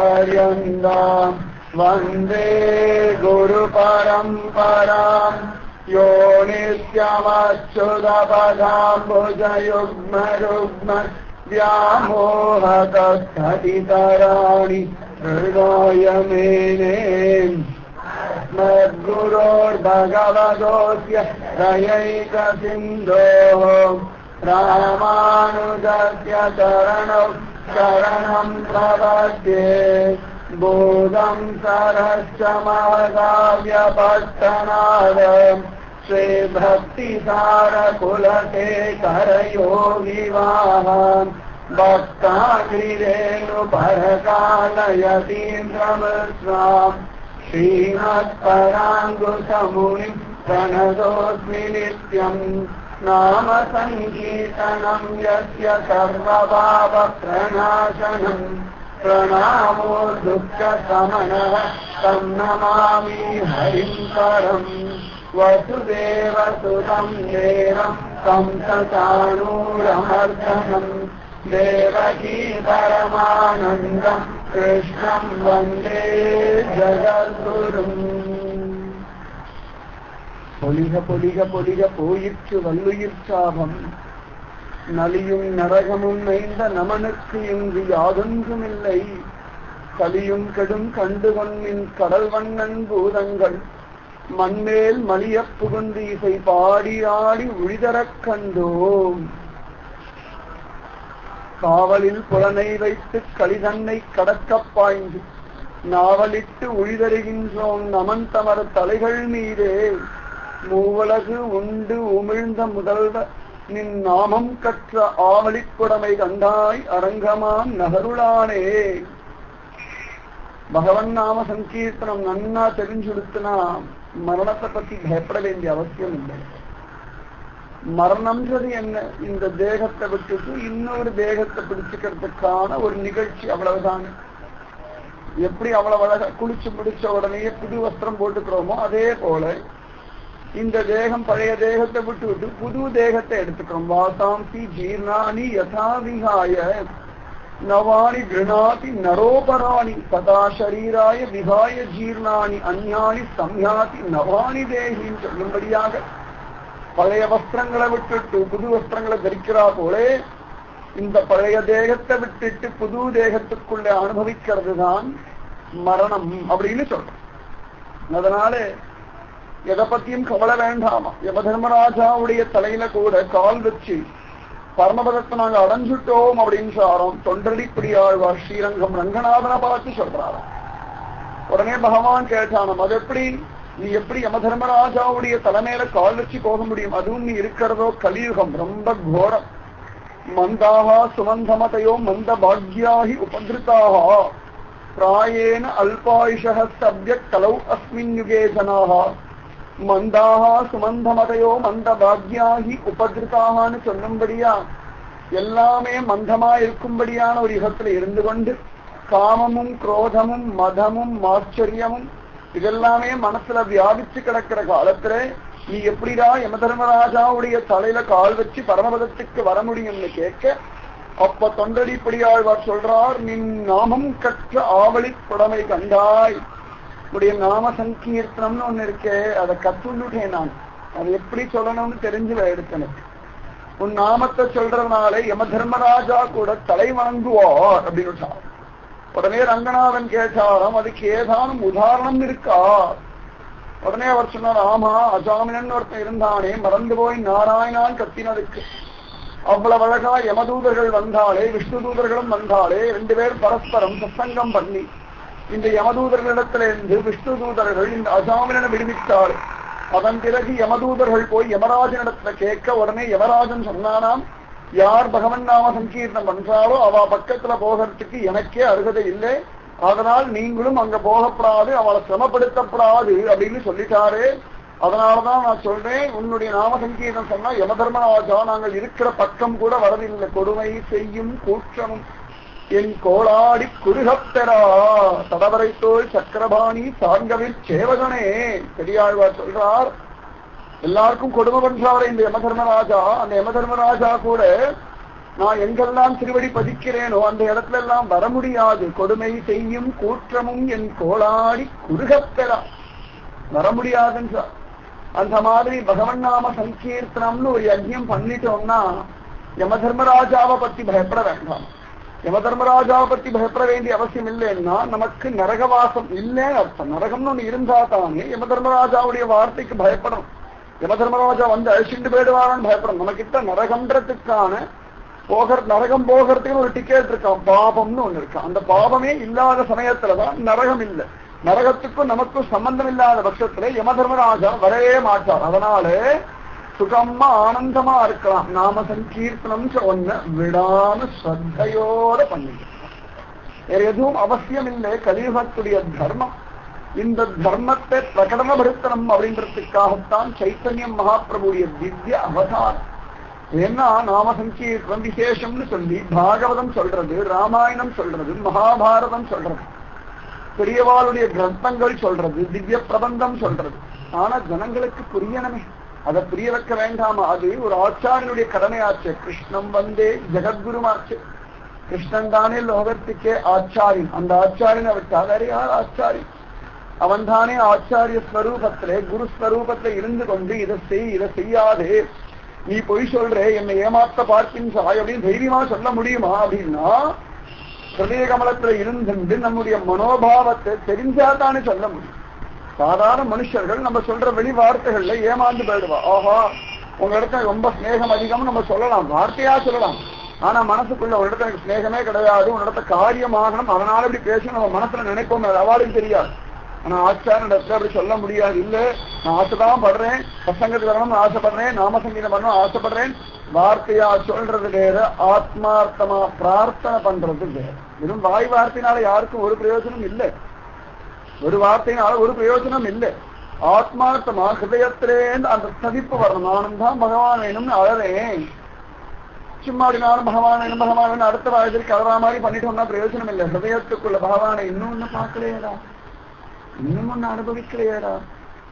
आत्मनाचार्यपर्यन्ताम् वन्दे गुरुपरम्पराम् यो नित्यमच्युतपदाम्बुजयुग्मरुग्म व्यामोहतस्ततितराणि हृदय मेने अस्मद्गुरोर्भगवतोऽस्य दयैकसिन्धोः रामानुजस्य चरणौ शरणं प्रपद्ये बोधं सरश्च महदाव्यपट्टनाद श्रीभक्तिसारकुलशेखरयोगिवाहान् भक्ताग्रिरेणुपरकालयतीन्द्रमस्वाम् श्रीमत्पराङ्गुसमुनिं प्रणतोऽस्मि नित्यम् नाम सङ्कीर्तनं यस्य सर्वपापप्रणाशनम् प्रणामो दुःखशमनः तं नमामि हरिं परम् वसुदेवसुतं देवं कंसचाणूरमर्दनं देवकी परमानन्दं कृष्णं वन्दे जगद्गुरुम् பொலிக பொலிக பொலிக போயிற்று வல்லுயிர் சாபம் நலியும் நரகமும் நைந்த நமனுக்கு இங்கு யாதொன்றுமில்லை கலியும் கெடும் கண்டுகொன்னின் கடல் வண்ணன் பூதங்கள் மண்மேல் மலிய புகுந்து இசை பாடி ஆடி உழிதரக் கண்டோம் காவலில் புலனை வைத்து களிதன்னை கடக்கப் பாய்ந்து நாவலிட்டு உழிதருகின்றோம் நமன் தமர் தலைகள் மீதே மூவலகு உண்டு உமிழ்ந்த முதல்வ நின் நாமம் கற்ற ஆவலிக்குடமை கண்டாய் அரங்கமான் நகருளானே. பகவன் நாம சங்கீர்த்தனம் நன்னா தெரிஞ்சுடுத்துனா மரணத்தை பத்தி பயப்பட வேண்டிய அவசியம் இல்லை. மரணம்ன்றது என்ன? இந்த தேகத்தை விட்டுட்டு இன்னொரு தேகத்தை பிடிச்சுக்கிறதுக்கான ஒரு நிகழ்ச்சி, அவ்வளவுதான். எப்படி அவ்வளவு அழகா குளிச்சு முடிச்ச உடனே புது வஸ்திரம் போட்டுக்கிறோமோ அதே போல இந்த தேகம் பழைய தேகத்தை விட்டு விட்டு புது தேகத்தை எடுத்துக்கிறோம். வாசாம்சி ஜீர்ணானி யதா விஹாய நவானி கிருணாதி நரோபராணி சதா ஷரீராய விஹாய ஜீர்ணானி அந்யானி சம்யாதி நவானி தேகின்னு சொல்லும்படியாக பழைய வஸ்திரங்களை விட்டுட்டு புது வஸ்திரங்களை தரிக்கிறா போல இந்த பழைய தேகத்தை விட்டுட்டு புது தேகத்துக்குள்ள அனுபவிக்கிறது தான் மரணம் அப்படின்னு சொல்றோம். அதனால எதை பத்தியும் கவலை வேண்டாமா. யமதர்மராஜாவுடைய தலையில கூட கால் வச்சு பரமபதத்தை நாங்க அடைஞ்சுட்டோம் அப்படின்னு சொல்றோம். தொண்டடிப்படியாழ்வார் ஸ்ரீரங்கம் ரங்கநாதனை பார்த்து சொல்றாராம். உடனே பகவான் கேட்டானாம், அது எப்படி நீ எப்படி யமதர்மராஜாவுடைய தலைமையில கால் வச்சு போக முடியும்? அதுவும் நீ இருக்கிறதோ கலியுகம், ரொம்ப கோரம். மந்தாகா சுமந்தமதையோ மந்த பாக்யாஹி உபதிருத்தாக பிராயேன அல்பாயுஷः சப்ய கலௌ அஸ்மின் யுகே ஜனாஹ மந்தாகா சுமந்தமதையோ மந்த பாக்யாஹி உபதிருத்தாகனு சொல்லும்படியா எல்லாமே மந்தமா இருக்கும்படியான ஒரு யுகத்துல இருந்து கொண்டு காமமும் குரோதமும் மதமும் ஆச்சரியமும் இதெல்லாமே மனசுல வியாபிச்சு கிடக்கிற காலத்துல நீ எப்படிடா யமதர்மராஜாவுடைய தலையில கால் வச்சு பரமபதத்துக்கு வர முடியும்னு கேட்க, அப்ப தொண்டடிப்படியாழ்வார் சொல்றார், நின் நாமம் கற்ற ஆவலி புடமை கண்டாய். உடைய நாம சங்கீர்த்தனம்னு ஒண்ணு இருக்கே, அதை கத்துண்டுட்டேன் நான். அது எப்படி சொல்லணும்னு தெரிஞ்சு எடுத்தனுக்கு. உன் நாமத்தை சொல்றதுனால யமதர்மராஜா கூட தலை வணங்குவார் அப்படின்னு. உடனே ரங்கநாதன் கேட்டாராம், அதுக்கு ஏதானும் உதாரணம் இருக்கா? உடனே அவர் சொன்னார், ஆமா, அஜாமினன் ஒருத்தன் இருந்தானே, மறந்து போய் நாராயணான் கத்தினதுக்கு அவ்வளவு அழகா யமதூதர்கள் வந்தாலே விஷ்ணு தூதர்களும் வந்தாலே 2 பேர் பரஸ்பரம் சத்சங்கம் பண்ணி இந்த யமதூதர்களிடத்திலிருந்து விஷ்ணு தூதர்கள் இந்த அஜாமினனை விடுவித்தார். அதன் பிறகு யமதூதர்கள் போய் யமராஜனிடத்துல கேட்க, உடனே யமராஜன் சொன்னானாம், யார் பகவன் நாம சங்கீர்த்தனம் பண்றாளோ அவ பக்கத்துல போகிறதுக்கு எனக்கே அருகதை இல்லை, அதனால் நீங்களும் அங்க போகப்படாது, அவளை சிரமப்படுத்தப்படாது அப்படின்னு சொல்லிட்டாரு. அதனாலதான் நான் சொல்றேன், உன்னுடைய நாம சங்கீதம் சொன்னா யமதர்மராஜா நாங்கள் இருக்கிற பக்கம் கூட வரதில்லை. கொடுமை செய்யும் கூற்றமும் என் கோளாடி குருகப்பெறா தடவரை தோல் சக்கரபாணி சார்கவில் சேவகனே. பெரியாழ்வார் சொல்றார், எல்லாருக்கும் கொடுமை பண்றாரு இந்த யமதர்மராஜா. அந்த யமதர்மராஜா கூட நான் எங்கெல்லாம் திருவடி பதிக்கிறேனோ அந்த இடத்துல எல்லாம் வர முடியாது. கொடுமை செய்யும் கூற்றமும் என் கோளாடி குருகப்பெறா, வர முடியாதுன்றார். அந்த மாதிரி பகவன் நாம சங்கீர்த்தனம்னு ஒரு யஜ்யம் பண்ணிட்டோம்னா யமதர்மராஜாவை பத்தி பயப்பட வேண்டாம். யமதர்மராஜாவை பத்தி பயப்பட வேண்டிய அவசியம் இல்லைன்னா நமக்கு நரகவாசம் இல்லைன்னு அர்த்தம். நரகம்னு ஒண்ணு இருந்தா தானே யமதர்மராஜாவுடைய வார்த்தைக்கு பயப்படணும். யமதர்மராஜா வந்து அழிச்சுட்டு போயிடுவாரான்னு பயப்படணும். நம்ம கிட்ட நரகம்ன்றதுக்கான நரகம் போகிறதுக்கு ஒரு டிக்கெட் இருக்கான், பாபம்னு ஒண்ணு இருக்கான். அந்த பாபமே இல்லாத சமயத்துலதான் நரகம் இல்லை. நரகத்துக்கும் நமக்கும் சம்பந்தம் இல்லாத பட்சத்துல யமதர்மராஜா வரவே மாட்டார். அதனால சுகமா ஆனந்தமா இருக்கலாம். நாம சங்கீர்த்தனம் ஒண்ணு விடாம ஸ்ரத்தையோட பண்ணிக்கலாம். வேற எதுவும் அவசியம் இல்லை. கலியுகத்துடைய தர்மம், இந்த தர்மத்தை பிரகடனப்படுத்தணும் அப்படின்றதுக்காகத்தான் சைத்தன்யம் மகாபிரபுடைய திவ்ய அவதாரம். ஏன்னா நாம சங்கீர்த்தனம் விசேஷம்னு சொல்லி பாகவதம் சொல்றது, ராமாயணம் சொல்றது, மகாபாரதம் சொல்றது, பெரியவாளுடைய கிரந்தங்கள் சொல்றது, திவ்ய பிரபந்தம் சொல்றது. ஆனா ஜனங்களுக்கு புரியணுமே, அதை புரிய வைக்க வேண்டாமா? அது ஒரு ஆச்சாரியனுடைய கடமையாச்சு. கிருஷ்ணம் வந்தே ஜெகத்குருமாச்சு. கிருஷ்ணன் தானே லோகத்துக்கே ஆச்சாரியன். அந்த ஆச்சாரியனை விட்டால் வேற யார் ஆச்சாரியன்? அவன் தானே ஆச்சாரிய ஸ்வரூபத்திலே குரு ஸ்வரூபத்துல இருந்து கொண்டு இதை செய், இதை செய்யாதே, நீ பொய் சொல்ற, என்னை ஏமாத்த பார்க்கின்றாய் அப்படின்னு தைரியமா சொல்ல முடியுமா? அப்படின்னா ஹிருதய கமலத்துல இருந்து நம்முடைய மனோபாவத்தை தெரிஞ்சாதானே சொல்ல முடியும். சாதாரண மனுஷர்கள் நம்ம சொல்ற வெளி வார்த்தைகள்ல ஏமாந்து போயிடுவா. ஆஹா, உங்க இடத்துல ரொம்ப ஸ்நேகம் அதிகம் நம்ம சொல்லலாம், வார்த்தையா சொல்லலாம். ஆனா மனசுக்குள்ள ஒரு இடத்துல எனக்கு ஸ்நேகமே கிடையாது, உன் இடத்த காரியமாகணும், அதனால இப்படி பேசணும் நம்ம மனசுல நினைப்போம். அது அவளுக்கு தெரியாது. ஆனா ஆச்சார இடத்துல அப்படி சொல்ல முடியாது. இல்ல, நான் ஆசைதான் படுறேன், பசங்களுக்கு வரணும்னு ஆசைப்படுறேன், நாம சங்கீதம் பண்ணணும் ஆசைப்படுறேன். வார்த்தையா சொல்றது வேற, ஆத்மார்த்தமா பிரார்த்தனை பண்றது வேற. வெறும் வாய் வார்த்தையினால யாருக்கும் ஒரு பிரயோஜனம் இல்லை. ஒரு வார்த்தையினால ஒரு பிரயோஜனம் இல்லை. ஆத்மார்த்தமா ஹிருதயத்திலேருந்து அந்த தவிப்பு வரணும். நானும் தான் பகவான் வேணும்னு அழறேன். சும்மா அப்படினாலும் பகவான் வேணும் பகவான் வேணும் அடுத்த வாழ்க்கைக்கு அழறா மாதிரி பண்ணிட்டோம்னா பிரயோஜனம் இல்லை. ஹிருதயத்துக்குள்ள பகவானை இன்னும் ஒண்ணு பார்க்கலையேடா, இன்னும் ஒண்ணு அனுபவிக்கலையேடா,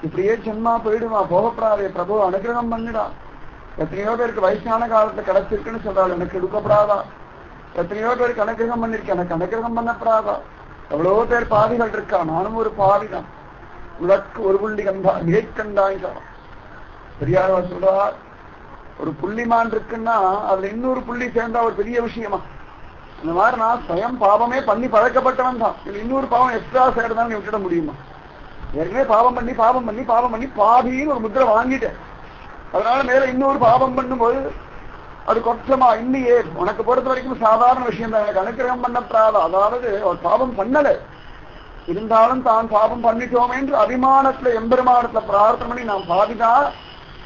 இப்படியே ஜென்மா போயிடுமா, போகப்படாதே, பிரபு அனுகிரகம் பண்ணிடா. எத்தனையோ பேருக்கு வயசான காலத்துல கிடைச்சிருக்குன்னு சொல்றாள், எனக்கு எடுக்கப்படாதா? எத்தனையோ பேருக்கு அனுகிரகம் பண்ணிருக்கேன், எனக்கு அனுகிரகம் பண்ணப்படாதா? எவ்வளவோ பேர் பாவிகள் இருக்கா, நானும் ஒரு பாவிதான். உலக்கு ஒரு புள்ளி கண்டா மேற்கண்டாங்க. பெரியார் சொல்றார், ஒரு புள்ளிமான் இருக்குன்னா அதுல இன்னொரு புள்ளி சேர்ந்தா ஒரு பெரிய விஷயமா? இந்த மாதிரி நான் சுயம் பாவமே பண்ணி பழக்கப்பட்டவன் தான். இது இன்னொரு பாவம் எக்ஸ்ட்ரா சேர்ந்தாலும் நீ விட்டுட முடியுமா? ஏற்கனவே பாவம் பண்ணி பாவம் பண்ணி பாவம் பண்ணி பாவின்னு ஒரு முத்திரை வாங்கிட்டேன். அதனால மேல இன்னொரு பாவம் பண்ணும்போது அது கொற்றமா இல்லையே. உனக்கு பொறுத்த வரைக்கும் சாதாரண விஷயம் தான், எனக்கு அனுக்கிரகம் பண்ணப்படாத. அதாவது ஒரு பாவம் பண்ணல, இருந்தாலும் தான் பாவம் பண்ணிட்டோம் என்று அபிமானத்துல எம்பெருமானத்துல பிரார்த்தனை பண்ணி நான் பாவிதான்,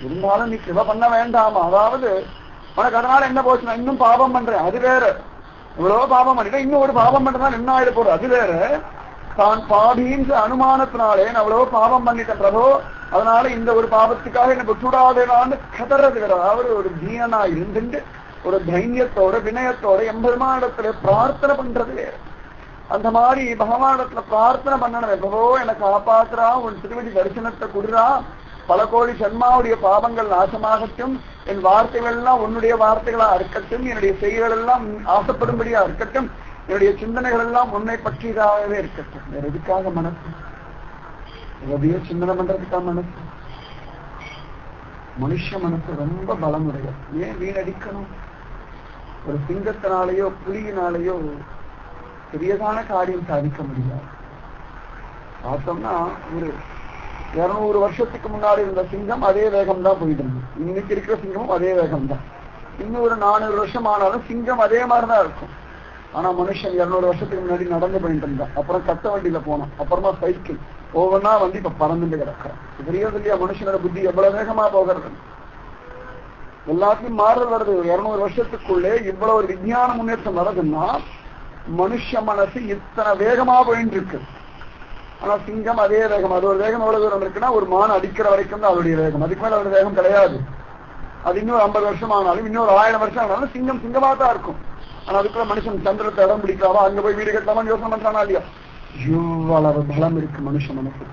இருந்தாலும் நீ கிருப பண்ண வேண்டாமா? அதாவது உனக்கு அதனால என்ன போச்சு, நான் இன்னும் பாவம் பண்றேன், அது வேற. இவ்வளவு பாவம் பண்ணிட்டேன், இன்னும் ஒரு பாவம் பண்றதுனால என்ன ஆயிட போறது, அது வேற. தான் பாவின்ற அனுமானத்தினாலே நான் அவ்வளவு பாவம் பண்ணிட்டேன் பிரபு, அதனால இந்த ஒரு பாவத்துக்காக என்ன விட்டுடாதேனான்னு கதறது வேற. அதாவது ஒரு தீனனா இருந்துட்டு ஒரு தைரியத்தோட வினயத்தோட எம்பெருமானிடத்துல பிரார்த்தனை பண்றது வேற. அந்த மாதிரி பகவானிடத்துல பிரார்த்தனை பண்ணணும். பிரபு எனக்கு காப்பாத்துறா, உன் திருவடி தரிசனத்தை கொடுறா, பல கோடி ஜன்மாவுடைய பாவங்கள் நாசமாகட்டும், என் வார்த்தைகள் எல்லாம் உன்னுடைய வார்த்தைகளா இருக்கட்டும், என்னுடைய செயல்கள் எல்லாம் ஆசைப்படும்படியா இருக்கட்டும், என்னுடைய சிந்தனைகள் எல்லாம் உன்னை பற்றியதாகவே இருக்கட்டும். வேற எதுக்காக மனசு? எதையோ சிந்தனை பண்றதுக்காக மனசு? மனுஷ மனசு ரொம்ப பலமுடைய. ஏன் வீணடிக்கணும்? ஒரு சிங்கத்தினாலேயோ புலியினாலேயோ பெரியதான காரியம் சாதிக்க முடியாது. பார்த்தோம்னா ஒரு 200 வருஷத்துக்கு முன்னாடி இருந்த சிங்கம் அதே வேகம் தான் போயிட்டு இருக்கு. இன்னைக்கு இருக்கிற சிங்கமும் அதே வேகம் தான். இன்னும் ஒரு 400 வருஷம் ஆனாலும் சிங்கம் அதே மாதிரிதான் இருக்கும். ஆனா மனுஷன் 200 வருஷத்துக்கு முன்னாடி நடந்து போயிட்டு இருந்தான், அப்புறம் கட்ட வண்டியில போனான், அப்புறமா சைக்கிள், ஒவ்வொன்னா வந்து இப்ப பறந்துட்டு கிடக்கிறான். தெரியாது இல்லையா மனுஷனோட புத்தி எவ்வளவு வேகமா போகிறது? எல்லாத்தையும் மாறுதல் வருது. 200 வருஷத்துக்குள்ளே இவ்வளவு ஒரு விஞ்ஞான முன்னேற்றம் வருதுன்னா மனுஷ மனசு இத்தனை வேகமா போயிட்டு இருக்கு. ஆனா சிங்கம் அதே வேகம். அது ஒரு வேகம் எவ்வளவு தூரம் இருக்குன்னா ஒரு மான் அடிக்கிற வரைக்கும் தான் அதோடைய வேகம், அதுக்கு மேல அதோட வேகம் கிடையாது. அது இன்னொரு 50 வருஷம் ஆனாலும் இன்னொரு 1000 வருஷம் ஆனாலும் சிங்கம் சிங்கமா தான் இருக்கும். ஆனா அதுக்குள்ள மனுஷன் சந்திரத்தை இடம் பிடிக்கலாமா, அங்க போய் வீடு கட்டலாமா யோசனை பண்றானா இல்லையா? இவ்வளவு பலம் இருக்கு மனுஷன் மனசு.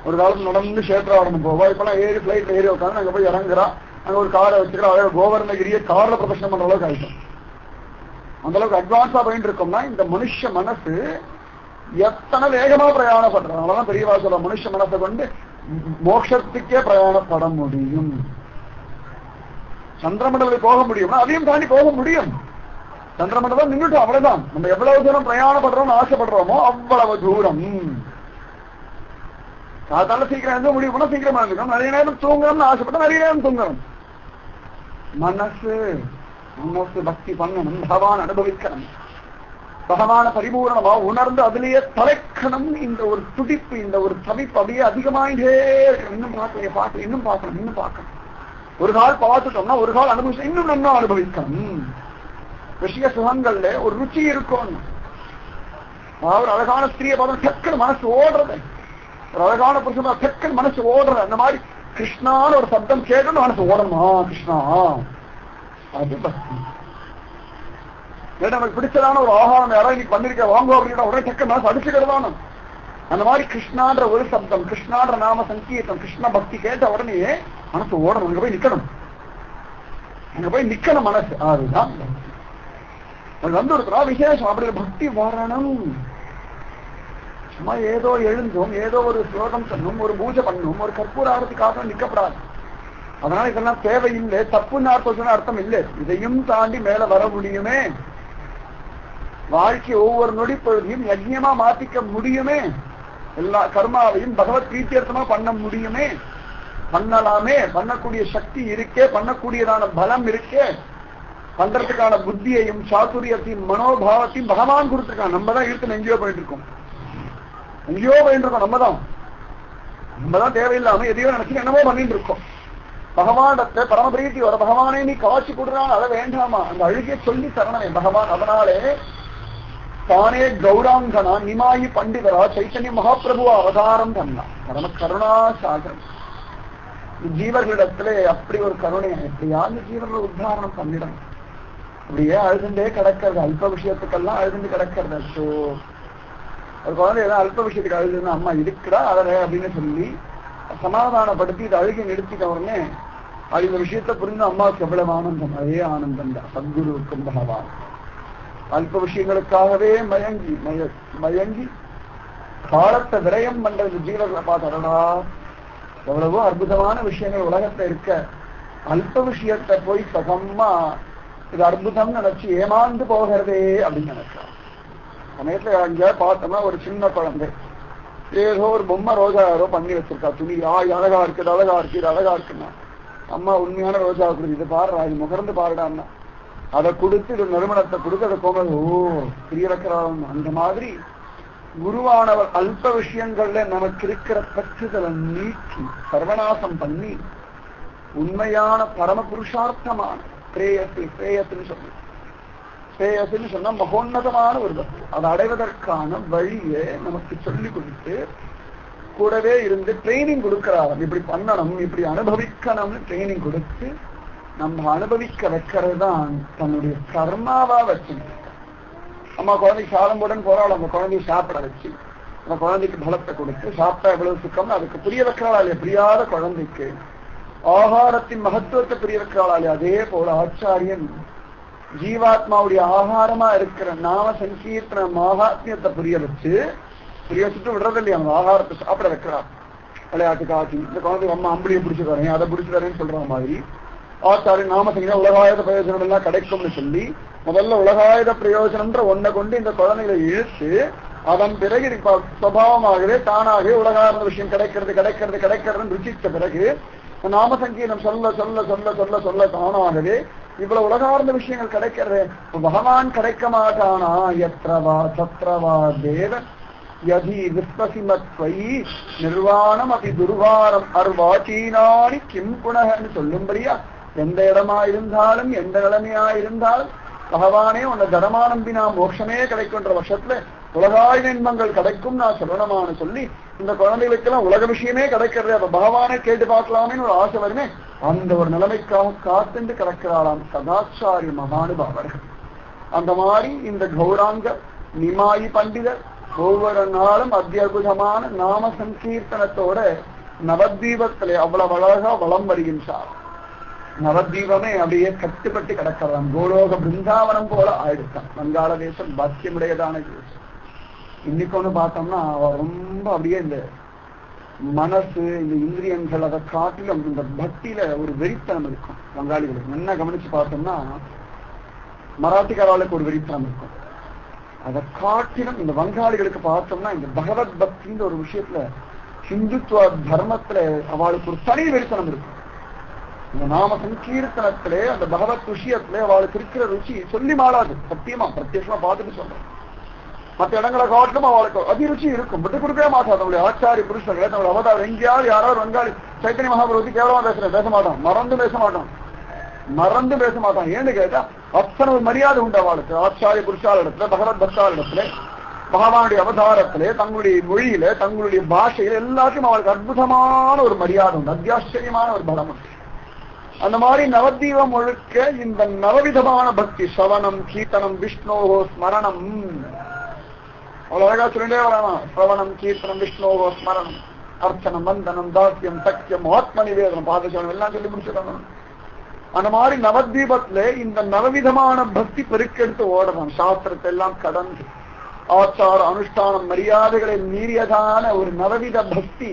ஒரு காலத்துல நடந்து சேத்ராவரணம் போவா, இப்பெல்லாம் ஏறி பிளைட்ல ஏறி உட்காந்து அங்க போய் இறங்குறா, அங்க ஒரு காரை வச்சுக்கிறா, அதே கோவர்ணகிரியை கார்ல பிரதர்ஷனம் பண்ற அளவுக்கு ஆயிட்டோம். அந்த அளவுக்கு அட்வான்ஸா போயிட்டு இருக்கோம்னா இந்த மனுஷ மனசு எத்தனை வேகமா பிரயாணப்படுறோம். அதனாலதான் பெரியவா சொல்ற மனுஷ மனசை கொண்டு மோட்சத்துக்கே பிரயாணப்பட முடியும். சந்திரமண்டலத்தில் போக முடியும்னா அதையும் தாண்டி போக முடியும். சந்திரமண்டலம் நின்றுட்டு அவ்வளவுதான். நம்ம எவ்வளவு தூரம் பிரயாணப்படுறோம்னு ஆசைப்படுறோமோ அவ்வளவு தூரம். காத்தால சீக்கிரம் எந்த முடியும்னா சீக்கிரமா இருக்கணும், நிறைய நேரம் தூங்கணும்னு ஆசைப்பட்டா நிறைய நேரம் தூங்கணும். மனசு மனசு பக்தி பண்ணணும், பகவான் அனுபவிக்கணும், பகவான பரிபூர்ணமா உணர்ந்து அதிலேயே தலைக்கணும். இந்த ஒரு துடிப்பு, இந்த ஒரு தவிப்பு அப்படியே அதிகமாயிட்டே இருக்கணும். இன்னும் பார்க்கணும், இன்னும் பார்க்கணும், இன்னும் பார்க்கணும். ஒரு கால் பார்த்துட்டோம்னா ஒரு கால் அனுபவிச்சு இன்னும் நல்லா அனுபவிக்கணும். விஷய சுகங்கள்ல ஒரு ருச்சி இருக்கும். ஒரு அழகான ஸ்திரியை பார்த்தா டக்குன்னு மனசு ஓடுறது, ஒரு அழகான புருஷன் டக்குன்னு மனசு ஓடுறது. அந்த மாதிரி கிருஷ்ணான்னு ஒரு சப்தம் கேட்கணும், மனசு ஓடணுமா கிருஷ்ணா, அது பக்தி. நமக்கு பிடிச்சதான ஒரு ஆகாரம் யாராவது இன்னைக்கு பண்ணிருக்க வாங்க அப்படின்னா உடனே டக்கு மனசு அடிச்சுக்கிறதான. அந்த மாதிரி கிருஷ்ணான்ற ஒரு சப்தம், கிருஷ்ணான்ற நாம சங்கீதம், கிருஷ்ண பக்தி கேட்ட உடனே மனசு ஓடணும், அங்க போய் நிக்கணும், அங்க போய் நிக்கணும் மனசு. அதுதான் அது வந்து ஒரு விசேஷம். அப்படி ஒரு பக்தி வரணும். சும்மா ஏதோ எழுந்தோம், ஏதோ ஒரு ஸ்லோகம் சொன்னோம், ஒரு பூஜை பண்ணணும், ஒரு கற்பூர ஆரத்தி காசம் நிக்கப்படாது. அதனால இதெல்லாம் தேவையில்லை, தப்புன்னு அர்த்தம் இல்லை. இதையும் தாண்டி மேல வர முடியுமே, வாழ்க்கை ஒவ்வொரு நொடி பொழுதையும் யஜ்யமா மாத்திக்க முடியுமே, எல்லா கர்மாவையும் பகவத் பிரீத்தியர்த்தமா பண்ண முடியுமே, பண்ணலாமே, பண்ணக்கூடிய சக்தி இருக்கே, பண்ணக்கூடியதான பலம் இருக்கே, பண்றதுக்கான புத்தியையும் சாதுரியத்தையும் மனோபாவத்தையும் பகவான் கொடுத்துருக்கான். நம்ம தான் இழுத்து எங்கேயோ போயிட்டு இருக்கோம், எங்கேயோ போயிட்டு இருக்கோம். நம்ம தான் தேவையில்லாம எதையோ நினைச்சு என்னமோ பண்ணிட்டு இருக்கோம். பகவானத்தை பரமபிரீத்தி வர பகவானே நீ காட்சி கொடுறான், அதை வேண்டாமா, அந்த அழுகிய சொல்லி தரணமே பகவான். அதனாலே தானே கௌராங்கனா நிமாயி பண்டிதரா சைத்தன்ய மகாபிரபு அவதாரம் பண்ணான். பரம கருணாசாகரம். ஜீவர்களிடத்துல அப்படி ஒரு கருணை, எப்படியாவது ஜீவர்கள் உத்தாரணம் பண்ணிடணும். அப்படியே அழுதுண்டே கிடக்கிறது, அல்ப விஷயத்துக்கெல்லாம் அழுதுண்டு கிடக்கிறது. ஸோ ஒரு குழந்தை ஏதாவது அல்ப விஷயத்துக்கு அழுதுன்னா அம்மா இருக்குடா அதை அப்படின்னு சொல்லி சமாதானப்படுத்தி இதை அழுகி நிறுத்திட்ட உடனே அது இந்த விஷயத்த புரிந்து அம்மாவுக்கு எவ்வளவு ஆனந்தம், அதே ஆனந்தம் தான் சத்குருவுக்கும் பகவான். அல்ப விஷயங்களுக்காகவே மயங்கி காலத்தை விரயம் பண்றது ஜீவர்களை பார்த்தா எவ்வளவோ அற்புதமான விஷயங்கள் உலகத்துல இருக்க, அல்ப விஷயத்தை போய் சகமா இது அற்புதம் நினைச்சு ஏமாந்து போகிறதே அப்படின்னு நினைக்கிறான். சமயத்துல அங்க பார்த்தோம்னா ஒரு சின்ன குழந்தை ஏதோ ஒரு பொம்மை ரோஜா யாரோ பண்ணி வச்சிருக்கா, துணி அழகா இருக்கு, இது அழகா இருக்கு, இது அழகா இருக்குன்னா அம்மா உண்மையான ரோஜாவை கொடுத்து இது பாடுறா, இது முகர்ந்து பாருடான்னா அதை கொடுத்து இது நறுமணத்தை கொடுத்து அதை கோமல் ஓ பிரிய வைக்கிறான். அந்த மாதிரி குருவானவர் அல்ப விஷயங்கள்ல நமக்கு இருக்கிற பற்றுதலை நீக்கி சர்வநாசம் பண்ணி உண்மையான பரம புருஷார்த்தமான ஸ்ரேயஸ்ன்னு சொன்னா மகோன்னதமான ஒரு பக்தி, அதை அடைவதற்கான வழியை நமக்கு சொல்லி கொடுத்து கூடவே இருந்து ட்ரைனிங் கொடுக்கிறார். இப்படி பண்ணணும், இப்படி அனுபவிக்கணும்னு ட்ரைனிங் கொடுத்து நம்ம அனுபவிக்க வைக்கிறது தான் தன்னுடைய கர்மாவா வச்சு. அம்மா குழந்தைக்கு சாதம் போடன் போறாள், அந்த குழந்தைய சாப்பிட வச்சு அந்த குழந்தைக்கு பலத்தை கொடுத்து சாப்பிட்டா எவ்வளவு சுக்கம்னு அதுக்கு புரிய வைக்கிறாள். புரியாத குழந்தைக்கு ஆகாரத்தின் மகத்துவத்தை புரிய வைக்கிறாள். அதே போல ஆச்சாரியன் ஜீவாத்மாவுடைய ஆகாரமா இருக்கிற நாம சங்கீர்த்தன மகாத்மியத்தை புரிய வச்சுட்டு விடுறது இல்லையா, அந்த ஆகாரத்தை சாப்பிட வைக்கிறார். விளையாட்டு காட்டி இந்த குழந்தைக்கு அம்மா அம்பளியை பிடிச்சு தரேன், அதை பிடிச்சு தரேன்னு சொல்ற மாதிரி ஆச்சாரியன் நாம சங்கீதம் உலகாயுத பிரயோஜனம் எல்லாம் கிடைக்கும்னு சொல்லி முதல்ல உலகாயுத பிரயோஜனம்ன்ற ஒன்றை கொண்டு இந்த குழந்தைகளை இழுத்து அதன் பிறகு சுபாவமாகவே தானாகவே உலகார்ந்த விஷயம் கிடைக்கிறதுன்னு ருச்சித்த பிறகு நாம சங்கீதம் சொல்ல சொல்ல சொல்ல சொல்ல சொல்ல தானாகவே இவ்வளவு உலகார்ந்த விஷயங்கள் கிடைக்கிறது. பகவான் கிடைக்க மாட்டானா? எத்ரவா சத்ரவா தேவ யதி விஸ்வசிமத்வை நிர்வாணம் அபி துர்வாரம் அர்வாச்சீனானி கிம் குணகன்னு சொல்லும்படியா எந்த இடமா இருந்தாலும் எந்த நிலைமையா இருந்தாலும் பகவானே உன்னை தடமா நம்பினா மோட்சமே கிடைக்கும்ன்ற வருஷத்துல உலகாயுத இன்பங்கள் கிடைக்கும் நான் சொல்லணுமான்னு சொல்லி இந்த குழந்தைகளுக்கெல்லாம் உலக விஷயமே கிடைக்கிறது. அப்ப பகவானே கேட்டு பார்க்கலாமே ஒரு ஆசை வருமே, அந்த ஒரு நிலைமைக்காக காத்துண்டு கிடக்கிறாளாம் சதாச்சாரிய மகானுபாவர்கள். அந்த மாதிரி இந்த கௌராங்க நிமாயி பண்டிதர் ஒவ்வொரு நாளும் அத்தியுதமான நாம சங்கீர்த்தனத்தோட நவத்வீபத்திலே அவ்வளவு அழகா வலம் வருகின்றார். நவத்வீபமே அப்படியே கட்டுப்பட்டு கிடக்கலாம். கோலோக பிருந்தாவனம் போல ஆயிடுச்சான். வங்காள தேசம் பாக்கியமுடையதான தேசம். இன்னைக்கு ஒண்ணு பார்த்தோம்னா ரொம்ப அப்படியே இந்த மனசு இந்த இந்திரியங்கள் அதை காட்டிலும் இந்த பக்தியில ஒரு வெறித்தனம் இருக்கும் வங்காளிகளுக்கு. என்ன கவனிச்சு பார்த்தோம்னா மராட்டிக்காரர்களுக்கு ஒரு வெறித்தனம் இருக்கும். அதை காட்டிலும் இந்த வங்காளிகளுக்கு பார்த்தோம்னா இந்த பகவத் பக்தின்ற ஒரு விஷயத்துல ஹிந்துத்துவ தர்மத்துல அவளுக்கு ஒரு தனி வெறித்தனம் இருக்கும். இந்த நாம சங்கீர்த்தனத்திலே அந்த பகவத் விஷயத்திலே அவளுக்கு இருக்கிற ருச்சி சொல்லி மாறாது. சத்தியமா பிரத்யேகமா பார்த்துட்டு சொல்றேன். மற்ற இடங்களை காட்டிலும் அவளுக்கு அபிருச்சி இருக்கும். விட்டு கொடுக்கவே மாட்டான். நம்மளுடைய ஆச்சாரிய புருஷர்களை நம்மளுடைய அவதாரம் எங்கேயாவது யாராவது வங்காளி சைத்தன்ய மகாபுரத்தி கேவலமா பேச மாட்டான். மறந்து பேச மாட்டான். ஏன்னு கேட்டா அத்தனை ஒரு மரியாதை உண்டு அவளுக்கு. ஆச்சாரிய புருஷாலிடத்துல பகவத் பக்தாலிடத்துல பகவானுடைய அவதாரத்திலே தங்களுடைய மொழியில தங்களுடைய பாஷையில எல்லாத்தையும் அவளுக்கு அற்புதமான ஒரு மரியாதை உண்டு. அத்தியாச்சரியமான ஒரு பலம் உண்டு. அந்த மாதிரி நவத்வீபம் முழுக்க இந்த நவவிதமான பக்தி சவனம் கீர்த்தனம் விஷ்ணோகோ ஸ்மரணம் அவ்வளவு அழகா சொல்லிட்டே வரலாம். சிரவணம் கீர்த்தனம் விஷ்ணோகோ ஸ்மரணம் அர்ச்சனம் வந்தனம் தாசியம் சக்கியம் ஆத்ம நிவேதனம் பாதசனம் எல்லாம் சொல்லி முடிச்சிடறாங்க. அந்த மாதிரி நவத்வீபத்துல இந்த நவவிதமான பக்தி பெருக்கெடுத்து ஓடணும். சாஸ்திரத்தை எல்லாம் கடந்து ஆச்சார அனுஷ்டானம் மரியாதைகளை மீறியதான ஒரு நவவித பக்தி.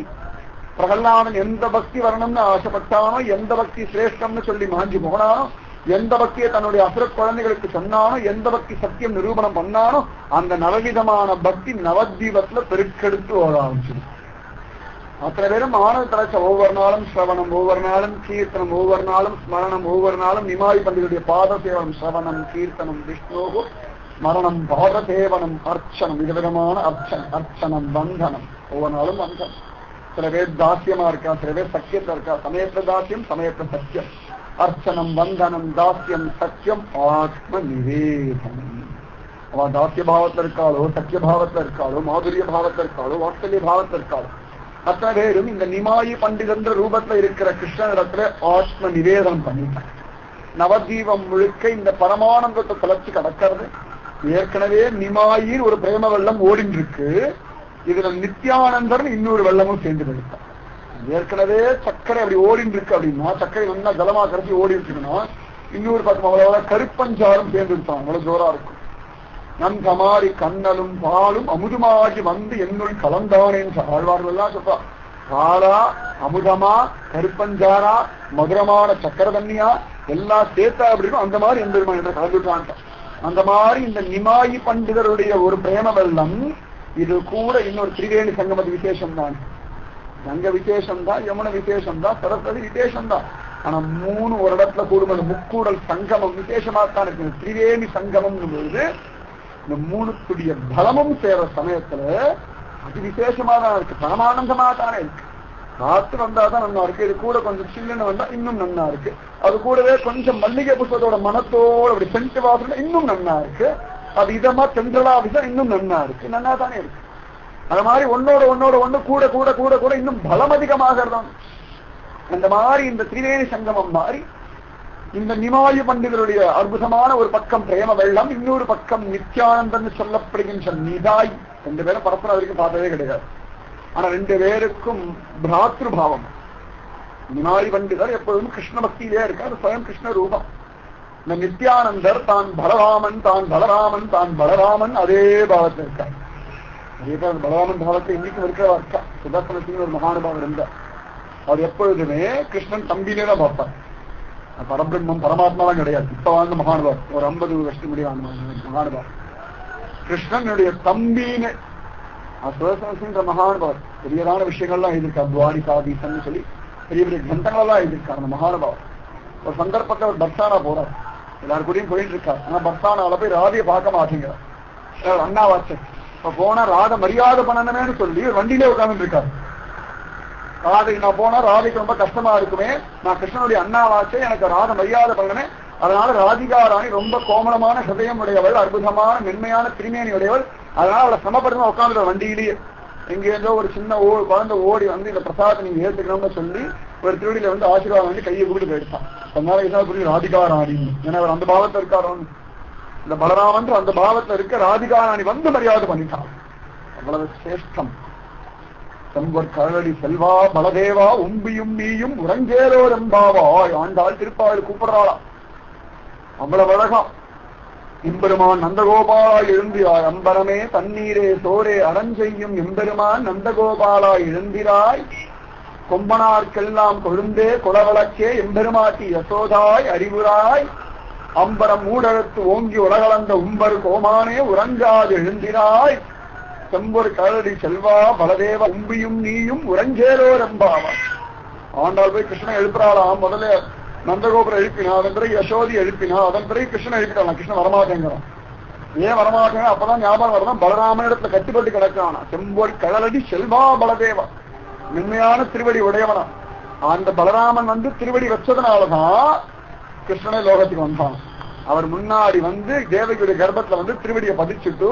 பிரகலாதன் எந்த பக்தி வரணும்னு ஆசைப்பட்டானோ, எந்த பக்தி சிரேஷ்டம்னு சொல்லி மாஞ்சி போனானோ, எந்த பக்தியை தன்னுடைய அசுர குழந்தைகளுக்கு சொன்னானோ, எந்த பக்தி சத்தியம் நிரூபணம் பண்ணானோ, அந்த நவவிதமான பக்தி நவத்வீபத்துல பெருக்கெடுத்து ஓட ஆரம்பிச்சு. அத்தனை பேரும் ஆனந்த தலைச்ச ஒவ்வொரு நாளும் சிரவணம், ஒவ்வொரு நாளும் கீர்த்தனம், ஒவ்வொரு நாளும் ஸ்மரணம், ஒவ்வொரு நாளும் நிமாய் பண்டிகளுடைய பாத சேவனம் சிரவணம் கீர்த்தனம் விஷ்ணோகோ ஸ்மரணம் பாத சேவனம் அர்ச்சனம் விதவிதமான அர்ச்சனம் பந்தனம் ஒவ்வொரு நாளும் பந்தனம். சில பேர் தாசியமா இருக்கா, சில பேர் சக்கியத்துல இருக்கா. சமயத்துல தாசியம் சமயத்துல சத்தியம். அர்ச்சனம் வந்தனம் தாசியம் சத்தியம் ஆத்ம நிவேதனம். அவ தாசிய பாவத்துல இருக்காளோ, சத்திய பாவத்துல இருக்காளோ, மாதுரிய பாவத்துல இருக்காளோ, வாத்சல்ய பாவத்துல இருக்காளோ, அத்தனை பேரும் இந்த நிமாயி பண்டிதன்ற ரூபத்துல இருக்கிற கிருஷ்ணனிடத்துல ஆத்ம நிவேதனம் பண்ணிட்டாங்க. நவதீபம் முழுக்க இந்த பரமானந்தத்தை கலச்சு கடக்கிறது. ஏற்கனவே நிமாயின் ஒரு பிரேம வெள்ளம் ஓடின்னு இருக்கு. இதுல நித்யானந்தர் இன்னொரு வெள்ளமும் சேர்ந்து போயிருக்கான். ஏற்கனவே சர்க்கரை அப்படி ஓடின்னு இருக்கு அப்படின்னா, சர்க்கரை நல்லா ஜலமா கரைச்சி ஓடி இருக்குன்னா இன்னொரு பக்கம் அவ்வளவு கருப்பஞ்சாரம் சேர்ந்து இருப்பான். அவ்வளவு ஜோரா இருக்கும். நன்கமாரி கண்ணலும் பாலும் அமுதுமாகி வந்து என்னுள் கலந்தானேன்னு ஆழ்வார்கள் எல்லாம் சொல்றா. பாலா அமுதமா கருப்பஞ்சாரா மதுரமான சக்கர தண்ணியா எல்லாம் சேர்த்தா அப்படின்னு அந்த மாதிரி எம்பெருமான் என்ற கலந்துட்டான். அந்த மாதிரி இந்த நிமாயி பண்டிதருடைய ஒரு பிரேம வெள்ளம். இது கூட இன்னொரு திரிவேணி சங்கமது விசேஷம் தான். கங்க விசேஷம் தான், யமுன விசேஷம் தான், சரஸ்வதி விசேஷம் தான். ஆனா மூணு ஒரு இடத்துல கூடும்போது முக்கூடல் சங்கமம் விசேஷமாத்தான் இருக்கு. திரிவேணி சங்கமம் பொழுது இந்த மூணுக்குடைய பலமும் சேர சமயத்துல அது விசேஷமா தான் இருக்கு. பரமானந்தமா தானே இருக்கு. காத்து வந்தாதான் நல்லா இருக்கு. இது கூட கொஞ்சம் சில்லுன்னு வந்தா இன்னும் நன்னா இருக்கு. அது கூடவே கொஞ்சம் மல்லிகை புஷ்பத்தோட மனத்தோட அப்படி சென்ட் வாசல் இன்னும் நன்னா இருக்கு. அது இதமா தென்றலா விஷயம் இன்னும் நன்னா இருக்கு. நன்னா தானே இருக்கு. அது மாதிரி ஒன்னோட ஒண்ணு கூட கூட கூட கூட இன்னும் பலம் அதிகமாகிறதான். அந்த மாதிரி இந்த திரிவேணி சங்கமம் மாதிரி இந்த நிமாயு பண்டிதருடைய அற்புதமான ஒரு பக்கம் பிரேம வெள்ளம், இன்னொரு பக்கம் நித்யானந்தன் சொல்லப்படுகின்ற நிதாய். ரெண்டு பேரும் பரஸ்பரம் வரைக்கும் பார்த்ததே கிடையாது. ஆனா ரெண்டு பேருக்கும் பிராத்ருபாவம். நிமாயு பண்டிதர் எப்பொழுதும் கிருஷ்ண பக்தியிலே இருக்கார். சுயம் கிருஷ்ண ரூபம். இந்த நித்யானந்தர் தான் பலராமன் தான் பலராமன் தான் பலராமன் அதே பாவத்தில் இருக்கார். அதே போல பலராமன் பாவத்தை இன்னைக்கும் இருக்கிறவா இருக்கா. சுதர்சனத்தின் ஒரு மகானுபாவம் இருந்தார். அவர் எப்பொழுதுமே கிருஷ்ணன் தம்பியிலே தான் பார்ப்பார். பரபிரம்மம் பரமாத்மாவும் கிடையாது. இப்ப வாழ்ந்த மகானுபாவ், ஒரு 50 வருஷத்துக்கு முன்னாடி வாழ்ந்த மகானுபாவ் கிருஷ்ணனுடைய தம்பின்னு சுதர்சனத்தின் மகானுபாவ் பெரியதான விஷயங்கள்லாம் எழுதியிருக்கார். துவாரிகாதீசன் சொல்லி பெரிய பெரிய கிரந்தங்களெல்லாம் எழுதியிருக்கார் அந்த மகானுபாவ். ஒரு சந்தர்ப்பத்தை ஒரு பர்சானா போறார். எல்லாரும் கூடயும் போயிட்டு இருக்காரு. ஆனா பர்சானால போய் ராதையை பார்க்க மாட்டேங்கிறார். அண்ணாவாச்சு இப்ப போனா ராதை மரியாதை பண்ணணுமேனு சொல்லி வண்டியிலே உட்கார்ந்து இருக்காரு. ராதை நான் போனா ராதைக்கு ரொம்ப கஷ்டமா இருக்குமே, நான் கிருஷ்ணனுடைய அண்ணாவாச்சே, எனக்கு ராதை மரியாதை பண்ணணுமே, அதனால ராதிகாராணி ரொம்ப கோமலமான ஹிருதயம் உடையவள், அற்புதமான மென்மையான திருமேனி உடையவள், அதனால அவளை சமப்படுத்த உட்காந்துருவ வண்டியிலேயே. எங்கேருந்தோ ஒரு சின்ன குழந்தை ஓடி வந்து இந்த பிரசாதத்தை நீங்க ஏற்றுக்கணும்னு சொல்லி ஒரு திருடியில வந்து ஆசீர்வாதம் வந்து கையை கூப்பிட்டு போயிடுச்சான். அதனால என்ன புரியும் ராதிகாராணி, ஏன்னா அவர் அந்த பாவத்தை இருக்காரோன்னு. இந்த பலராமன் அந்த பாவத்துல இருக்க ராதிகா ராணி வந்து மரியாதை பண்ணிட்டான். அவ்வளவு சிரேஷ்டம். செம்பொற் கழலடி செல்வா பலதேவா உம்பியும் நீயும் உறங்கேலோ ரெம்பாவாய். ஆண்டாள் திருப்பாவில் கூப்பிடுறாளா. அவ்வளவு அழகா. எம்பெருமான் நந்தகோபாலாய் எழுந்திராய் அம்பரமே தண்ணீரே சோரே அறஞ்செய்யும் எம்பெருமான் நந்தகோபாலாய் எழுந்திராய் கொம்பனார்க்கெல்லாம் கொழுந்தே குலவளக்கே எம்பெருமாட்டி யசோதாய் அறிவுராய் அம்பரம் மூடழுத்து ஓங்கி உலகளந்த உம்பர் கோமானே உறங்காது எழுந்திராய் செம்பொரு கழலடி செல்வா பலதேவ உம்பியும் நீயும் உறஞ்சேலோ ரெம்பாவா. ஆண்டாள் போய் கிருஷ்ணன் எழுப்புறாளாம். முதல்ல நந்தகோபுரம் எழுப்பினா, அதன் பிறகு யசோதி எழுப்பினா, அதன் பிறகு கிருஷ்ணன் எழுப்பிட்டான். கிருஷ்ணன் வரமாட்டேங்கிறான். ஏன் வரமாட்டேங்க? அப்பதான் ஞாபகம் வரதான் பலராமன் இடத்துல கட்டுப்பட்டு கிடக்கானா. செம்பொரு கழலடி செல்வா பலதேவா, மென்மையான திருவடி உடையவனா. அந்த பலராமன் வந்து திருவடி வச்சதுனாலதான் கிருஷ்ணனை லோகத்துக்கு வந்தான். அவர் முன்னாடி வந்து தேவகியுடைய கர்ப்பத்துல வந்து திருவடியை பதிச்சுட்டு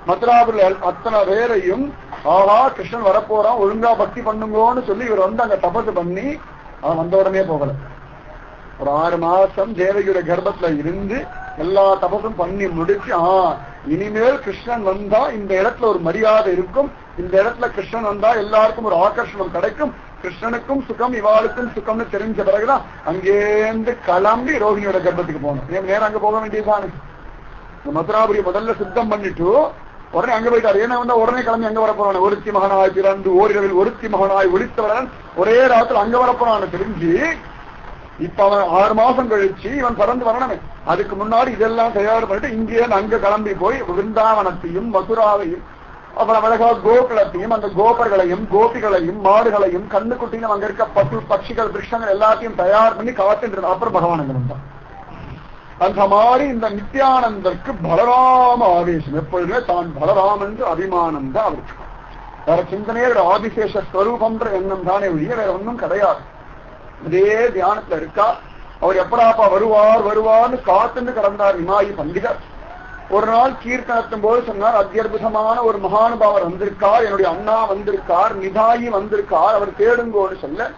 மதுராபுரில அத்தனை பேரையும் ஆஹா கிருஷ்ணன் வரப்போறான் ஒழுங்கா பக்தி பண்ணுங்கன்னு சொல்லி இவர் வந்து அங்க தபசு பண்ணி அவன் வந்த உடனே போகல. ஒரு 6 மாசம் தேவகியுடைய கர்ப்பத்துல இருந்து எல்லா தபசும் பண்ணி முடிச்சு இனிமேல் கிருஷ்ணன் வந்தா இந்த இடத்துல ஒரு மரியாதை இருக்கும், இந்த இடத்துல கிருஷ்ணன் வந்தா எல்லாருக்கும் ஒரு ஆகர்ஷணம் கிடைக்கும், கிருஷ்ணனுக்கும் சுகம் இவாளுக்கும் சுகம்னு தெரிஞ்ச பிறகுதான் அங்கேருந்து கிளம்பி ரோஹிணியோட கர்ப்பத்துக்கு போகணும். நேரம் அங்க போக வேண்டியதுதான். மதுராபுரி முதல்ல சித்தம் பண்ணிட்டு உடனே அங்க போயிட்டாரு. ஏன்னா வந்தா உடனே கிளம்பி அங்க வரப்போறான். ஒருத்தி மகனாய் பிறந்து ஓரிரவில் ஒருத்தி மகனாய் ஒளித்தவரன் ஒரே ராத்துல அங்க வரப்போறான்னு தெரிஞ்சு இப்ப அவன் 6 மாசம் கழிச்சு இவன் பிறந்து வரணுமே. அதுக்கு முன்னாடி இதெல்லாம் தயார் பண்ணிட்டு இங்கே அங்க கிளம்பி போய் விருந்தாவனத்தையும் மதுராவையும் அப்புறம் அழகா கோகுலத்தையும் அந்த கோபர்களையும் கோபிகளையும் மாடுகளையும் கண்ணுக்குட்டியும் அங்க இருக்க பசு பட்சிகள் விருஷங்கள் எல்லாத்தையும் தயார் பண்ணி காத்துட்டு அப்புறம் பகவான் அங்க வந்தான். அந்த மாதிரி இந்த நித்யானந்தருக்கு பலராம ஆவேசம். எப்பொழுதுமே தான் பலராம் என்று அபிமானம் தான் அவருக்கு. வேற சிந்தனையோட ஆதிசேஷ ஸ்வரூபம்ன்ற எண்ணம் தானே ஒழிய வேற ஒன்றும் கிடையாது. இதே தியானத்துல இருக்கா. அவர் எப்படாப்பா வருவார் வருவார்னு காத்துன்னு கிடந்தார் நிமாயி பண்டிதர். ஒரு நாள் கீர்த்தனத்தும் போது சொன்னார், அத்தியுதமான ஒரு மகானுபாவர் வந்திருக்கார், என்னுடைய அண்ணா வந்திருக்கார், நிதாயி வந்திருக்கார், அவர் தேடுங்கோன்னு சொல்ல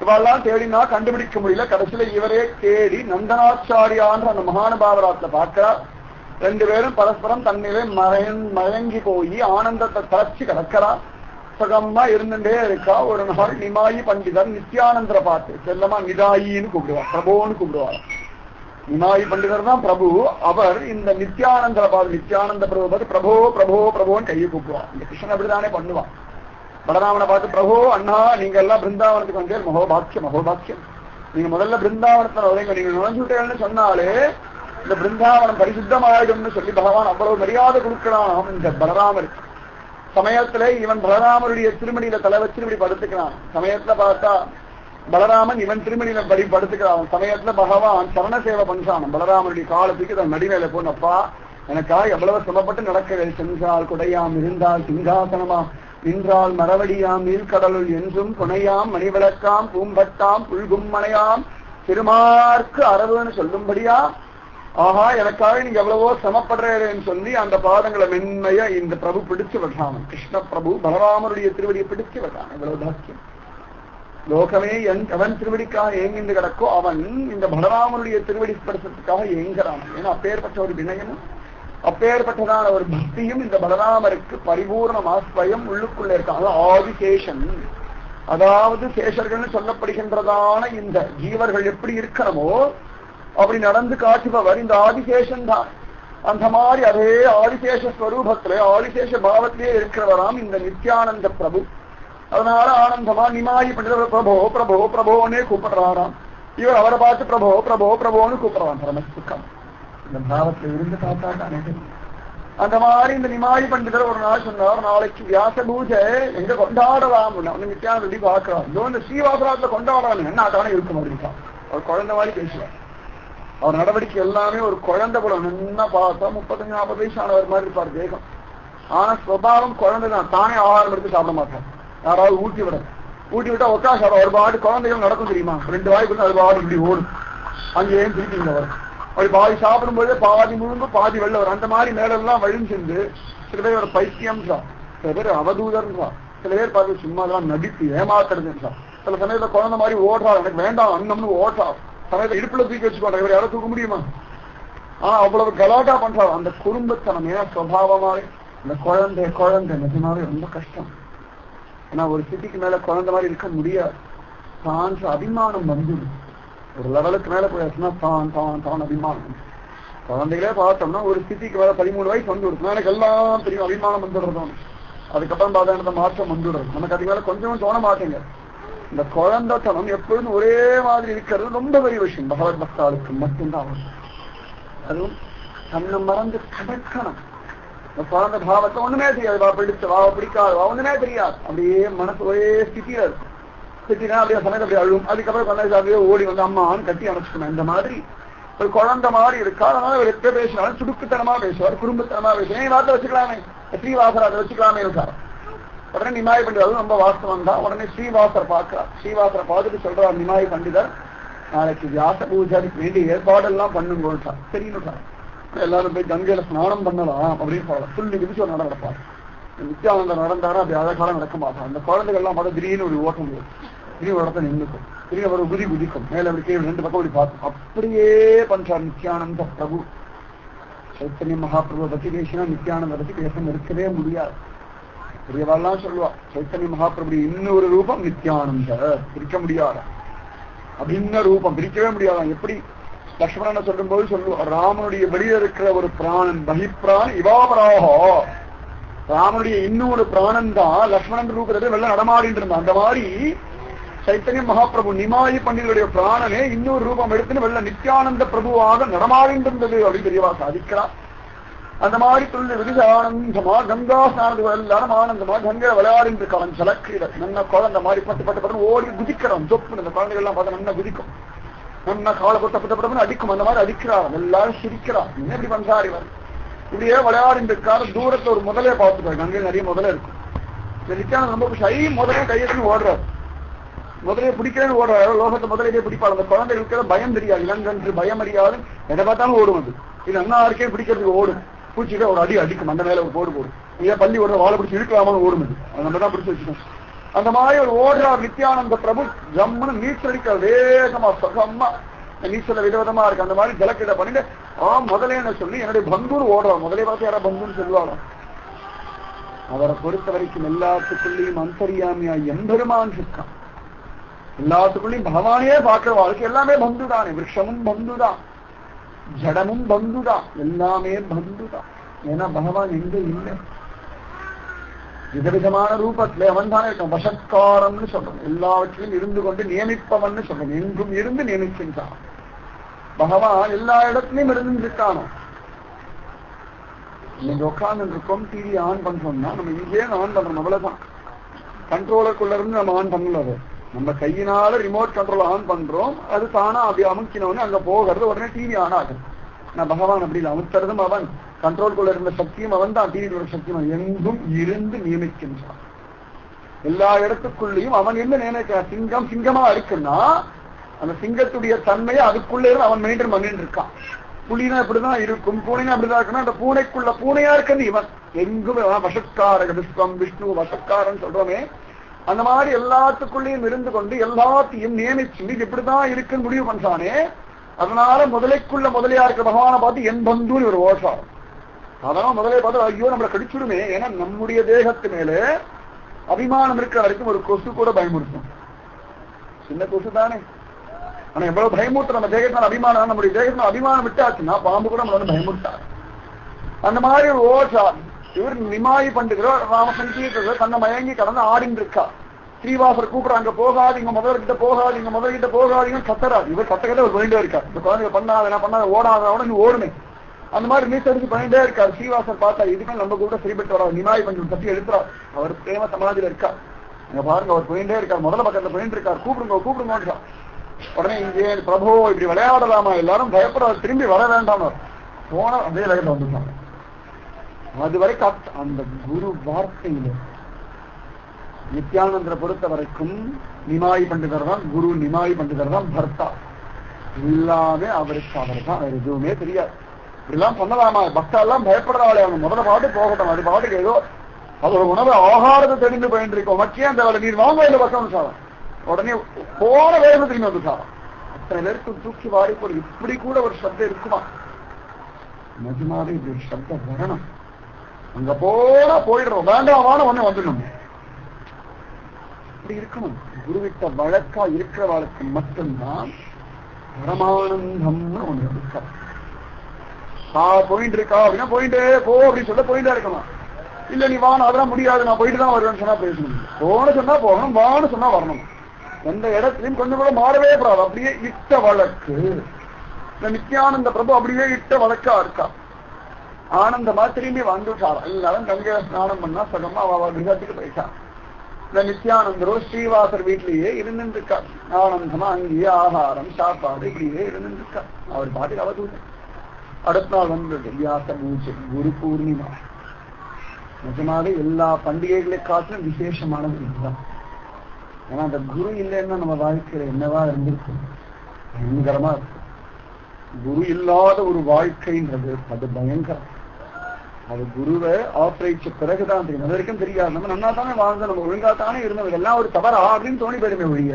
இவெல்லாம் தேடினா கண்டுபிடிக்க முடியல. கடைசியில இவரே தேடி நந்தனாச்சாரியான்ற அந்த மகானுபாவராத்துல பார்க்கிறார். 2 பேரும் பரஸ்பரம் தன்னிலே மயங்கி போய் ஆனந்தத்தை தளர்ச்சி கிடக்கிறார். சுகமா இருந்துட்டே இருக்கா. ஒரு நாள் நிமாயி பண்டிதர் நித்யானந்தரை பார்த்து செல்லமா நிதாயின்னு கூப்பிடுவார், பிரபுன்னு கூப்பிடுவார். நிமாயி பண்டிதர் தான் பிரபு. அவர் இந்த நித்யானந்தரை பார்த்து நித்யானந்த பிரபு பார்த்து பிரபோ பிரபோ பிரபோன்னு கையை கூப்பிடுவார். இந்த கிருஷ்ணன் அப்படித்தானே பண்ணுவான். பலராமனை பார்த்து பிரபு அண்ணா நீங்க எல்லாம் பிருந்தாவனத்துக்கு வந்தே மகோபாக்கியம் மகோபாக்கியம், நீங்க முதல்ல பிருந்தாவனத்துல உதங்க, நீங்க நுழைஞ்சுட்டேன்னு சொன்னாலே இந்த பிருந்தாவனம் பரிசுத்தமாயிடும்னு சொல்லி பகவான் அவ்வளவு மரியாதை கொடுக்கிறான் இந்த பலராமருக்கு. சமயத்துல இவன் பலராமருடைய திருமணியில தலை வச்சு இப்படி படுத்துக்கிறான். சமயத்துல பார்த்தா பலராமன் இவன் திருமணியில படுத்துக்கிறான். சமயத்துல பகவான் சரண சேவை பண்றான். பலராமருடைய காலத்துக்கு தன் நடிவேலை போனப்பா எனக்காக எவ்வளவு சிரமப்பட்டு நடக்க சென்றால் குடையாம் இருந்தால் சிங்காசனமா நின்றால் மரவடியாம் நீர்கடலுள் என்றும் துணையாம் மணிவிளக்காம் பூம்பட்டாம் புல்கும் மனையாம் திருமார்க்கு அரவுன்னு சொல்லும்படியா ஆஹா எனக்காக நீங்க எவ்வளவோ சிரமப்படுறேன்னு சொல்லி அந்த பாதங்களை மென்மைய இந்த பிரபு பிடிச்சு விடுறான். கிருஷ்ண பிரபு பலராமருடைய திருவடியை பிடிச்சு விடுறான். எவ்வளவு பாக்கியம். லோகமே அவன் திருவடிக்காக ஏங்கிந்து கிடக்கோ அவன் இந்த பலராமருடைய திருவடி ஸ்பர்சத்துக்காக ஏங்குறான். ஏன்னா அப்பேற்பட்ட ஒரு வினயமும் அப்பேற்பட்டதான ஒரு பக்தியும் இந்த பலராமருக்கு பரிபூர்ண ஸ்வயம் உள்ளுக்குள்ள இருக்காங்க. ஆதிசேஷன், அதாவது சேஷர்கள்னு சொல்லப்படுகின்றதான இந்த ஜீவர்கள் எப்படி இருக்கணுமோ அப்படி நடந்து காட்டுபவர் இந்த ஆதிசேஷன் தான். அந்த மாதிரி அதே ஆதிசேஷ ஸ்வரூபத்திலே ஆதிசேஷ பாவத்திலே இருக்கிறவராம் இந்த நித்யானந்த பிரபு. அதனால ஆனந்தமா நிமாயி பண்ற பிரபோ பிரபோ பிரபோன்னே கூப்பிடுறாராம். இவர் அவரை பார்த்து பிரபோ பிரபோ பிரபோன்னு கூப்பிடுறான். பரமசுக்கம் இந்த பாவத்துல இருந்து காத்தாட்டானே. அந்த மாதிரி இந்த நிமாயி பண்டிதர் ஒரு நாள் சொன்னார், நாளைக்கு வியாச பூஜை எங்க கொண்டாடலாம். நித்யானந்தி பாக்குறான். இந்த ஸ்ரீவாசராத்துல கொண்டாடலாம் என்ன தானே இருக்கும் அப்படின்னா அவர் குழந்தை மாதிரி பேசுவார். அவர் நடவடிக்கை எல்லாமே ஒரு குழந்தை போல நின்னா பார்த்தா 35-40 வயசு ஆனவர் மாதிரி இருப்பார் தேகம். ஆனா சுபாவம் குழந்தைதான். தானே ஆகாரம் எடுத்து சாப்பிட மாட்டார். யாராவது ஊட்டி விட்டா ஒக்காச ஒரு பாடு குழந்தைகள் நடக்கும் தெரியுமா, 2 வாய்ப்பு அது பாடு இப்படி ஓடும். அங்கேயும் திருப்பிங்க வரும். அப்படி பாதி சாப்பிடும்போது பாதி முழுங்கு பாதி வெள்ள வரும். அந்த மாதிரி மேலெல்லாம் வழிஞ்சு சில பேர் ஒரு பைத்தியம்ன்றா, சில பேர் அவதூதர்ன்றா, சில பேர் பார்த்து சும்மா எல்லாம் நடிப்பு ஏமாத்துறதுன்றா. சில சமயத்துல குழந்தை மாதிரி ஓடுறா, எனக்கு வேண்டாம் அண்ணம்னு ஓடுறா. சமயத்தை இடுப்புல தூக்கி வச்சுக்கோண்டா, இவர் யாரும் தூக்க முடியுமா? ஆனா அவ்வளவு கலாட்டா பண்றாரு. அந்த குடும்பத்தனம் ஏன்னா சுவாவமாவே இந்த குழந்தை நிஜமாவே ரொம்ப கஷ்டம். ஏன்னா ஒரு சிட்டிக்கு மேல குழந்தை மாதிரி இருக்க முடியாது. தான் அபிமானம் வந்துடும். ஒரு லெவலுக்கு மேல போயாச்சுன்னா தான் அபிமானம். குழந்தைகளே பார்த்தோம்னா ஒரு சிட்டிக்கு மேல 13 வயசு வந்து விடுக்கும். எனக்கு எல்லாம் தெரியும், அபிமானம் வந்துடுறதும். அதுக்கப்புறம் பார்த்தா மாற்றம் வந்துடுறது. நமக்கு அதுக்கு மேல கொஞ்சம் தோண மாட்டேங்க. இந்த குழந்தைத்தனம் எப்பொழுதும் ஒரே மாதிரி இருக்கிறது ரொம்ப பெரிய விஷயம். பகவத் பக்தாளுக்கு மட்டும்தான் அவசியம். அதுவும் தன்னை மறந்து கடக்கணும். இந்த குழந்தை பாவத்தை ஒண்ணுமே தெரியாது. வா பிடிச்ச வா பிடிக்காது வா ஒண்ணுமே தெரியாது. அப்படியே மனசு ஒரே ஸ்திதியில இருக்கும். ஸ்திதினா அப்படியே சமயத்தை அப்படி அழுவும். அதுக்கப்புறம் குழந்தை அப்படியே ஓடி வந்து அம்மான்னு கட்டி அணைச்சுக்கணும். இந்த மாதிரி ஒரு குழந்தை மாதிரி இருக்கா. அதனால அவர் எப்ப பேசினாலும் சுடுக்குத்தனமா பேசுவார், குடும்பத்தனமா பேசுவார். வார்த்தை வச்சுக்கலாமே, ஸ்ரீவாசர் அதை வச்சுக்கலாமே இருக்காரு. உடனே நிமாய் பண்டிதர் ரொம்ப வாஸ்தவம் தான். உடனே ஸ்ரீவாசர் பார்க்கிறார். ஸ்ரீவாசரை பார்த்துட்டு சொல்றார் நிமாய் பண்டிதர், நாளைக்கு வியாச பூஜைக்கு வேண்டிய ஏற்பாடெல்லாம் பண்ணுங்க. சரின்னு எல்லாரும் போய் கங்கையில ஸ்நானம் பண்ணலாம் அப்படின்னு சொல்லலாம். சொல்லி விதிச்சு நடப்பார். நித்யானந்தர் நடந்தாரா அப்படி அழகாலம் நடக்க மாட்டார். அந்த குழந்தைகள் எல்லாம் பார்த்தா திடீர்னு ஒரு ஓட்டம் போகும், திடீர்னு ஒரு இடத்த நின்றுக்கும், திடீர்னு ஒரு குதி குதிக்கும், மேல அப்படி கீழே 2 பக்கம் அப்படி பார்க்கும். அப்படியே பண்றார் நித்யானந்த பிரபு. சைத்தன்ய மகாபிரபு பத்தி பேசினா நித்யானந்த பத்தி பேச இருக்கவே முடியாது. பெரியவாள்லாம் சொல்லுவா சைத்தன்ய மகாபிரபு இன்னொரு ரூபம் நித்யானந்த பிரிக்க முடியாது. அபின்ன ரூபம் பிரிக்கவே முடியாதான். எப்படி லக்ஷ்மணனை சொல்லும் போது சொல்லுவார், ராமனுடைய வெளியே இருக்கிற ஒரு பிராணன் பகிப்பிரான் இவாபராகோ. ராமனுடைய இன்னொரு பிராணன் தான் லக்ஷ்மணன் ரூபத்தை வெள்ள நடமாடிட்டு இருந்தான். அந்த மாதிரி சைத்தன்ய மகாபிரபு நிமாயி பண்டிதருடைய பிராணனே இன்னொரு ரூபம் எடுத்துன்னு வெள்ள நித்யானந்த பிரபுவாக நடமாடிட்டு இருந்தது அப்படின்னு பெரியவா சாதிக்கிறார். அந்த மாதிரி சொல்லி விதிச்சு ஆனந்தமா கங்கா ஸ்நானத்துக்கு எல்லாரும் ஆனந்தமா கங்கையில விளையாடிட்டு இருக்கான். ஜலக்கீரை நல்ல குழந்தை மாதிரி பட்டு ஓடி குதிக்கிறான். சொப்பு இந்த குழந்தைகள் எல்லாம் பார்த்தா நல்லா குதிக்கும், நல்லா காலை பட்டு அடிக்கும். அந்த மாதிரி அடிக்கிறார். எல்லாரும் சிரிக்கிறார். என்ன இப்படி பண்றாரு இவர்? இப்படியே விளையாடிட்டு இருக்காரு. தூரத்துல ஒரு முதலே பார்த்துட்டாரு. கங்கையில் நிறைய முதலே இருக்கும். நித்யானந்த ரொம்ப ஷை முதலே கையெழுத்து ஓடுறாரு. முதலே பிடிக்கிறேன்னு ஓடுறாரு. லோகத்தை முதலே பிடிப்பாரு. அந்த குழந்தைகளுக்கு பயம் தெரியாது, இளங்கன்று பயம் அறியாது. எதை பார்த்தாலும் ஓடும். அது இது அண்ணா இருக்கே பிடிக்கிறதுக்கு ஓடும். பூச்சிட்டு ஒரு அடி அடிக்கும். அந்த மேல ஒரு போடு போடும். ஏன் பள்ளி ஓடுற வாழை பிடிச்சி இழுக்கலாமான்னு ஓடும். அது நம்ம தான் பிடிச்சி வச்சுக்கோம். அந்த மாதிரி ஒரு ஓடுறார் நித்யானந்த பிரபு. ஜம்முன்னு நீச்சல் அடிக்க வேகமா சுகமா நீச்சல விதவிதமா இருக்கு. அந்த மாதிரி ஜலக்கிட பண்ணிட்டு முதலேன்னு சொல்லி என்னுடைய பந்துன்னு ஓடுறார். முதலே பார்த்து யாரா பந்துன்னு சொல்லுவாங்க. அவரை பொறுத்த வரைக்கும் எல்லாத்துக்குள்ளேயும் அந்தரியாமியா எம்பெருமான் இருக்கான். எல்லாத்துக்குள்ளேயும் பகவானே பார்க்கிற வாழ்க்கை எல்லாமே பந்துதானே. விருஷமும் பந்துதான், ஜடமும் பந்துதான், எல்லாமே பந்துதான். ஏன்னா பகவான் எங்க இல்லை, விதவிதமான ரூபத்துல அவன் தானே இருக்கான். வசத்காரம்னு சொல்றோம். எல்லாவற்றிலும் இருந்து கொண்டு நியமிப்பவன் சொல்றோம். எங்கும் இருந்து நியமிக்கின்றான் பகவான். எல்லா இடத்துலயும் இருந்து இருக்கானோ. நீங்க உட்கார்ந்து இருக்கோம், டிவி ஆன் பண்றோம்னா நம்ம இங்கே ஆன் பண்றோம். அவ்வளவுதான். கண்ட்ரோலருக்குள்ள இருந்து நம்ம ஆன் பண்ணல. நம்ம கையினால ரிமோட் கண்ட்ரோல் ஆன் பண்றோம். அது தானா அப்படி அமுக்கினோன்னு அங்க போகிறது. உடனே டிவி ஆன் ஆகும். நான் பகவான் அப்படி இல்லை. அமுத்துறதும் அவன், கண்ட்ரோல்குள்ள இருந்த சக்தியும் அவன் தான், டிவியோட சக்தியும் எங்கும் இருந்து நியமிக்கின்றான். எல்லா இடத்துக்குள்ளேயும் அவன் என்ன நியமிக்கிறான். சிங்கம் சிங்கமா இருக்குன்னா அந்த சிங்கத்துடைய தன்மையை அதுக்குள்ள இருந்து அவன் மெயின்டைன் பண்ணிட்டு இருக்கான். புலினா இப்படிதான் இருக்கும், பூனைனா அப்படிதான் இருக்குன்னா அந்த பூனைக்குள்ள பூனையா இருக்கிறது இவன். எங்கும் வசக்கார விஸ்வம் விஷ்ணு வசக்காரன் சொல்றோமே, அந்த மாதிரி எல்லாத்துக்குள்ளேயும் இருந்து கொண்டு எல்லாத்தையும் நியமிச்சு இது இப்படிதான் இருக்குன்னு முடிவு பண்றானே. அதனால முதலைக்குள்ள முதலையா இருக்கிற பகவானை பார்த்து என் பந்துன்னு ஒரு ஓஷார். அதனால முதலே பார்த்து ஐயோ நம்மளை கடிச்சுடுமே. ஏன்னா நம்முடைய தேகத்து மேல அபிமானம் இருக்கிற வரைக்கும் ஒரு கொசு கூட பயமுறுத்தும். சின்ன கொசு தானே, ஆனா எவ்வளவு பயமுறுத்த நம்ம தேகத்தினால அபிமானம். நம்முடைய தேகத்தினால அபிமானம் விட்டாச்சுன்னா பாம்பு கூட நம்மள பயமுறுத்தாரு. அந்த மாதிரி ஒரு ஓஷார். இவர் நிமாயி பண்டுகிறார். ராமசங்கீத தன்னை மயங்கி கடந்து ஆடின்னு இருக்கா. ஸ்ரீவாசர் கூப்பிடுறாங்க, போகாதீங்க முதல்கிட்ட போகாதீங்க, முதல்கிட்ட போகாதீங்க கத்துறாரு. இவர் கத்தக்கதை ஒரு பண்ணிட்டே இருக்கார். இந்த குழந்தைங்க பண்ணாத என்ன பண்ணாத ஓடாத நீ ஓடுமே. அந்த மாதிரி நீச்சடிச்சு பண்ணிட்டே இருக்காரு. ஸ்ரீவாசர் பார்த்தா இதுக்கு நம்ம கூட சரிபட்டு வராது. நிமாய் பஞ்சம் தட்டி எடுத்துறாரு. அவர் பிரேம சமாதியில இருக்கார். அங்க பாருங்க, அவர் போயிட்டே இருக்கார். முதல்ல பக்கத்துல போயிட்டு இருக்கார். கூப்பிடுங்க கூப்பிடுங்க. உடனே இங்கே பிரபு இப்படி விளையாடலாமா, எல்லாரும் பயப்படாது, திரும்பி வர வேண்டாம். போன அதே வேகத்துல வந்துட்டாங்க. அது வரைக்கும் அந்த குரு வார்த்தையில நித்யானந்தரை பொறுத்த வரைக்கும் நிமாய் பண்டிதர் தான் குரு. நிமாய் பண்டிதர் தான் பர்த்தா. எல்லாமே அவருக்கு அவர் தான். வேற எதுவுமே தெரியாது. இப்படிலாம் பண்ணலாமா? பக்தா எல்லாம் பயப்படுறாளே, அவங்க முதல்ல பாட்டு போகட்டும். அது பாட்டுக்கு ஏதோ அதோட உணவு ஆகாரத்தை தெரிந்து போயிட்டு இருக்கோம். மக்கியம் அந்த நீர் வாங்க இல்லை பக்கம் சாரம். உடனே போன வேலை திரும்பி வந்து சாரம். அத்தனை பேருக்கு தூக்கி வாரி போடு. இப்படி கூட ஒரு சப்தம் இருக்குமா? நிஜமாவே இது ஒரு சப்தம் வரணும். அங்க போனா போயிடுறோம், வேண்டாமான ஒண்ணு வந்துடணும். அப்படி இருக்கணும். குருவிட்ட வழக்கா இருக்கிறவாளுக்கு மட்டும்தான் பரமானந்தம்னு ஒண்ணு இருக்கா. போயிட்டு இருக்கா அப்படின்னா போயிட்டு போ அப்படின்னு சொல்ல போயிட்டே இருக்கணும். இல்ல நீ வான்னு அதெல்லாம் முடியாது, நான் போயிட்டு தான் வருவேன்னு சொன்னா பேசணும். போன்னு சொன்னா போகணும், வான்னு சொன்னா வரணும். எந்த இடத்துலையும் கொஞ்சம் கூட மாறவே கூடாது. அப்படியே இட்ட வழக்கு. இந்த நித்யானந்த பிரபு அப்படியே இட்ட வழக்கா இருக்கா. ஆனந்தமா திரும்பி வந்துட்டார். எல்லாரும் கங்கையில ஸ்நானம் பண்ணா சகமா அவ கிரகத்துக்கு போயிட்டான். இந்த நித்யானந்தரோ ஸ்ரீவாசர் வீட்டிலேயே இருந்துட்டு இருக்கார். ஆனந்தமா அங்கேயே ஆகாரம் சாப்பாடு இப்படியே இருந்துட்டு இருக்கார். அவர் பாட்டுக்கு அவதூறு. அடுத்த நாள் வந்தது வியாச பூஜை, குரு பூர்ணிமா. நிஜமாவே எல்லா பண்டிகைகளை காட்டிலும் விசேஷமானது இதுதான். ஏன்னா அந்த குரு இல்லைன்னா நம்ம வாழ்க்கையில என்னவா இருந்திருக்கு, பயங்கரமா இருக்கு. குரு இல்லாத ஒரு வாழ்க்கைன்றது அது பயங்கரம். அது குருவை ஆசிரியிச்ச பிறகுதான் தெரியும். அது வரைக்கும் தெரியாது. நம்ம நல்லா தானே வாழ்ந்தோம், நம்ம ஒழுங்கா தானே இருந்தோம், இதெல்லாம் ஒரு தவறா அப்படின்னு தோணி போயிருமே ஒழிய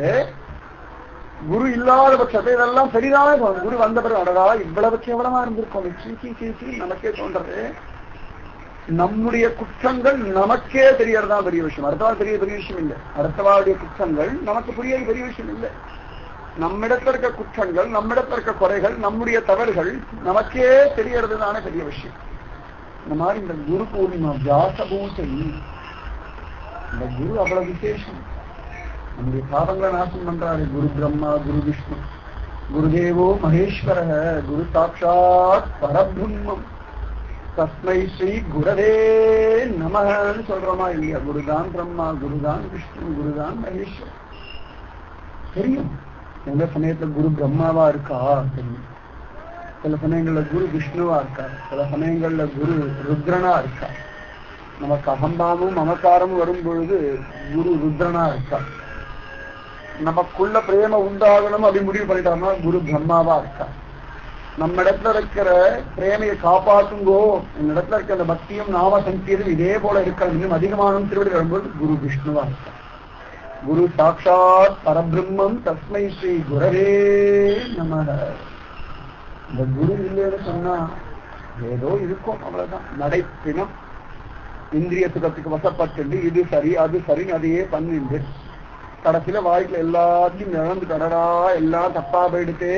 குரு இல்லாத பட்சத்தை இதெல்லாம் சரிதானே தோணும். குரு வந்த பிறகு அடடா இவ்வளவு கேவலமா இருந்திருக்கோம் நமக்கே தோன்றது. நம்முடைய குற்றங்கள் நமக்கே தெரியறதுதான் பெரிய விஷயம். அடுத்தவாள் பெரிய விஷயம் இல்லை. அடுத்தவாளுடைய குற்றங்கள் நமக்கு புரியாது பெரிய விஷயம் இல்லை. நம்மிடத்துல இருக்க குற்றங்கள், நம்மிடத்துல இருக்க குறைகள், நம்முடைய தவறுகள் நமக்கே தெரியறது தானே பெரிய விஷயம். இந்த மாதிரி இந்த குரு பூர்ணிமா வியாச பூஜை, இந்த குரு அவ்வளவு விசேஷம். நம்முடைய பாவங்களை நாசம் பண்றாரு. குரு பிரம்மா, குரு விஷ்ணு, குருதேவோ மகேஸ்வர, குரு சாட்சாத் பரபிரம்மம், தஸ்மை ஸ்ரீ குரவே நமஹன்னு சொல்றோமா இல்லையா? குருதான் பிரம்மா, குருதான் விஷ்ணு, குருதான் மகேஸ்வரன். தெரியும் எந்த சமயத்துல குரு பிரம்மாவா இருக்கா தெரியும். சில சமயங்கள்ல குரு விஷ்ணுவா இருக்கா, சில சமயங்கள்ல குரு ருத்ரனா இருக்கா. நமக்கு அகம்பாவமும் மமக்காரமும் வரும் பொழுது குரு ருத்ரனா இருக்கா. நமக்குள்ள பிரேம உண்டாகணும் அப்படி முடிவு பண்ணிட்டோம்னா குரு பிரம்மாவா இருக்கா. நம்ம இடத்துல இருக்கிற பிரேமையை காப்பாற்றுங்கோ, இந்த இடத்துல இருக்கிற அந்த பக்தியும் நாம சங்கீதம் இதே போல இருக்க இன்னும் அதிகமான திருவிழி வரும்போது குரு விஷ்ணுவா இருக்கா. குரு சாட்சாத் பரபிரம்மம், தஸ்மை ஸ்ரீ குரவே நமஹ. இந்த குரு இல்லைன்னு சொன்னா ஏதோ இருக்கும், அவ்வளவுதான். நடைப்பினம் இந்திரிய சுகத்துக்கு வசப்பட்டு இது சரி அது சரின்னு அதையே பண்ணிட்டு கடைசியில வாழ்க்கையில எல்லாத்தையும் இழந்து கடடா எல்லாம் தப்பா போயிடுத்து.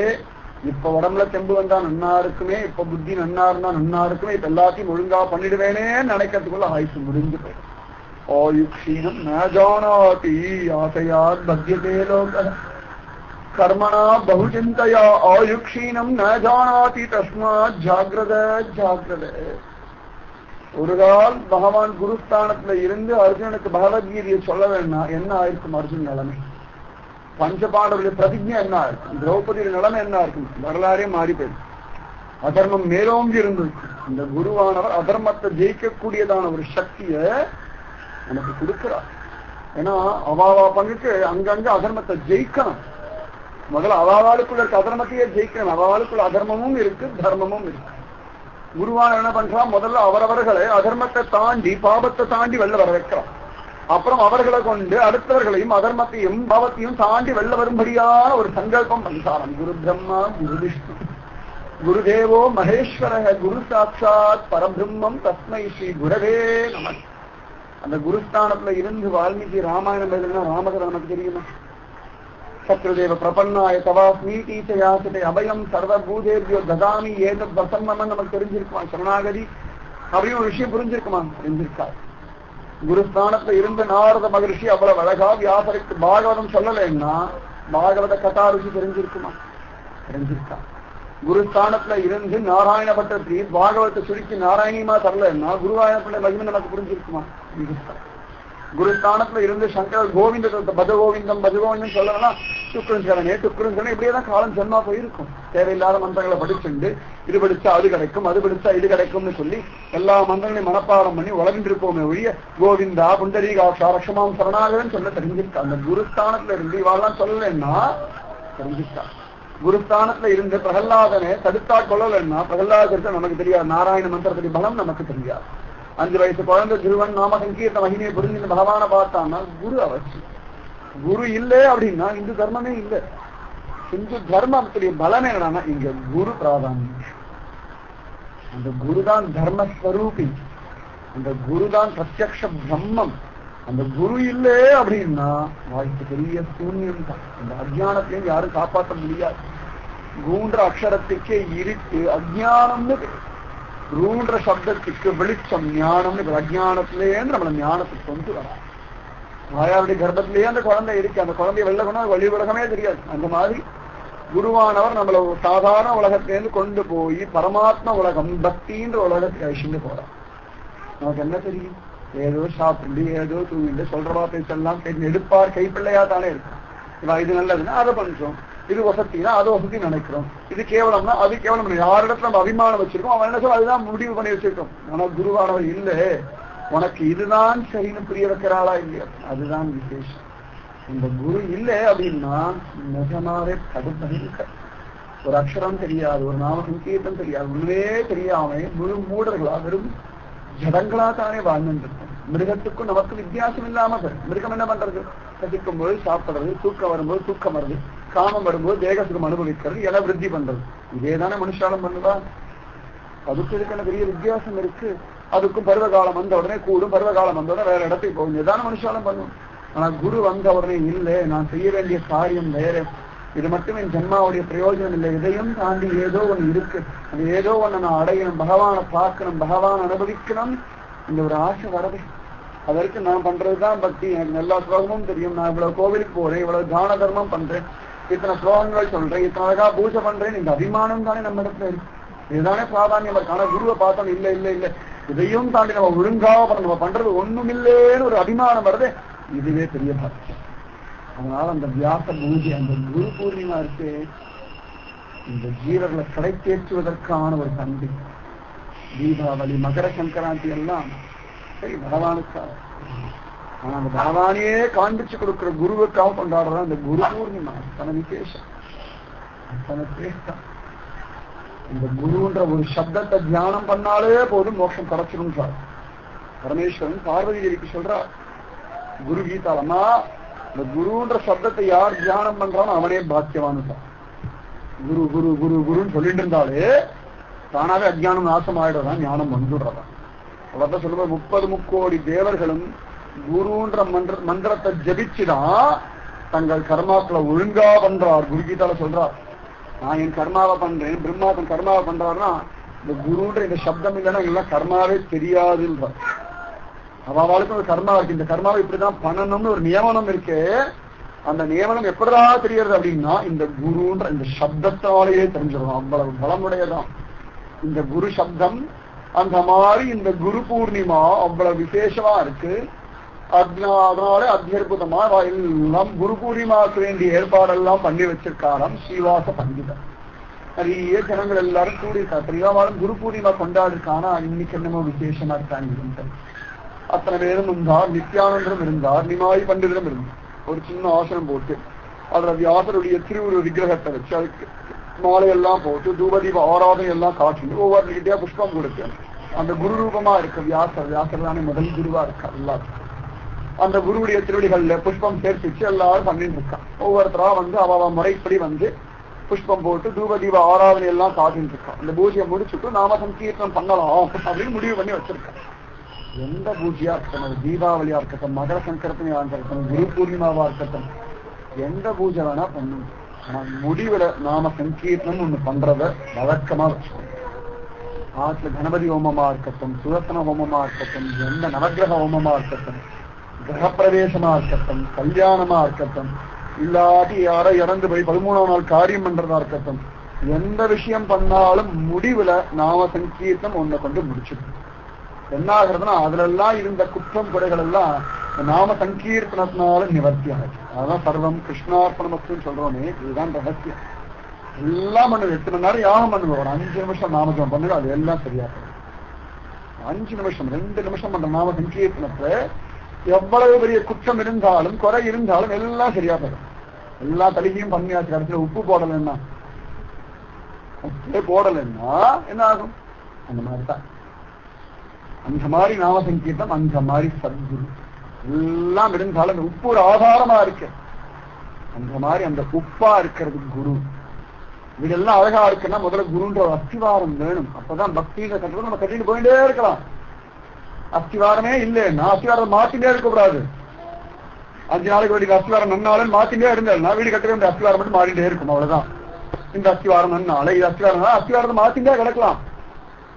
இப்ப உடம்புல தெம்பு வந்தா நன்னா இருக்குமே, இப்ப புத்தி நன்னா இருந்தா நன்னா இருக்குமே, இப்ப எல்லாத்தையும் ஒழுங்கா பண்ணிடுவேனே நினைக்கிறதுக்குள்ள ஆயுசு முடிஞ்சு போயிடும். ஆயுக்ஷீனம் நஜானாதி ஆசையாத் பத்யதே லோக கர்மணா பகுஜந்தயா ஆயுக்ஷீனம் நஜானாதி தஸ்மாத் ஜாக்ரத ஜாக்ரத. ஒரு கால் பகவான் குருஸ்தானத்துல இருந்து அர்ஜுனனுக்கு பகவத்கீதையை சொல்ல வேண்டாம், என்ன ஆயிருக்கும் அர்ஜுன் நிலைமை? பஞ்சபாண்டவருடைய பிரதிஜை என்ன இருக்கும்? திரௌபதியுடைய நிலைமை என்ன இருக்கும்? வரலாறே மாறி போயிருக்கு. அதர்மம் மேலோங்கி இருந்திருக்கு. இந்த குருவானவர் அதர்மத்தை ஜெயிக்கக்கூடியதான ஒரு சக்தியை நமக்கு கொடுக்கிறார். ஏன்னா அவாவா பங்குக்கு அங்கங்க அதர்மத்தை ஜெயிக்கணும். முதல்ல அவாவாளுக்குள்ள இருக்க அதர்மத்தையே ஜெயிக்கணும். அவாவாளுக்குள்ள அதர்மமும் இருக்கு, தர்மமும் இருக்கு. குருவான என்ன பண்றான்? முதல்ல அவரவர்களை அதர்மத்தை தாண்டி பாவத்தை தாண்டி வெளில வர வைக்கிறான். அப்புறம் அவர்களை கொண்டு அடுத்தவர்களையும் அதர்மத்தையும் பாவத்தையும் தாண்டி வெளில வரும்படியான ஒரு சங்கல்பம் பண்றான். குரு பிரம்மா, குரு விஷ்ணு, குருதேவோ மகேஸ்வர, குரு சாட்சாத் பரபிரம்மம், தஸ்மை ஸ்ரீ குரவே நம. அந்த குருஸ்தானத்துல இருந்து வால்மீகி ராமாயணம் எழுதுனா ராமகதை நமக்கு தெரியுமா? சத்ருதேவ பிரபன்னாய தவாஸ்மி டீச்சயாசத்தை அபயம் சர்வபூதேபியோ ததாமி ஏதத் வசம்மன் நமக்கு தெரிஞ்சிருக்குமா? சரணாகதி அப்படின்னு ஒரு விஷயம் புரிஞ்சிருக்குமா? தெரிஞ்சிருக்காரு. குருஸ்தானத்துல இருந்த நாரத மகரிஷி அவ்வளவு அழகா வியாசருக்கு பாகவதம் சொல்லலைன்னா பாகவத கதா ருசி தெரிஞ்சிருக்குமா? தெரிஞ்சிருக்கா. குருஸ்தானத்துல இருந்து நாராயண பட்டத்திரி பாகவத்தை சுருக்கி நாராயணியமா தரலன்னா குருவாயணத்துல மகிமை நமக்கு புரிஞ்சிருக்குமா? குருஸ்தானத்துல இருந்து சங்கர் கோவிந்த பஜகோவிந்தம் பஜகோவிந்தம் சொல்லலாம், சுக்ரன் சரணே சுக்ரன் சரணே இப்படியேதான் காலம் ஜென்மா போயிருக்கும். தேவையில்லாத மந்திரங்களை படிச்சுண்டு இது படிச்சா அது கிடைக்கும், அது படிச்சா இது கிடைக்கும்னு சொல்லி எல்லா மந்திரங்களையும் மனப்பாடம் பண்ணி உலகிட்டு இருப்போமே ஒழிய கோவிந்தா புண்டரீகாட்சா ரக்ஷமாம் சரணாகன்னு சொல்ல தெரிஞ்சிருக்கா. அந்த குருஸ்தானத்துல இருந்து இவாள்லாம் சொல்லலைன்னா தெரிஞ்சிருக்கா. குருஸ்தானத்துல இருந்து பிரகல்லாதனை தடுத்தா கொள்ளலைன்னா பிரகல்லாத நமக்கு தெரியாது. நாராயண மந்திரத்துடைய பலம் நமக்கு தெரியாது. 5 வயசு குழந்தை திருவன் நாம சங்கீர்த்த மகிமையை புரிஞ்சு இந்த பகவான பார்த்தான்னா குரு அவசியம். குரு இல்லை அப்படின்னா இந்து தர்மமே இல்லை. இந்து தர்மத்துடைய பலமே என்னன்னா இங்க குரு பிராதானியம். அந்த குருதான் தர்மஸ்வரூபி, அந்த குருதான் பிரத்யக்ஷ பிரம்மம். அந்த குரு இல்லை அப்படின்னா வாழ்க்கை பெரிய சூன்யம் தான். அந்த அஜ்ஞானத்தையும் யாரும் காப்பாற்ற முடியாது. கூன்ற அக்ஷரத்துக்கே இருட்டு அஜ்ஞானம்னு, ரூன்ற சப்தத்துக்கு வெளிச்சம் ஞானம்னு. அஜ்ஞானத்திலேருந்து நம்மள ஞானத்துக்கு கொண்டு வர மாயாவுடைய கர்ப்பத்திலேயே அந்த குழந்தை இருக்கு. அந்த குழந்தைய வெளில கொண்டா வழி உலகமே தெரியாது. அந்த மாதிரி குருவானவர் நம்மள சாதாரண உலகத்திலேருந்து கொண்டு போய் பரமாத்மா உலகம் பக்தின்ற உலகத்துக்கு அழிச்சுட்டு போறார். நமக்கு என்ன தெரியும்? ஏதோ சாப்பிட்டு ஏதோ தூங்கிட்டு சொல்றவா பேசலாம் எடுப்பார் கைப்பிள்ளையா தானே இருக்கும். இது நல்லதுன்னா அதை பண்றோம், இது வசத்தினா அதை வசதி நினைக்கிறோம், இது கேவலம்னா அது கேவலம். யாரிடத்துல நம்ம அபிமானம் வச்சிருக்கோம் அவன் என்ன சொல்ல அதுதான் முடிவு பண்ணி வச்சிருக்கோம். ஆனா குருவானவர் இல்லை, உனக்கு இதுதான் சரின்னு புரிய வைக்கிறாளா இல்லையா, அதுதான் விசேஷம். இந்த குரு இல்லை அப்படின்னா நிஜமாவே கடுப்பதில் ஒரு அக்ஷரம் தெரியாது, ஒரு நாம சங்கீர்த்தம் தெரியாது, ஒண்ணுமே தெரியாம முழு மூடர்களா வெறும் ஜடங்களா தானே வாழ்ந்துட்டு இருக்கும். மிருகத்துக்கும் நமக்கு வித்தியாசம் இல்லாம மிருகம் என்ன பண்றது? பசிக்கும் போது சாப்பிடுறது, தூக்கம் வரும்போது தூக்கம் வருது, காமம் வரும்போது தேகத்துக்கு அனுபவிக்கிறது, என விருத்தி பண்றது. இதேதானே மனுஷாலம் பண்ணுவா. அதுக்கு இதுக்கான பெரிய வித்தியாசம் இருக்கு. அதுக்கும் பருவகாலம் வந்த உடனே கூடும், பருவகாலம் வந்த உடனே வேற இடத்துக்கு போகும். இதுதானே மனுஷாலம் பண்ணும். ஆனா குரு வந்த உடனே இல்லை, நான் செய்ய வேண்டிய காரியம் வேற, இது மட்டும் என் ஜென்மாவுடைய பிரயோஜனம் இல்லை, இதையும் தாண்டி ஏதோ ஒண்ணு இருக்கு, அது ஏதோ ஒண்ணு நான் அடையணும், பகவானை பார்க்கணும், பகவான் அனுபவிக்கணும், இந்த ஒரு ஆசை வரது. அதற்கு நான் பண்றதுதான் பக்தி. எனக்கு எல்லா ஸ்லோகமும் தெரியும், நான் இவ்வளவு கோவிலுக்கு போறேன், இவ்வளவு தான தர்மம் பண்றேன், இத்தனை ஸ்லோகங்கள் சொல்றேன், இத்தனை அழகா பூஜை பண்றேன், இந்த அபிமானம் தானே நம்ம இடத்துல இருக்கு. இதுதானே பிராதானியம் இருக்கு. ஆனா குருவை பார்த்தோம் இல்ல இல்ல இல்ல, இதையும் தாண்டி நம்ம ஒழுங்காக பண்ண, நம்ம பண்றது ஒண்ணுமில்லேன்னு ஒரு அபிமானம் வருது, இதுவே பெரிய பாக்கியம். அதனால அந்த வியாச பூஜை, அந்த குரு பூர்ணிமா இருக்கு, இந்த ஜீவர்களை கடை தேற்றுவதற்கான ஒரு தந்தை. தீபாவளி, மகர சங்கராந்தி எல்லாம் சரி பகவானுக்காக, ஆனா அந்த பகவானையே காண்பிச்சு கொடுக்கிற குருவுக்காக கொண்டாடுறதா அந்த குரு பூர்ணிமா. அத்தனை விசேஷம், அத்தனை சிரேஷ்டம். இந்த குருன்ற ஒரு சப்தத்தை தியானம் பண்ணாலே போதும் மோட்சம் கிடைச்சிடும் சார். பரமேஸ்வரன் பார்வதி தேவிக்கு சொல்றார் குரு கீதாலமா, இந்த குருன்ற சப்தத்தை யார் தியானம் பண்றானோ அவனே பாக்கியவானு சார். குரு குரு குரு குருன்னு சொல்லிட்டு இருந்தாலே தானாவே அஜ்ஞானம் நாசம் ஆயிடுறதான், ஞானம் வந்துடுறதான். அவ்வளவுதான் சொல்லும்போது 30 முக்கோடி தேவர்களும் குருன்ற மந்திரத்தை ஜபிச்சுதான் தங்கள் கர்மாக்களை ஒழுங்கா பண்றார். குரு கீதால சொல்றார், நான் என் கர்மாவை பண்றேன், பிரம்மா தன் கர்மாவை பண்றாருன்னா இந்த குருன்ற இந்த சப்தம் இல்லைன்னா எல்லாம் கர்மாவே தெரியாதுன்றார். அவளுக்கும் ஒரு கர்மா இருக்கு, இந்த கர்மாவை இப்படிதான் பண்ணணும்னு ஒரு நியமனம் இருக்கு. அந்த நியமனம் எப்படா தெரியறது அப்படின்னா இந்த குருன்ற இந்த சப்தத்தாலேயே தெரிஞ்சிடும். அவ்வளவு பலமுடையதான் இந்த குரு சப்தம். அந்த மாதிரி இந்த குரு பூர்ணிமா அவ்வளவு விசேஷமா இருக்கு. அதனாலே அத்தியுதமா எல்லாம் குரு பூர்ணிமாவுக்கு வேண்டிய ஏற்பாடெல்லாம் பண்ணி வச்சிருக்காராம் ஸ்ரீவாச பண்டிதர். நிறைய ஜனங்கள் எல்லாரும் கூடியிருக்காரு. பெரியவாளும் குரு பூர்ணிமா கொண்டாடிருக்கானா இன்னைக்கு என்னமோ விசேஷமா இருக்காங்க. அத்தனை பேரும் இருந்தார், நித்யானந்தரும் இருந்தார், நிமாய் பண்டிதரும் இருந்தார். ஒரு சின்ன ஆசனம் போட்டு அதுல வியாசருடைய திருவுரு விக்கிரகத்தை வச்சு அதுக்கு மாலையெல்லாம் போட்டு தூபதீப ஆராதனை எல்லாம் காட்டி ஒவ்வொரு கிட்டே புஷ்பம் கொடுத்து அந்த குரு ரூபமா இருக்கு வியாசர். வியாசர் தானே முதல் குருவா இருக்கார் எல்லாருக்கும். அந்த குருவுடைய திருவடிகள்ல புஷ்பம் சேர்த்து எல்லாரும் பண்ணிட்டு இருக்கான். ஒவ்வொருத்தரா வந்து அவ முறைப்படி வந்து புஷ்பம் போட்டு தூபதீப ஆராதனை எல்லாம் காட்டிட்டு இருக்கான். அந்த பூஜையை முடிச்சுட்டு நாம சங்கீர்த்தனம் பண்ணலாம் அப்படின்னு முடிவு பண்ணி வச்சிருக்கான். எந்த பூஜையா இருக்கட்டும், அது தீபாவளியா இருக்கட்டும், மகர சங்கரத்தனையா இருக்கட்டும், குரு பூர்ணிமாவா இருக்கட்டும், எந்த பூஜை வேணா பண்ணும். ஆனா முடிவுல நாம சங்கீர்த்தனம் ஒண்ணு பண்றத வழக்கமா வச்சுக்கணும். ஆற்றுல கணபதி ஹோமமா இருக்கட்டும், சுதர்சன ஹோமமா இருக்கட்டும், எந்த நவகிரக ஹோமமா இருக்கட்டும், கிரகப்பிரவேசமா இருக்கட்டும், கல்யாணமா இருக்கட்டும், இல்லாட்டி யாரோ இறந்து போய் 13ஆம் நாள் காரியம் பண்றதா இருக்கட்டும், எந்த விஷயம் பண்ணாலும் முடிவுல நாம சங்கீர்த்தம் ஒன்ன கொண்டு முடிச்சிடும். என்ன ஆகுறதுன்னா அதுல எல்லாம் இருந்த குற்றம் குறைகள் எல்லாம் நாம சங்கீர்த்தனத்தினால நிவர்த்தி ஆகுது. அதான் சர்வம் கிருஷ்ணார்ப்பணமத்துன்னு சொல்றோமே, இதுதான் ரகசியம். எல்லாம் பண்ணுது. 8 மணி நேரம் யாகம் பண்ணுங்க, ஒரு 5 நிமிஷம் நாமஜம் பண்ணுங்க, அது எல்லாம் சரியா போகும். 5 நிமிஷம் 2 நிமிஷம் பண்ற நாம சங்கீர்த்தனத்தை எவ்வளவு பெரிய குற்றம் இருந்தாலும் குறை இருந்தாலும் எல்லாம் சரியா போயிடும். எல்லா தலிகையும் பண்ணியாச்சு. கடைசியில் உப்பு போடலைன்னா போடலைன்னா என்ன ஆகும்? அந்த மாதிரிதான். அந்த மாதிரி நாம சங்கீர்த்தம், அந்த மாதிரி சத்குரு எல்லாம் இருந்தாலும் அந்த உப்பு ஒரு ஆதாரமா இருக்கு. அந்த மாதிரி அந்த உப்பா இருக்கிறது குரு. வீடெல்லாம் அழகா இருக்குன்னா முதல்ல குருன்ற ஒரு அஸ்திவாரம் வேணும். அப்பதான் பக்தியில கட்டுறது நம்ம கட்டிட்டு போயிட்டே இருக்கலாம். அஸ்திவாரமே இல்லைன்னா அஸ்திவாரம் மாத்திட்டே இருக்கக்கூடாது. 5 நாளைக்கு வீட்டுக்கு அஸ்திவாரம் நன்னாலும் மாத்திட்டே இருந்தா வீடு கட்ட வேண்டிய அஸ்திவாரம் மட்டும் மாறிட்டே இருக்கும். அவ்வளவுதான். இந்த அஸ்திவாரம் நன்னால இது அஸ்திவாரத்தை மாத்திட்டே கிடக்கலாம்.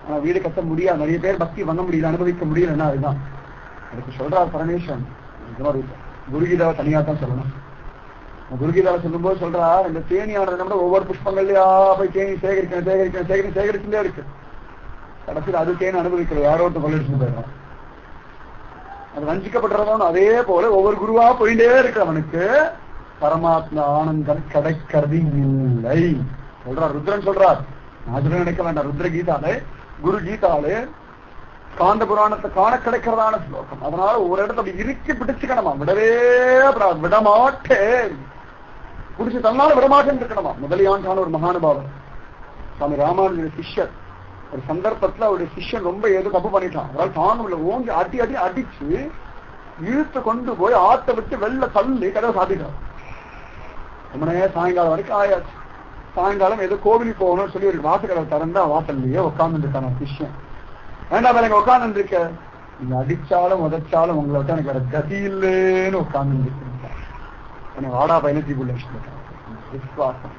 ஆனா வீடு கட்ட முடியாது. நிறைய பேர் பக்தி பண்ண முடியல, அனுபவிக்க முடியலன்னா அதுதான். அதுக்கு சொல்றார் பரமேஸ்வரன். குருகீதாவை தனியா தான் சொல்லணும். குருகீதாவை சொல்லும் போது சொல்றார், இந்த தேனியானது நம்ம ஒவ்வொரு புஷ்பங்கள்லயா போய் தேனி சேகரிச்சுட்டே இருக்கு. கடைசியில் அது தேனி அனுபவிக்கிறது யாரோ ஒருத்தர் கொள்ளையடிச்சு போயிடுறான். அது வஞ்சிக்கப்படுறதும் அதே போல ஒவ்வொரு குருவா போயிட்டே இருக்கிறவனுக்கு பரமாத்மா ஆனந்தம் கிடைக்கிறது இல்லை சொல்றார். ருத்ரன் சொல்றார். நான் நினைக்க வேண்டாம். ருத்ர கீதாலே குரு கீதாலே காந்த புராணத்தை காண கிடைக்கிறதான ஸ்லோகம். அதனால ஒரு இடத்த அப்படி இறுக்கி பிடிச்சுக்கணுமா, விடவே விடமாட்டேன், பிடிச்சு தன்னால விடமாட்டேன்னு இருக்கணுமா. முதலியாண்டான ஒரு மகானுபாவர் சுவாமி ராமானுஜர் சிஷ்யர். ஒரு சந்தர்ப்பத்துல அவருடைய சிஷ்யன் ரொம்ப ஏதோ தப்பு பண்ணிட்டான். அவரால் தாங்க முடியல. ஓங்கி அடிச்சு இழுத்து கொண்டு போய் ஆட்டை விட்டு வெளில தள்ளி கதவை சாத்திட்டார். ரொம்ப நேரம் சாயங்காலம் வரைக்கும் ஆயாச்சு. சாயங்காலம் ஏதோ கோவிலுக்கு போகணும்னு சொல்லி ஒரு வாசக்கடவை திறந்தா வாசல்லையே உட்கார்ந்து இருக்கான சிஷ்யன். வேண்டாம் வேற எங்க உட்கார்ந்து இருக்க, நீங்க அடிச்சாலும் உதச்சாலும் உங்களை விட்டு எனக்கு வேற கதி இல்லைன்னு உட்கார்ந்து இருக்கு. வாடா பயணத்திக்குள்ள விசுவாசம்,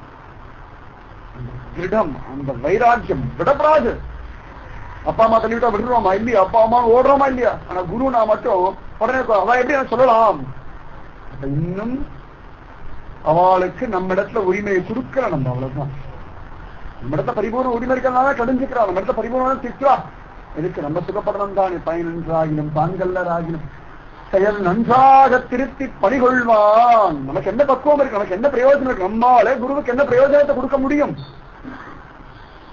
திருடம், அந்த வைராக்கியம் விடப்படாது. அப்பா அம்மா தள்ளிவிட்டா விடுறோமா இல்லையா, அப்பா அம்மா ஓடுறோமா இல்லையா. ஆனா குரு நான் மட்டும் உடனே அவன் எப்படி சொல்லலாம். இன்னும் அவளுக்கு நம்ம இடத்துல உரிமையை கொடுக்கல. நம்ம அவ்வளவுதான். நம்ம இடத்துல பரிபூர்ண உரிமை இருக்கிறதுனால கடிஞ்சுக்கிறான். நம்ம இடத்துல பரிபூர்ணம் திட்டுறா. எதுக்கு நம்ம சுகப்படணும் தானே. பயனன்றாகினும் தான்கல்லராகினும் செயல் நன்றாக திருத்தி பணிகொள்வான். நமக்கு என்ன பக்குவம் இருக்கு, நமக்கு என்ன பிரயோஜனம் இருக்கு, நம்மாலே குருவுக்கு என்ன பிரயோஜனத்தை கொடுக்க முடியும்.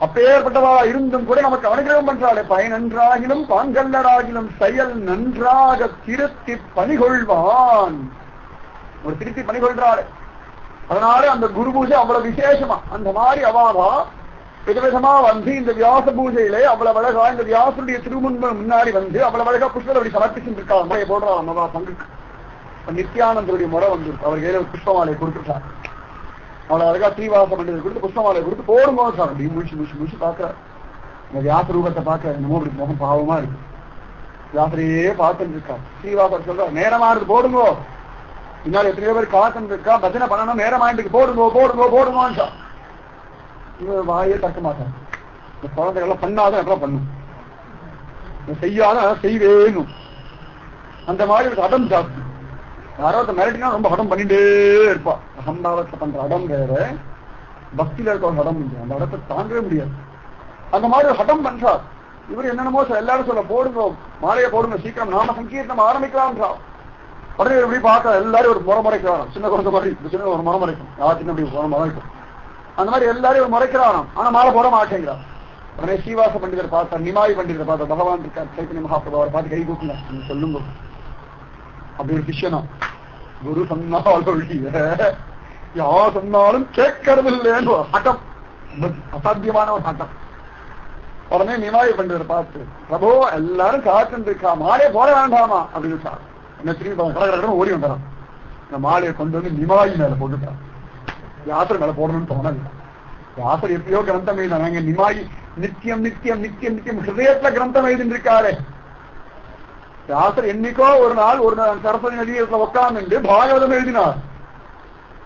அப்பேற்பட்டவா இருந்தும் கூட நமக்கு அனுகிரகம் பண்றாளே. பயனன்றாகிலும் தான்கல்லராகிலும் செயல் நன்றாக திருத்தி பணிகொள்வான். ஒரு திருத்தி பணிகொள்றாளே. அதனால அந்த குரு பூஜை அவ்வளவு விசேஷமா. அந்த மாதிரி அவாவா விதவிதமா வந்து இந்த வியாச பூஜையிலே அவ்வளவு அழகா இந்த வியாசனுடைய திருமுன்பு முன்னாடி வந்து அவ்வளவு அழகா புஷ்பத்தை அப்படி சமர்ப்பிச்சு இருக்காங்க. முறையை போடுறாங்க அம்மா பங்குக்கு. நித்யானந்தருடைய முறை வந்து அவர் கையில ஒரு புஷ்பமாலையை கொடுத்துட்டார். அவ்வளவு அழகா ஸ்ரீவாச பண்டிதர் கொடுத்து புஷ்பமாலையை கொடுத்து போடும்போது சார் அப்படி முடிச்சு பாக்குறாரு. இந்த வியாச ரூபத்தை பார்க்க என்னமோ அப்படி முகம் பாவமா இருக்கு. வியாசரையே பார்த்துட்டு இருக்காரு. ஸ்ரீவாசர் சொல்றாரு, நேரமா இருக்கு போடுங்கோ. இன்னால எத்தனையோ பேர் காத்துட்டு இருக்கா, பஜனை பண்ணணும், நேரமாயிட்டு போடுங்கோ. இவன் வாயே தக்க மாட்டான். இந்த குழந்தைகள்லாம் பண்ணாதான் எப்ப பண்ணும், செய்யாத செய்வேணும். அந்த மாதிரி ஒரு அடம் ஜாஸ்தி. யாரோ மிரட்டினா ரொம்ப அடம் பண்ணிட்டே இருப்பா. அகம்பாவத்தை பண்ற அடம் வேற, பக்தியில இருக்க ஒரு அடம் இல்லை. அந்த இடத்தை தாங்கவே முடியாது. அந்த மாதிரி ஒரு அடம் பண்றார். இவர் என்னென்னமோ எல்லாரும் சொல்ல போடுங்க, மாலையை போடுங்க, சீக்கிரம் நாம சங்கீர்த்தம் ஆரம்பிக்கலாம்ன்றா. உடனே எப்படி பார்க்க எல்லாரும் ஒரு முறைக்கிறாராம். சின்ன குழந்தை மாதிரி சின்ன ஒரு முறைக்கும், யார் சின்ன அப்படி முறைக்கும். அந்த மாதிரி எல்லாரையும் முறைக்கிறாராம். ஆனா மாலை போட மாட்டேங்கிறார். உடனே ஸ்ரீவாச பண்டிதர் பார்த்தார், நிமாய் பண்டிதர் பார்த்தார், பகவான் இருக்கார், சைத்தன்ய மகாபிரபு அவரை பார்த்து கை கூப்பிங்க, நீங்க சொல்லுங்க. அப்படி ஒரு சிஷ்யனா குரு சொன்னாலும் யார் சொன்னாலும் கேட்கறது இல்லைன்னு ஒரு ஆட்டம், அசாத்தியமான ஒரு ஆட்டம். உடனே நிமாய் பண்டிதர் பார்த்து, பிரபோ எல்லாரும் காத்து இருக்கா, மாலையை போட வேண்டாமா அப்படின்னு சார். என்ன திரும்பி ஓடி வந்தாராம். இந்த மாலையை கொண்டு வந்து நிமாய் மேல போட்டுட்டார். வியாசர் மேல போடணும்னு தோணல. வியாசர் எப்பயோ கிரந்தம் எழுதினாங்க. நிமாயி நித்தியம் நித்தியம் நித்தியம் நித்தியம் ஹிருதயத்துல கிரந்தம் எழுதிட்டு இருக்காரு. வியாசர் என்னைக்கோ ஒரு நாள் சரஸ்வதி நதியத்துல உட்கார்ந்து பாகவதம் எழுதினார்.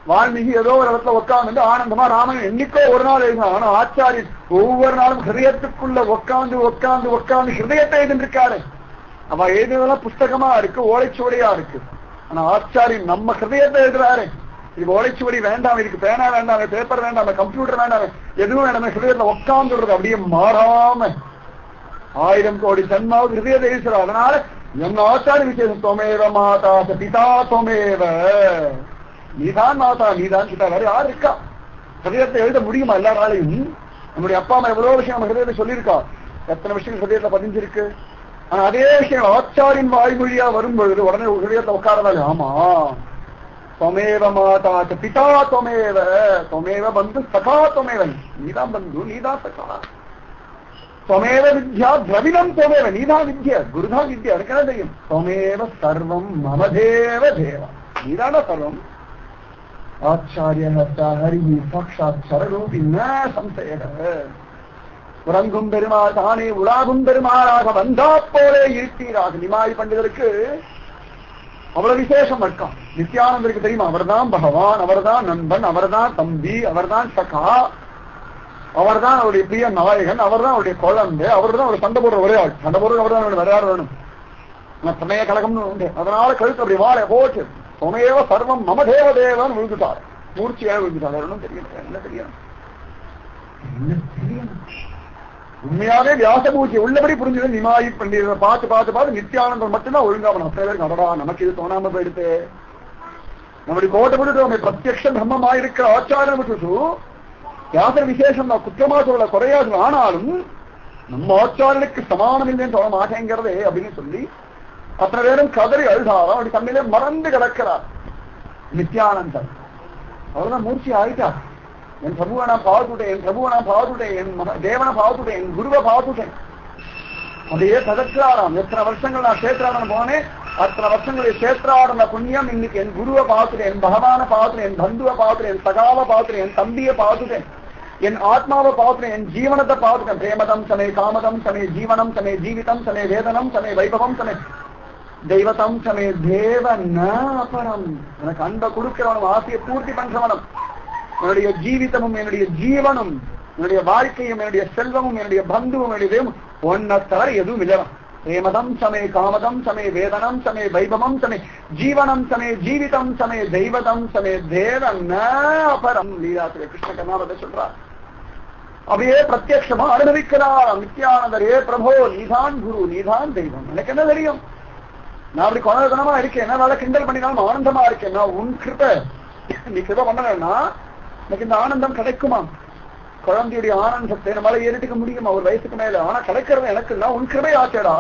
வால்மீகி ஏதோ ஒரு இடத்துல உட்கார்ந்து ஆனந்தமா ராமன் என்னைக்கோ ஒரு நாள் எழுதினார். ஆனா ஆச்சாரி ஒவ்வொரு நாளும் ஹிருதயத்துக்குள்ள உட்கார்ந்து ஹிருதயத்தை எழுதிட்டு இருக்காரு. அவ எழுதுனதெல்லாம் புஸ்தகமா இருக்கு, ஓலைச்சுவடியா இருக்கு. ஆனா ஆச்சாரி நம்ம ஹிருதயத்தை எழுதுறாரு. இது ஓலைச்சுவடி வேண்டாம், இதுக்கு பேனா வேண்டாம், பேப்பர் வேண்டாம், கம்ப்யூட்டர் வேண்டாம், எதுவும் வேண்டாம், ஹிருதயத்துல உட்கார்ந்துடுறது அப்படியே மாறாம 1000 கோடி ஜன்மாவுக்கு ஹிருதயத்தை எழுதுறாரு. அதனால என் ஆச்சாரி விசேஷம் தொமேவ மாதா பிதா தொமேவ, நீதான் மாதா நீதான் பிதா, வேற யாரு இருக்கா? ஹிருதயத்தை எழுத முடியுமா எல்லாராலையும்? நம்முடைய அப்பா அம்மா எவ்வளவு விஷயம் நம்ம ஹிருதயத்தை சொல்லியிருக்கா, எத்தனை விஷயம் ஹிருதயத்துல பதிஞ்சிருக்கு. ஆனா அதே விஷயம் ஆச்சாரின் வாய்மொழியா வரும்பொழுது உடனே ஹிருதயத்தை உட்காரதாலே ஆமா தொமேவ மாதா பிதா தொமேவ தொமேவ பந்து சகா தொமேவன், நீதான் பந்து நீதான் சகா, தொமேவ வித்யா திரவிடம் தொமேவ, நீதான் வித்யா, குருதான் வித்யா, எனக்கு தெரியும். தொமேவ சர்வம் மமதேவ தேவா, நீதான சர்வம், ஆச்சாரிய ஹரி சாட்சாத் சரரூபி ந சம்சய. உறங்கும் பெருமாள் தானே உலாகும் பெருமாளாக வந்தா போலே இருப்பீராக. நிமாய் பண்டிதருக்கு அவ்வளவு விசேஷம் இருக்கும். நித்யானந்தருக்கு தெரியுமா, அவர்தான் பகவான், அவர்தான் நண்பன், அவர்தான் தம்பி, அவர்தான் சகா, அவர்தான் அவருடைய பிரிய நாயகன், அவர்தான் அவருடைய குழந்தை, அவர்தான் ஒரு சண்டை போடுற ஒரே ஆள். சண்டை போடுற அவர்தான் வேற யார் வேணும்? சமய கழகம்னு உண்டு. அதனால கழுத்து அப்படி வாழை போட்டு சமயவ சர்வம் மம தேவதேவன் விழுந்துட்டார். மூர்ச்சியாக விழுந்துட்டார். ஒன்றும் தெரியல. என்ன தெரியும்? என்ன தெரியும்? உண்மையாவே வியாசபூஜை உள்ளபடி புரிஞ்சது. நிமாயி பண்டிகை பார்த்து பார்த்து பார்த்து நித்யானந்தம் மட்டும்தான் ஒழுங்கா பண்ண. அத்தனை பேருக்கு அடடா நமக்கு இது தோணாம போயிடுத்து. நம்முடைய கோட்டை விட்டு பிரத்யக்ஷ பிரம்மமா இருக்கிற ஆச்சாரம் விட்டுட்டு வியாசர் விசேஷம் தான் குற்றமா சொல்ல குறையாது. ஆனாலும் நம்ம ஆச்சாரனுக்கு சமானம் இல்லைன்னு சொல்ல மாட்டேங்கிறதே அப்படின்னு சொல்லி அத்தனை பேரும் கதறி அழுதாரோ. அப்படி தம்மிலே மறந்து கிடக்கிறார் நித்யானந்தன். அவர்தான் மூர்ச்சி ஆயிட்டார். என் பிரபுவை நான் பார்த்துட்டேன், என் பிரபுவை நான் பார்த்துட்டேன், என் தேவனை பார்த்துட்டேன், என் குருவை பார்த்துட்டேன். அதையே ததற்கிறாராம். எத்தனை வருஷங்கள் நான் சேத்ராடன போனேன், அத்தனை வருஷங்களுடைய சேத்ராடன புண்ணியம் இன்னைக்கு என் குருவை பார்த்துட்டேன், என் பகவானை பார்த்துட்டேன், என் பந்துவை பார்த்துட்டேன், என் சகாவை பார்த்துட்டேன், என் தம்பியை பார்த்துட்டேன், என் ஆத்மாவை பார்த்துட்டேன், என் ஜீவனத்தை பார்த்துட்டேன். பிரேமதம் சமே காமதம் சமே ஜீவனம் சமே ஜீவிதம் சமே வேதனம் சமே வைபவம் சமே தெய்வதம் சமே தேவ நபரம். எனக்கு அன்பை கொடுக்கிறவனும் ஆசையை பூர்த்தி பண்றவனும் என்னுடைய ஜீவிதமும் என்னுடைய ஜீவனும் என்னுடைய வாழ்க்கையும் என்னுடைய செல்வமும் என்னுடைய பந்துவும் என்னுடைய ஒன்ன தவிர எதுவும் இல்லை. பிரேமதம் சமே காமதம் சமே வேதனம் சமே வைபவம் சமே ஜீவனம் சமே ஜீவிதம் சமே தெய்வதம் சமே தேவ நபரம். லீலாசிரிய கிருஷ்ண கர்ணாவதை சொல்றார். அப்படியே பிரத்யட்சமா அனுபவிக்கிறார் நித்யானந்தரே. பிரபோ நீதான் குரு, நீதான் தெய்வம். எனக்கு என்ன தெரியும்? நான் அப்படி குணதனமா இருக்கேன், என்னால கிண்டல் பண்ணினாலும் ஆனந்தமா இருக்கேன். நான் உன் கிருபை, நீ கிருபை பண்ணலன்னா எனக்கு இந்த ஆனந்தம் கிடைக்குமா? குழந்தையுடைய ஆனந்தத்தை நம்மளால ஏறிட்டுக்க முடியுமா ஒரு வயசுக்கு மேல? ஆனா கிடைக்கிறது எனக்கு உன் கிருபை ஆச்சேடா.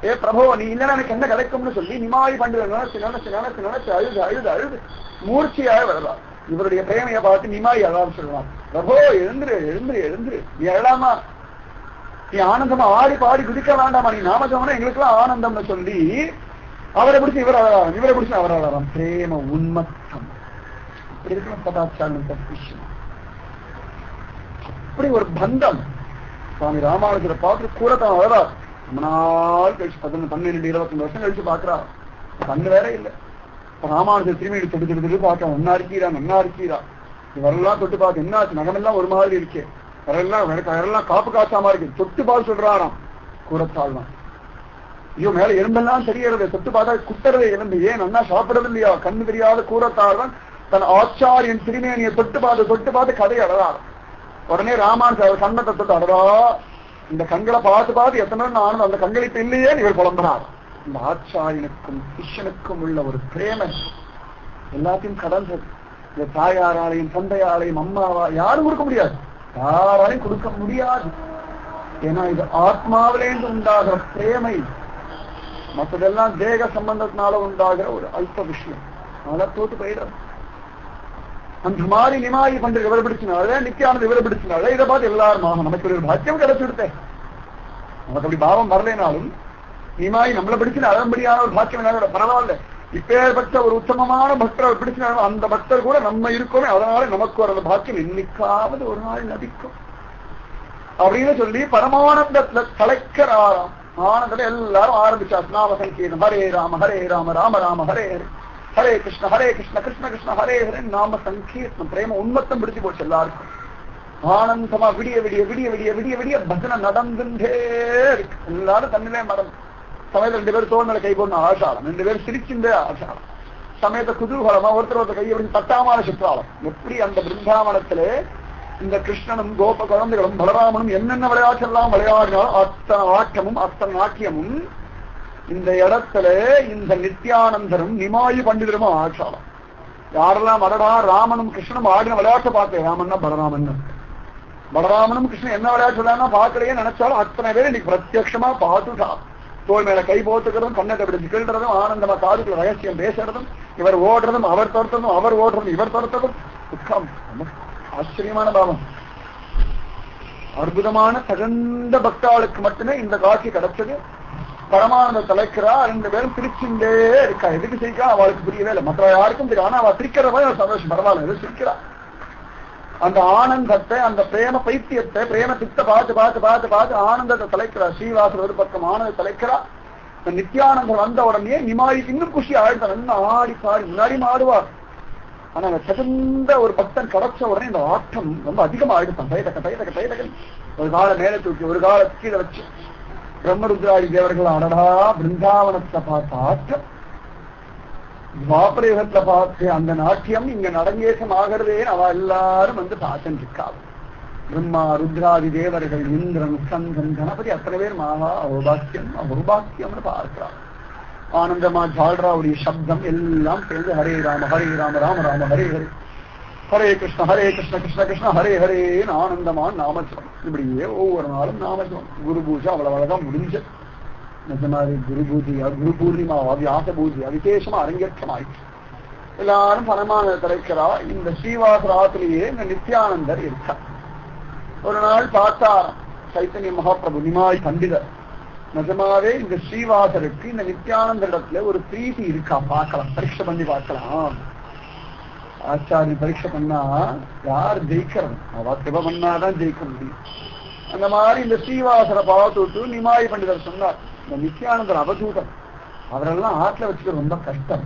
ஏ பிரபோ நீ இல்லைன்னா எனக்கு என்ன கிடைக்கும்னு சொல்லி நிமாய் பண்டிகை நினைச்சு நினைச்சு நினைச்சு நினைச்சு அழுது அழுது அழுது மூர்ச்சியாக வருதா. இவருடைய பிரேமையை பார்த்து நிமாய் அழாம சொல்லலாம், பிரபோ எழுந்துரு எழுந்துரு எழுந்துரு, நீ எழாமா, நீ ஆனந்தமா ஆடி பாடி குதிக்க வேண்டாமா, நீ நாமஜம்னா எங்களுக்கு எல்லாம் ஆனந்தம்னு சொல்லி அவரை பிடிச்சு இவர் அழகாரம், இவரை பிடிச்சு அவர் அழகாரம். பிரேம உன்மத்தம் இப்படி இருக்கணும் சதாச்சாரம் விஷயம். அப்படி ஒரு பந்தம் சுவாமி ராமானுஜரை பார்த்து கூடத்தான் வளரார். ரொம்ப நாள் கழிச்சு 12 25 வருஷம் கழிச்சு பாக்குறா. கண்ணு வேற இல்லை. ராமானுஜர் திரும்பி தொட்டு தொட்டு பார்க்க ஒன்னா இருக்கீரா நன்னா இருக்கீரா. இவரெல்லாம் தொட்டு பார்த்து என்ன ஆச்சு, நகமெல்லாம் ஒரு மாதிரி இருக்கே, வரெல்லாம் காப்பு காசாம இருக்கு. தொட்டு பார்த்து சொல்றாராம் கூடத்தாள் தான். ஐயோ மேல எறும்பெல்லாம் தெரியறது, தொட்டு பார்த்தா குத்துறதே எலும்பு. ஏன் நன்னா சாப்பிடறது இல்லையா? கண்ணு தெரியாத கூடத்தாள் தான் தன் ஆச்சாரியன் திருமேனியை தொட்டு பார்த்து கதை அடறார். உடனே ராமானுஜர் கண்ணத்தை தொட்டு அடரா, இந்த கண்களை பார்த்து எத்தனை ஆனது அந்த கண்களிப்பு இல்லையே இவர் புலம்புறார். இந்த ஆச்சாரியனுக்கும் சிஷ்யனுக்கும் உள்ள ஒரு பிரேம எல்லாத்தையும் கடந்தது. இந்த தாயாராலையும் தந்தையாலையும் அம்மாவா யாரும் கொடுக்க முடியாது, யாராலையும் கொடுக்க முடியாது. ஏன்னா இது ஆத்மாவிலேந்து உண்டாகிற பிரேமை, மற்றதெல்லாம் தேக சம்பந்தத்தினால உண்டாகிற ஒரு அல்ப விஷயம். அதெல்லாம் தோத்து போயிடும். அந்த மாதிரி நிமாயி பண்ற இவரை பிடிச்சினாலே, நித்யானந்த இவரை பிடிச்சினாலே, இதை பார்த்து எல்லாரும் நமக்கு ஒரு பாக்கியம் கிடைச்சுடுத்தேன். நமக்கு அப்படி பாவம் வரலைனாலும் நிமாயி நம்மளை பிடிச்சு அதன்படியான ஒரு பாக்கியம் என்ன பரவாயில்ல. இப்பேற்பட்ட ஒரு உத்தமமான பக்தரை பிடிச்சினாலும் அந்த பக்தர் கூட நம்ம இருக்கோமே, அதனால நமக்கு ஒரு பாக்கியம் என்னைக்காவது ஒரு நாள் நடிக்கும் அப்படின்னு சொல்லி பரமானந்தத்துல தலைக்கிறாராம். ஆனந்தத்துல எல்லாரும் ஆரம்பிச்சா நாம சங்கீதம், ஹரே ராம ராம ராம ஹரே ஹரே, ஹரே கிருஷ்ண கிருஷ்ண கிருஷ்ண ஹரே ஹரே நாம சங்கீர்த்தம். பிரேம உன்மத்தம் பிடிச்சு போச்சு எல்லாருக்கும். ஆனந்தமா விடிய விடிய விடிய விடிய விடிய விடிய பஜனை நடந்துட்டே இருக்கு. எல்லாரும் தன்னிலே மறந்து சமயத்துல 2 பேர் தோல் மேல கை போடணும் ஆச்சாரம், 2 பேர் சிரிச்சுட்டே ஆச்சாரம். சமயத்தை குதூகலமா ஒருத்தர் கையை அப்படி தட்டாமான சிற்றாலம். எப்படி அந்த பிருந்தாவனத்திலே இந்த கிருஷ்ணனும் கோப குழந்தைகளும் பலராமனும் என்னென்ன விளையாட்டெல்லாம் விளையாடினாலும் அத்தனை ஆட்டமும் அத்தனை நாட்டியமும் இந்த இடத்துல இந்த நித்யானந்தரும் நிமாயி பண்டிதரும் ஆச்சாரம். யாரெல்லாம் வரடா ராமனும் கிருஷ்ணனும் ஆடின விளையாட்டை பார்த்தேன். ராமன்னா பலராமனும் கிருஷ்ணன் என்ன விளையாட்டு விளையாடுனா பார்க்கலையே நினைச்சாலும் அத்தனை பேர் இன்னைக்கு பிரத்யட்சமா பார்த்துட்டா. தோல் மேல கை போத்துக்கிறதும் கண்ணத்தை பிடிச்சு கிள்றதும் ஆனந்தமா காதுக்குள்ள ரகசியம் பேசுறதும், இவர் ஓடுறதும் அவர் துரத்துறதும் அவர் ஓடுறதும் இவர் துரத்துறதும் துக்கம். ஆச்சரியமான பாவம். அற்புதமான தகுந்த பக்தாளுக்கு மட்டுமே இந்த காட்சி கிடைச்சது. பரமானந்த தலைக்கிறா, 2 பேரும் சிரிச்சுட்டே இருக்கா. எதுக்கு சிரிக்கிறா அவளுக்கு புரியவே இல்லை, மற்ற யாருக்கும் தெரியும். ஆனா அவ சிரிக்கிற மாதிரி ஒரு சந்தோஷம், பரவாயில்ல எது சிரிக்கிறா. அந்த ஆனந்தத்தை, அந்த பிரேம பைத்தியத்தை, பிரேம சித்த பார்த்து பார்த்து பார்த்து பார்த்து ஆனந்தத்தை தலைக்கிறா. ஸ்ரீவாசர் ஒரு பக்கம் ஆனந்த தலைக்கிறா. நித்யானந்தர் வந்த உடனே நிமாய்க்கு இன்னும் குஷி ஆயிடுதான். இன்னும் ஆடி பாடி முன்னாடி ஆடுவார். ஆனா அந்த தகுந்த ஒரு பக்தன் கிடைச்ச உடனே இந்த ஆட்டம் ரொம்ப அதிகமா ஆயிடுதான். தைதக்க ஒரு கால மேல தூக்கி ஒரு கால கீழே வச்சு பிரம்மருத்ராதி தேவர்கள் அடடா பிருந்தாவனத்தை பார்த்த ஆட்டம், துவாபரயுகத்துல பார்த்து அந்த நாட்டியம் இங்க நடங்கேசம் ஆகிறதே அவ எல்லாரும் வந்து பார்த்துட்டு இருக்காங்க. பிரம்மா ருத்ராதி தேவர்கள், இந்திரன், ஸ்கந்தன், கணபதி அத்தனை பேர் மாகா அவுபாக்கியம் அவுபாக்கியம்னு பார்க்கிறார். ஆனந்தமா ஜால்ராவுடைய சப்தம் எல்லாம் சேர்ந்து ஹரே ராம ராம ராம ஹரே ஹரே, ஹரே கிருஷ்ண கிருஷ்ண கிருஷ்ண ஹரே ஹரேன்னு ஆனந்தமான நாமஜபம். இப்படியே ஒவ்வொரு நாளும் நாமஜபம். குரு பூஜை அவ்வளவு அழகா முடிஞ்சு. நிஜமாதிரி குரு பூஜையா, குரு பூர்ணிமாவா, வியாச பூஜையா விசேஷமா அரங்கேற்றமாயிடுச்சு. எல்லாரும் பரமான கிடைக்கிறா. இந்த ஸ்ரீவாசராத்திலேயே இந்த நித்யானந்தர் இருக்கார். ஒரு நாள் பார்த்தாராம் சைத்தன்ய மகாபிரபு நிமாய் பண்டிதர், நிஜமாவே இந்த ஸ்ரீவாசருக்கு இந்த நித்யானந்தரிடத்துல ஒரு பிரீதி இருக்கா, பார்க்கலாம், பரீட்சை பண்ணி பார்க்கலாம். ஆச்சாரிய பரீட்சை பண்ணா யார் ஜெயிக்கிறோம், அவ கிருப பண்ணாதான் ஜெயிக்க முடியும். அந்த மாதிரி இந்த ஸ்ரீவாசரை பார்த்துட்டு நிமாய் பண்டிதர் சொன்னார், இந்த நித்யானந்தர் அவதூதம், அவரெல்லாம் ஆற்றுல வச்சுக்க ரொம்ப கஷ்டம்.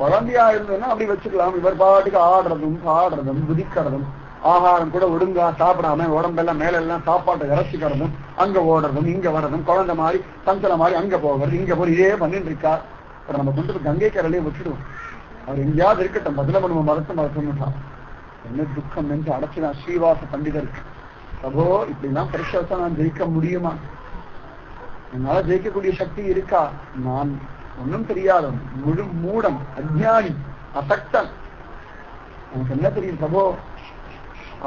குழந்தையா இருந்ததுன்னா அப்படி வச்சுக்கலாம். இவர் பாட்டுக்கு ஆடுறதும் பாடுறதும் குதிக்கிறதும், ஆகாரம் கூட ஒழுங்கா சாப்பிடாம உடம்பெல்லாம் மேல எல்லாம் சாப்பாட்டை இறச்சிக்கிறதும், அங்க ஓடுறதும் இங்க வர்றதும், குழந்தை மாதிரி சஞ்சல மாதிரி அங்க போகிறது இங்க போய் இதே பண்ணிட்டு இருக்கா. இப்ப நம்ம கொண்டு கங்கை கரையிலே விட்டுடுவோம். அவர் எங்கேயாவது இருக்கட்டும், பதில பண்ணுவோம், மறுத்துட்டான். என்ன துக்கம் என்று அடைச்சுதான் ஸ்ரீவாச பண்டிதருக்கு. பிரபோ இப்படிலாம் பரீட்சை வச்சா நான் ஜெயிக்க முடியுமா? என்னால ஜெயிக்கக்கூடிய சக்தி இருக்கா? நான் ஒன்னும் தெரியாதவன், முழு மூடம், அஜ்ஞானி, அசக்தன். எனக்கு என்ன தெரியும் பிரபோ?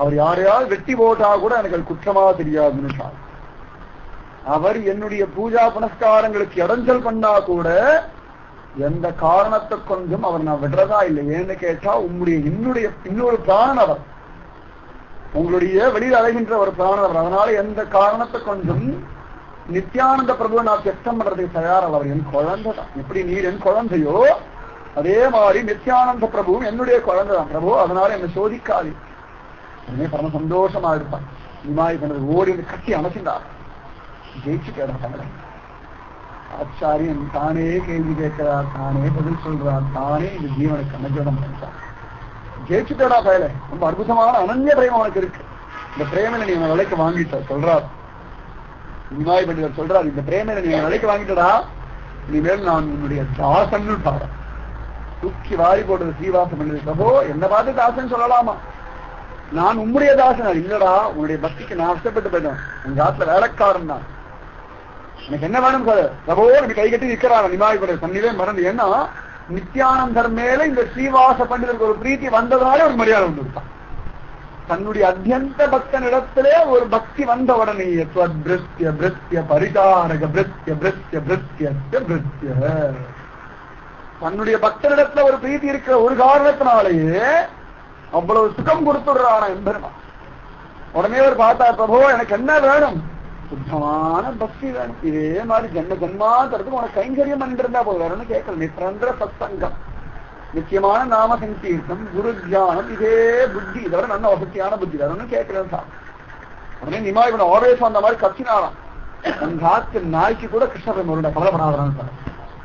அவர் யாரையாவது வெட்டி போட்டா கூட எனக்கு அது குற்றமா தெரியாதுன்னு. அவர் என்னுடைய பூஜா புனஸ்காரங்களுக்கு இடைஞ்சல் பண்ணா கூட எந்த காரணத்தை கொண்டும் அவர் நான் விடுறதா இல்லை. ஏன்னு கேட்டா என்னுடைய இன்னொரு பிராணன் அவர், உங்களுடைய வெளியில் அடைகின்ற ஒரு பிராணன் அவர். அதனால எந்த காரணத்தை கொண்டும் நித்யானந்த பிரபுவை நான் திட்டம் பண்றதுக்கு தயாரில்லை. அவர் என் குழந்தை தான். எப்படி நீர் என் குழந்தையோ அதே மாதிரி நித்யானந்த பிரபுவும் என்னுடைய குழந்தை தான் பிரபு. அதனால என்னை சோதிக்காது. பரம சந்தோஷமா இருப்பான். நிமாய் பண்ணது ஓடி வந்து கட்டி அமைச்சிருந்தார். ஜெயிச்சு கேட்டார். ஆச்சாரியன் தானே கேள்வி கேட்கிறார், தானே பதில் சொல்றார், தானே இந்த ஜீவனுக்கு அனுகிரகம் பண்றார். ஜெயிச்சுட்டா பயல. ரொம்ப அற்புதமான அனன்ய பிரேமம் அவனுக்கு இருக்கு. இந்த பிரேமனை நீ விலைக்கு வாங்கிட்ட சொல்றார். நிமாய் பண்டிதர் சொல்றார், இந்த பிரேமனை நீ விலைக்கு வாங்கிட்டடா, இனிமேல் நான் உன்னுடைய தாசன்னு பாரு. தூக்கி வாரி போடுறது ஸ்ரீவாச பண்டிதர். பிரபோ என்ன பார்த்து தாசன் சொல்லலாமா? நான் உம்முடைய தாசன் இல்லடா, உன்னுடைய பக்திக்கு நான் கஷ்டப்பட்டு போயிட்டேன். உங்க ஆத்துல வேலைக்காரன் தான். எனக்கு என்ன வேணும் சார் பிரபோ? எனக்கு கை கட்டி நிக்கிறாங்க நிமாய் பண்டிதர். தண்ணிலே மறந்து. ஏன்னா நித்யானந்தர் மேல இந்த ஸ்ரீவாச பண்டிதருக்கு ஒரு பிரீத்தி வந்ததுனாலே ஒரு மரியாதை வந்துருக்கான். தன்னுடைய அத்தியந்த பக்தனிடத்திலே ஒரு பக்தி வந்த உடனே பிருத்திய பிருத்திய பரிதாரக பிருத்திய பிருத்திய பிருத்திய பிருத்திய தன்னுடைய பக்தனிடத்துல ஒரு பிரீத்தி இருக்கிற ஒரு காரணத்தினாலேயே அவ்வளவு சுகம் கொடுத்துடுறான எம்பெருமான். உடனே ஒரு பார்த்தா, பிரபோ எனக்கு என்ன வேணும்? சுத்தமான பக்தி வேணும். இதே மாதிரி ஜன்மாந்தரத்துக்கு உனக்கு கைங்கரியம் பண்ணிருந்தா போது வேணும்னு கேட்கல. நிரந்தர சத்சங்கம், நிச்சயமான நாம சங்கீர்த்தம், குரு தியானம், இதே புத்தி, இதோட நல்ல வசதியான புத்தி வேணும்னு கேட்கலன்னு சார். உடனே நிமாய் பண்ண ஆவேசம் அந்த மாதிரி கத்தினாலாம். உங்காத்து நாய்க்கு கூட கிருஷ்ணபிரமருடைய கவலைப்படாதான் சார்.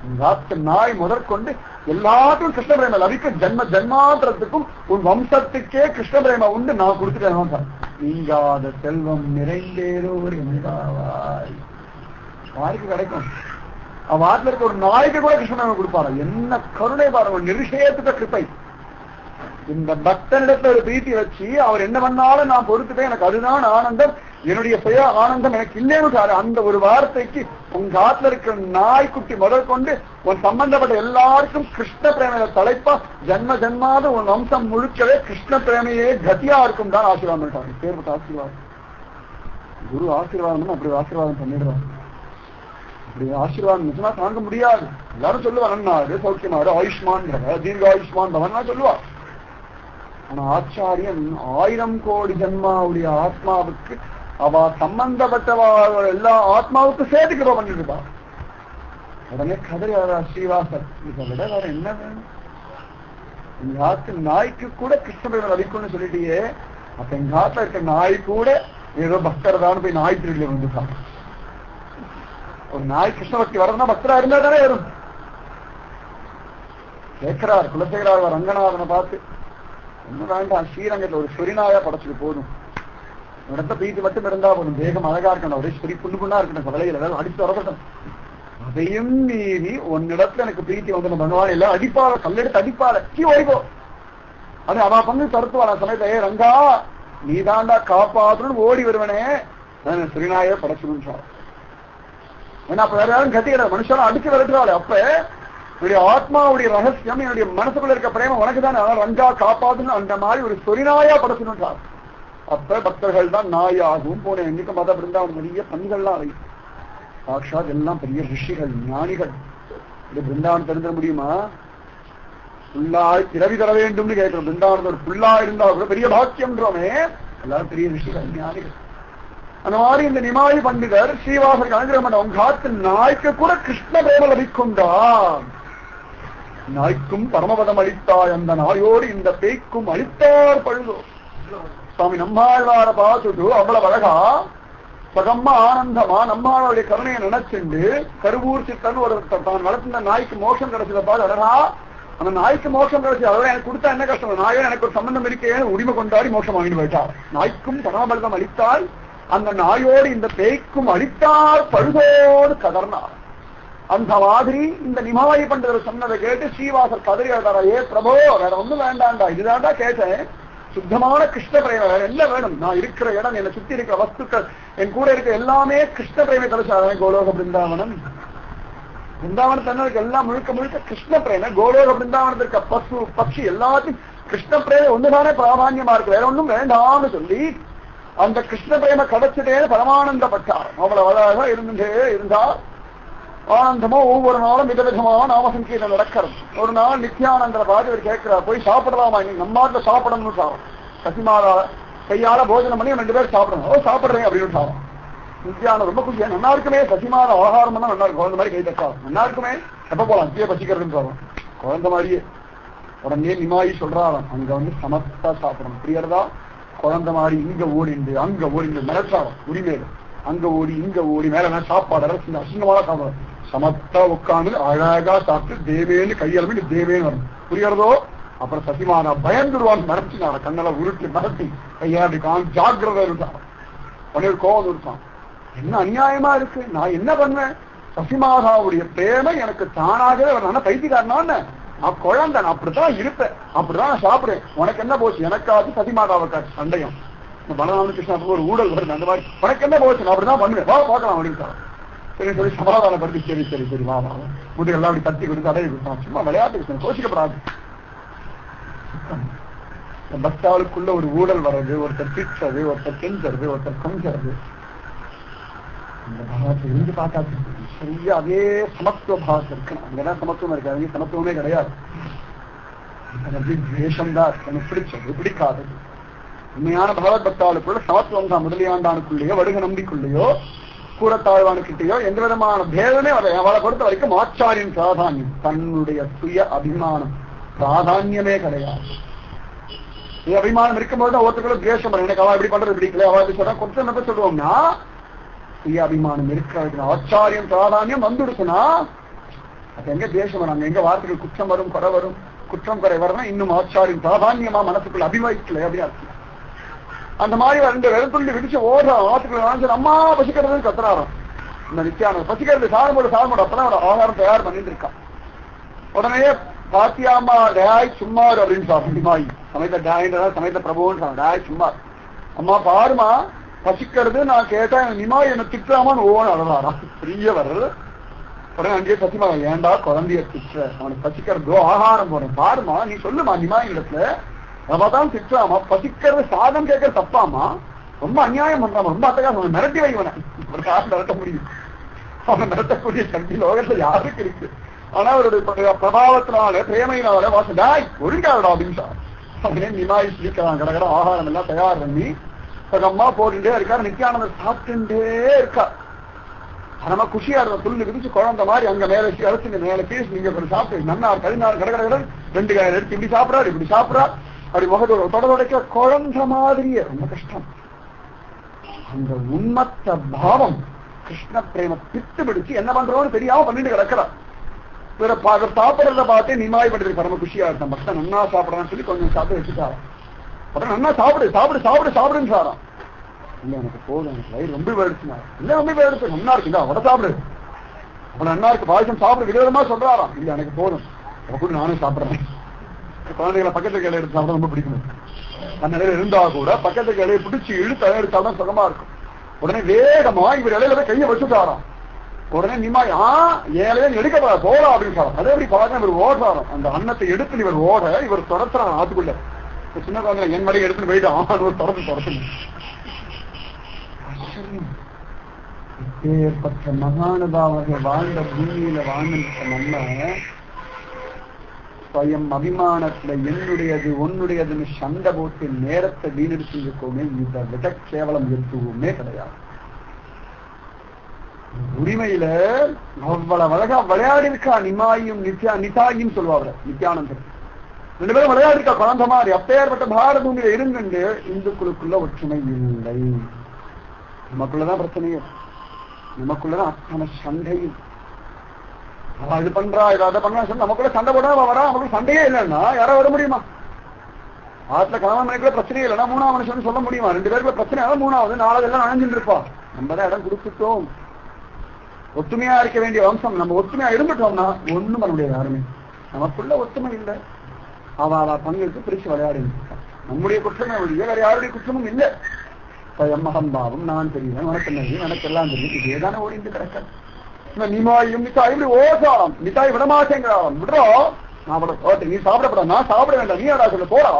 உங்காத்து நாய் முதற்கொண்டு எல்லாத்துக்கும் கிருஷ்ணபிரேம லபிக்க ஜன்மாந்திரத்துக்கும் உன் வம்சத்துக்கே கிருஷ்ணபிரேம உண்டு நான் கொடுத்துட்டேன் சார். நீங்காத செல்வம் நிறைந்தேரோர் என்றாவாய். யாருக்கு கிடைக்கும்? அவ ஆத்துல இருக்க ஒரு நாய்க்கு கூட கிருஷ்ணபிரேம கொடுப்பாரு. என்ன கருணை பாருங்க, நிருஷேத்துக்க கிருப்பை. இந்த பக்தனிடத்துல ஒரு பிரீத்தி வச்சு அவர் என்ன பண்ணாலும் நான் பொறுத்துட்டேன், எனக்கு அதுதான் ஆனந்தம், என்னுடைய சுய ஆனந்தம் எனக்கு இல்லைன்னு சார். அந்த ஒரு வார்த்தைக்கு உங்க ஆத்துல இருக்கிற நாய்க்குட்டி முதல் கொண்டு உன் சம்பந்தப்பட்ட எல்லாருக்கும் கிருஷ்ண பிரேமையில தலைப்பா ஜன்ம ஜன்மாத உன் வம்சம் முழுக்கவே கிருஷ்ண பிரேமையே கதியா இருக்கும் தான் ஆசீர்வாதம் பண்ணிட்டாங்க. பேர்பட்ட ஆசீர்வாதம். குரு ஆசீர்வாதம் அப்படி ஆசீர்வாதம் பண்ணிடுறாங்க. அப்படி ஆசீர்வாதம் நிச்சயமா தாங்க முடியாது. எல்லாரும் சொல்லுவாங்க நன்னாடு சௌக்கியமாடு ஆயுஷ்மான் தீர்க்க ஆயுஷ்மான் பவன்னா சொல்லுவா. ஆனா ஆச்சாரியன் 1000 கோடி ஜன்மாவுடைய ஆத்மாவுக்கு அவ சம்பந்தப்பட்டவா எல்லா ஆத்மாவுக்கும் சேர்த்து கிருபை பண்ணிருப்பா. உடனே கதறி ஸ்ரீவாசர், இதை விட வேற என்ன வேணும்? எங்க ஆத்து நாய்க்கு கூட கிருஷ்ணபெருமாள் அடிக்கும்னு சொல்லிட்டியே, அப்ப எங்க ஆத்துல இருக்க நாய் கூட ஏதோ பக்தர் தான் போய் நாய் திருடில வந்துட்டான். ஒரு நாய் கிருஷ்ண பக்தி வரணும்னா பக்தரா இருந்தா தானே வரும். கேட்கிறார் குலசேகரார் ரங்கநாதனை பார்த்து, ஒன்னும் வேண்டாம், ஸ்ரீரங்கத்துல ஒரு சொரிநாயா படைச்சுட்டு போதும், இடத்த பிரீத்தி மட்டும் இருந்தா போதும், வேகம் அழகா இருக்கணும், ஒரே சொரி புண்ணு புண்ணா இருக்கணும், கவலைகள் ஏதாவது அடித்து வரட்டும். அதையும் மீறி ஒன்னிடத்துல எனக்கு பிரீத்தி வந்து பகவான் இல்ல அடிப்பாள, கல்லெடுத்து அடிப்பாள, கீ ஓடிப்போ. அது அவ பங்கு தருத்துவாள சமயத்தை, ரங்கா நீ தாண்டா காப்பாற்றணும் ஓடி வருவனே, சொரிநாய படைச்சுன்னு. ஏன்னா அப்ப வேற யாரும் கட்டி கிடையாது, மனுஷனும் அடிச்சு விரட்டுவாள். அப்ப என்னுடைய ஆத்மாவுடைய ரகசியம், என்னுடைய மனசுக்குள்ள இருக்க பிரேமம் உனக்கு தானே, ரங்கா காப்பாற்றணும், அந்த மாதிரி ஒரு சொரிநாயா படைச்சுன்னு. அப்ப பக்தர்கள் தான் நாயாகவும் போனேன். இன்னைக்கு மத பிருந்தாவன் நிறைய பணிகள்லாம் அவை சாட்சாத் எல்லாம் பெரிய ரிஷிகள் ஞானிகள். இது பிருந்தாவன் தெரிஞ்சிட முடியுமா? புல்லாய் பிறவி தர வேண்டும்னு கேட்கிறோம். பிருந்தாவனத்தில் ஒரு புல்லா இருந்தா கூட பெரிய பாக்கியம்ன்றோமே, எல்லாரும் பெரிய ரிஷிகள் ஞானிகள். அந்த மாதிரி இந்த நிமாயி பண்டிதர் ஸ்ரீவாசருக்கு அனுகிரகம் பண்ண, உங்க காத்து நாய்க்கு கூட கிருஷ்ண பிரேம லபிக்குண்டான். நாய்க்கும் பரமபதம் அளித்தாய், அந்த நாயோடு இந்த பேய்க்கும் அளித்தார் பழுதோ. சுவாமி நம்மாழ்வார பார்த்துட்டு அவ்வளவு அழகா சகம்மா ஆனந்தமா நம்மாளுடைய கருணையை நினைச்சுண்டு கருவூர் சித்தன் ஒரு தான் வளர்த்த நாய்க்கு மோட்சம் கிடைச்சத பார்த்து, அழகா அந்த நாய்க்கு மோட்சம் கிடைச்சது, அதெல்லாம் எனக்கு கொடுத்தா என்ன கஷ்டம், நாயோ எனக்கு ஒரு சம்பந்தம் இருக்கேன்னு உரிமை கொண்டாடி மோட்சம் வாங்கிட்டு போயிட்டார். நாய்க்கும் பரமபதம் அளித்தால் அந்த நாயோடு இந்த பேய்க்கும் அளித்தார் பழுதோடு கதர்னார். அந்த மாதிரி இந்த நிமாயி பண்டிதர் சொன்னதை கேட்டு ஸ்ரீவாசர் கதறி எழுதாரா, ஏ பிரபோ வேற ஒண்ணும் வேண்டாண்டா, இதுதான்டா கேட்டேன், சுத்தமான கிருஷ்ண பிரேம, வேற என்ன வேணும்? நான் இருக்கிற இடம், என்னை சுத்தி இருக்கிற வஸ்துக்கள், என் கூட இருக்க எல்லாமே கிருஷ்ண பிரேமை தலைச்சாரு. கோலோக பிருந்தாவனம், பிருந்தாவனத்தினருக்கு எல்லாம் முழுக்க முழுக்க கிருஷ்ண பிரேம. கோலோக பிருந்தாவனத்தில் இருக்க பசு பட்சி எல்லாத்தையும் கிருஷ்ண பிரேம ஒண்ணுதானே பிராதான்யமா இருக்கு, வேற ஒண்ணும் வேண்டாம்னு சொல்லி அந்த கிருஷ்ண பிரேம கிடைச்சதே பரமானந்தப்பட்டார். அவ்வளவு அழகாக இருந்துட்டே இருந்தார். ஆனந்தமா ஒவ்வொரு நாளும் விதவிதமான நாமசங்கீதம் நடக்கிறது. ஒரு நாள் நித்யானந்தரை பார்த்து இவர் கேட்கிறார், போய் சாப்பிடலாமா, இன்னைக்கு நம்மாட்டுல சாப்பிடணும்னு சாப்பிடும், சசிமாரா கையால போஜனம் பண்ணி 2 பேர் சாப்பிடணும். ஓ சாப்பிடுறேன் அப்படின்னு சாப்பிடும். நித்யானந்த ரொம்ப குஷியா, நல்லா இருக்குமே சசிமார ஆகாரம் பண்ணா நல்லா இருக்கும், குழந்தை மாதிரி கை தட்டா நல்லா இருக்குமே, எப்ப போலாம் இப்பயே பசிக்கிறதுன்னு சொல்றோம், குழந்தை மாதிரியே. உடனே நிமாயி சொல்றாராம், அங்க வந்து சமத்தா சாப்பிடணும், பிரியர்தா குழந்தை மாதிரி இங்க ஓடிண்டு அங்க ஓடிண்டு மிரட்டாரம் உரிமையில, அங்க ஓடி இங்க ஓடி மேல சாப்பாடு அசிங்கமான சாப்பிடும், சமத்தா உட்காந்து அழகா சாப்பிட்டு தேவேன்னு கையளவு தேவேன்னு வரும், புரியறதோ? அப்புறம் சசிமானா பயந்துருவான், மறைச்சினார கண்ணெல்லாம் உருட்டி மறைச்சி கையாடி ஜாக்கிரதை இருக்கான். உடனே கோவம் இருக்கான், என்ன அநியாயமா இருக்கு, நான் என்ன பண்ணேன், சசிமாதாவுடைய பிரேமை எனக்கு தானாகவே வரணும், பைத்தியக்காரனான்னு நான் குழந்தை, நான் அப்படித்தான் இருப்பேன், அப்படிதான் நான் சாப்பிடுறேன், உனக்கு என்ன போச்சு, எனக்காச்சு சசிமாதாவுக்காச்சு சண்டையும் பலராம கிருஷ்ணா ஒரு ஊழல் வருது, அந்த மாதிரி உனக்கு என்ன போச்சு, நான் அப்படிதான் பண்ணுவேன், வா பார்க்கலாம் அப்படின்னு சரி சொல்லி சமாதானப்படுத்தி, சரி சரி சரி வா வா முடி எல்லாம் அப்படி தட்டி கொடுத்து அடைய கொடுத்தான், சும்மா விளையாட்டு கோஷிக்கப்படாது. பக்தாளுக்குள்ள ஒரு ஊழல் வர்றது, ஒருத்தர் திட்டுறது, ஒருத்தர் கெஞ்சறது, ஒருத்தர் கொஞ்சறது, இந்த பாவத்தை இருந்து பார்த்தாச்சு சரியா அதே சமத்துவ பாவத்தை இருக்கணும். அங்கதான் சமத்துவம் இருக்காது, அங்கே சமத்துவமே கிடையாது, துவேஷம்தான் எனக்கு பிடிச்சது பிடிக்காதது. உண்மையான பகவத் பக்தாளுக்குள்ள சமத்துவம் தான். முதலியாண்டானுக்குள்ளேயோ வடுக நம்பிக்குள்ளேயோ கூறத்தாழ்வானுக்கிட்டேயோ எந்த விதமான பேதமே அவளை பொறுத்த வரைக்கும் ஆச்சாரியின் பிராதான்யம், தன்னுடைய சுய அபிமானம் பிராதான்யமே கிடையாது. சுய அபிமானம் இருக்கும்போது ஒருத்தருக்குள்ள துவேஷம் வரும், எனக்கு அவள் இப்படி பண்றது பிடிக்கல, அவள் இப்படி சொல்றா, கொஞ்சம் என்ன சொல்லுவோம்னா சுய அபிமானம் இருக்கிற ஆச்சாரியம் பிராதான்யம் வந்துடுச்சுன்னா அது எங்க துவேஷம் வரும், அங்க எங்க வார்த்தைகள் குற்றம் வரும் குறை வரும், குற்றம் குறை வரணும், இன்னும் ஆச்சாரியம் பிராதான்யமா மனசுக்குள்ள அபிமானிக்கல அப்படின்னு. அந்த மாதிரி 2 வெறுத்துள்ளி விடிச்சு ஓடுறோம், ஆத்துக்குள்ள அம்மா பசிக்கிறதுன்னு கத்துறாரோம். இந்த நித்தியானம் பசிக்கிறது சாதமோடு அப்பதான் ஒரு ஆகாரம் தயார் பண்ணிட்டு இருக்கான். உடனே பாத்தியாமா டேய் சும்மாரு அப்படின்னு சாப்பிடுமாய் சமைத்த டேயின்றதான் சமைத்த பிரபுன்னு சொன்ன, டேய் சும்மார் அம்மா பாருமா பசிக்கிறது, நான் கேட்டா நிமாய் என்ன திட்டாமான்னு ஓன்னு அழகாராம் பெரியவர். உடனே அங்கேயே சத்தியமா ஏண்டா குழந்தைய திட்டுற, அவனுக்கு பசிக்கிறதோ ஆகாரம் போறேன் பாருமா, நீ சொல்லுமா நிமாய் இடத்துல அவதான் திட்டாமா, பசிக்கிறது சாதம் கேட்கற தப்பாமா, ரொம்ப அநியாயம் பண்றாமா, ரொம்ப அத்தகாசம், மிரட்டி வைவன ஒரு காசு நடத்த முடியும், அவன் நடத்தக்கூடிய சக்தி லோகத்துல யாருக்கு இருக்கு. ஆனா அவருடைய பிரபாவத்தினால பிரேமையினால வாசடாய் ஒழுங்காடா அப்படின்னு அவனே நிமாய் சிரிக்கிறான், கடகட ஆகாரம் எல்லாம் தயார் பண்ணி அம்மா போட்டுட்டே இருக்காரு. நித்யானந்தர் சாப்பிட்டுட்டே இருக்கா. நம்ம குஷியா இருக்கும். துள்ளு விதிச்சு குழந்தை மாதிரி அங்க மேல அரைச்சு மேல பீஸ் நீங்க சாப்பிட்டு நன்னா கடினார் கடற்கரை 2 காய் எடுத்து இப்படி சாப்பிடாரு, இப்படி சாப்பிடாரு, அப்படி முகத்தோட தொடர்புடைக்க குழந்தை மாதிரியே. ரொம்ப கஷ்டம். அந்த உண்மத்த பாவம் கிருஷ்ண பிரேம பித்து பிடிச்சு என்ன பண்றோம்னு தெரியாம பண்ணிட்டு கிடக்கிறார். சாப்பிடறத பார்த்து நிமாய் பண்றது பரம குஷியா இருக்கும். பக்தன் நன்னா சாப்பிடறான்னு சொல்லி கொஞ்சம் சாப்பிட்டு வச்சுட்டாராம். அப்புறம் நன்னா சாப்பிடு சாப்பிடு சாப்பிடு சாப்பிடுன்னு சாராம். இல்ல எனக்கு போதும், எனக்கு வயிறு ரொம்ப வேடுச்சுனா. இல்ல ரொம்ப வேடுச்சு, நன்னா இருக்குதா உட சாப்பிடு, அவன் நன்னா இருக்கு பாயசம் சாப்பிடு விதவிதமா சொல்றாராம். இல்ல எனக்கு போதும், கூட நானும் சாப்பிடுறேன். குழந்தைகளை பக்கத்து கையில எடுத்து சாப்பிட ரொம்ப பிடிக்கும். அந்த நிலையில இருந்தா கூட பக்கத்து கையில பிடிச்சி இழுத்து எடுத்தாதான் சுகமா இருக்கும். உடனே வேகமா இவர் இலையில போய் கையை வச்சுட்டாராம். உடனே நிமாய் ஏழையே எடுக்க போலாம் அப்படின்னு சொல்றான். அதே எப்படி பாருங்க இவர் ஓடுறாராம். அந்த அன்னத்தை எடுத்து இவர் ஓட இவர் தொடர்றான் ஆத்துக்குள்ள. சின்ன குழந்தை என் மாதிரி எடுத்துன்னு போயிட்டு ஒரு தொடர்ந்து இப்பேற்பட்ட மகானுபாவர்கள் வாழ்ந்த பூமியில வாழ்ந்துட்ட நம்ம ஸ்வயம் அபிமானத்துல என்னுடையது உன்னுடையதுன்னு சண்டை போட்டு நேரத்தை வீணடிச்சிருக்கோமே, இதை விட கேவலம் எதுவுமே கிடையாது. உரிமையில அவ்வளவு அழகா விளையாடி இருக்கா நிமாயும் நிதாயும் சொல்லுவாங்க. நித்யானந்தர் 2 பேரும் விளையாடி இருக்கா குழந்தை மாதிரி. அப்பேற்பட்ட பாரத பூமியில இருந்துட்டு இந்துக்களுக்குள்ள ஒற்றுமை இல்லை. நமக்குள்ளதான் பிரச்சனையே, நமக்குள்ளதான் அத்தனை சண்டையும். இது பண்றா இதை பண்றா சொல்லி நமக்குள்ள சண்டை போட வரா. அவங்களுக்கு சண்டையே இல்லைன்னா யாரா வர முடியுமா? ஆத்துல கணவன் மனைக்குள்ள பிரச்சனையே இல்லைன்னா 3ஆவது மனுஷன் சொல்ல முடியுமா? 2 பேருக்குள்ள பிரச்சனை 3வது 4வது எல்லாம் அணைஞ்சுட்டு இருப்பா. நம்ம தான் இடம் கொடுத்துட்டோம். ஒத்துமையா இருக்க வேண்டிய வம்சம் நம்ம ஒத்துமையா இருந்துட்டோம்னா ஒண்ணும் பண்ண முடியாது. யாருமே நமக்குள்ள ஒத்துமை இல்லை. அவ பங்களுக்கு பிரிச்சு விளையாடி நம்முடைய குற்றமே ஒழிய வேற யாருடைய குற்றமும் இல்லை. எம்மகம்பாவம் நான் தெரியும், உனக்கு தெரியும், எனக்கு எல்லாம் தெரியும், இதேதானே ஓடிந்து கிடக்க. நிமாயும் நிதாய் இப்படி ஓசாரம். நிதாய் விடமாட்டேங்கிறாராம். விடுறோம் நான் நீ சாப்பிடப்படா, நான் சாப்பிட வேண்டாம், நீ அடா சொல்ல போறா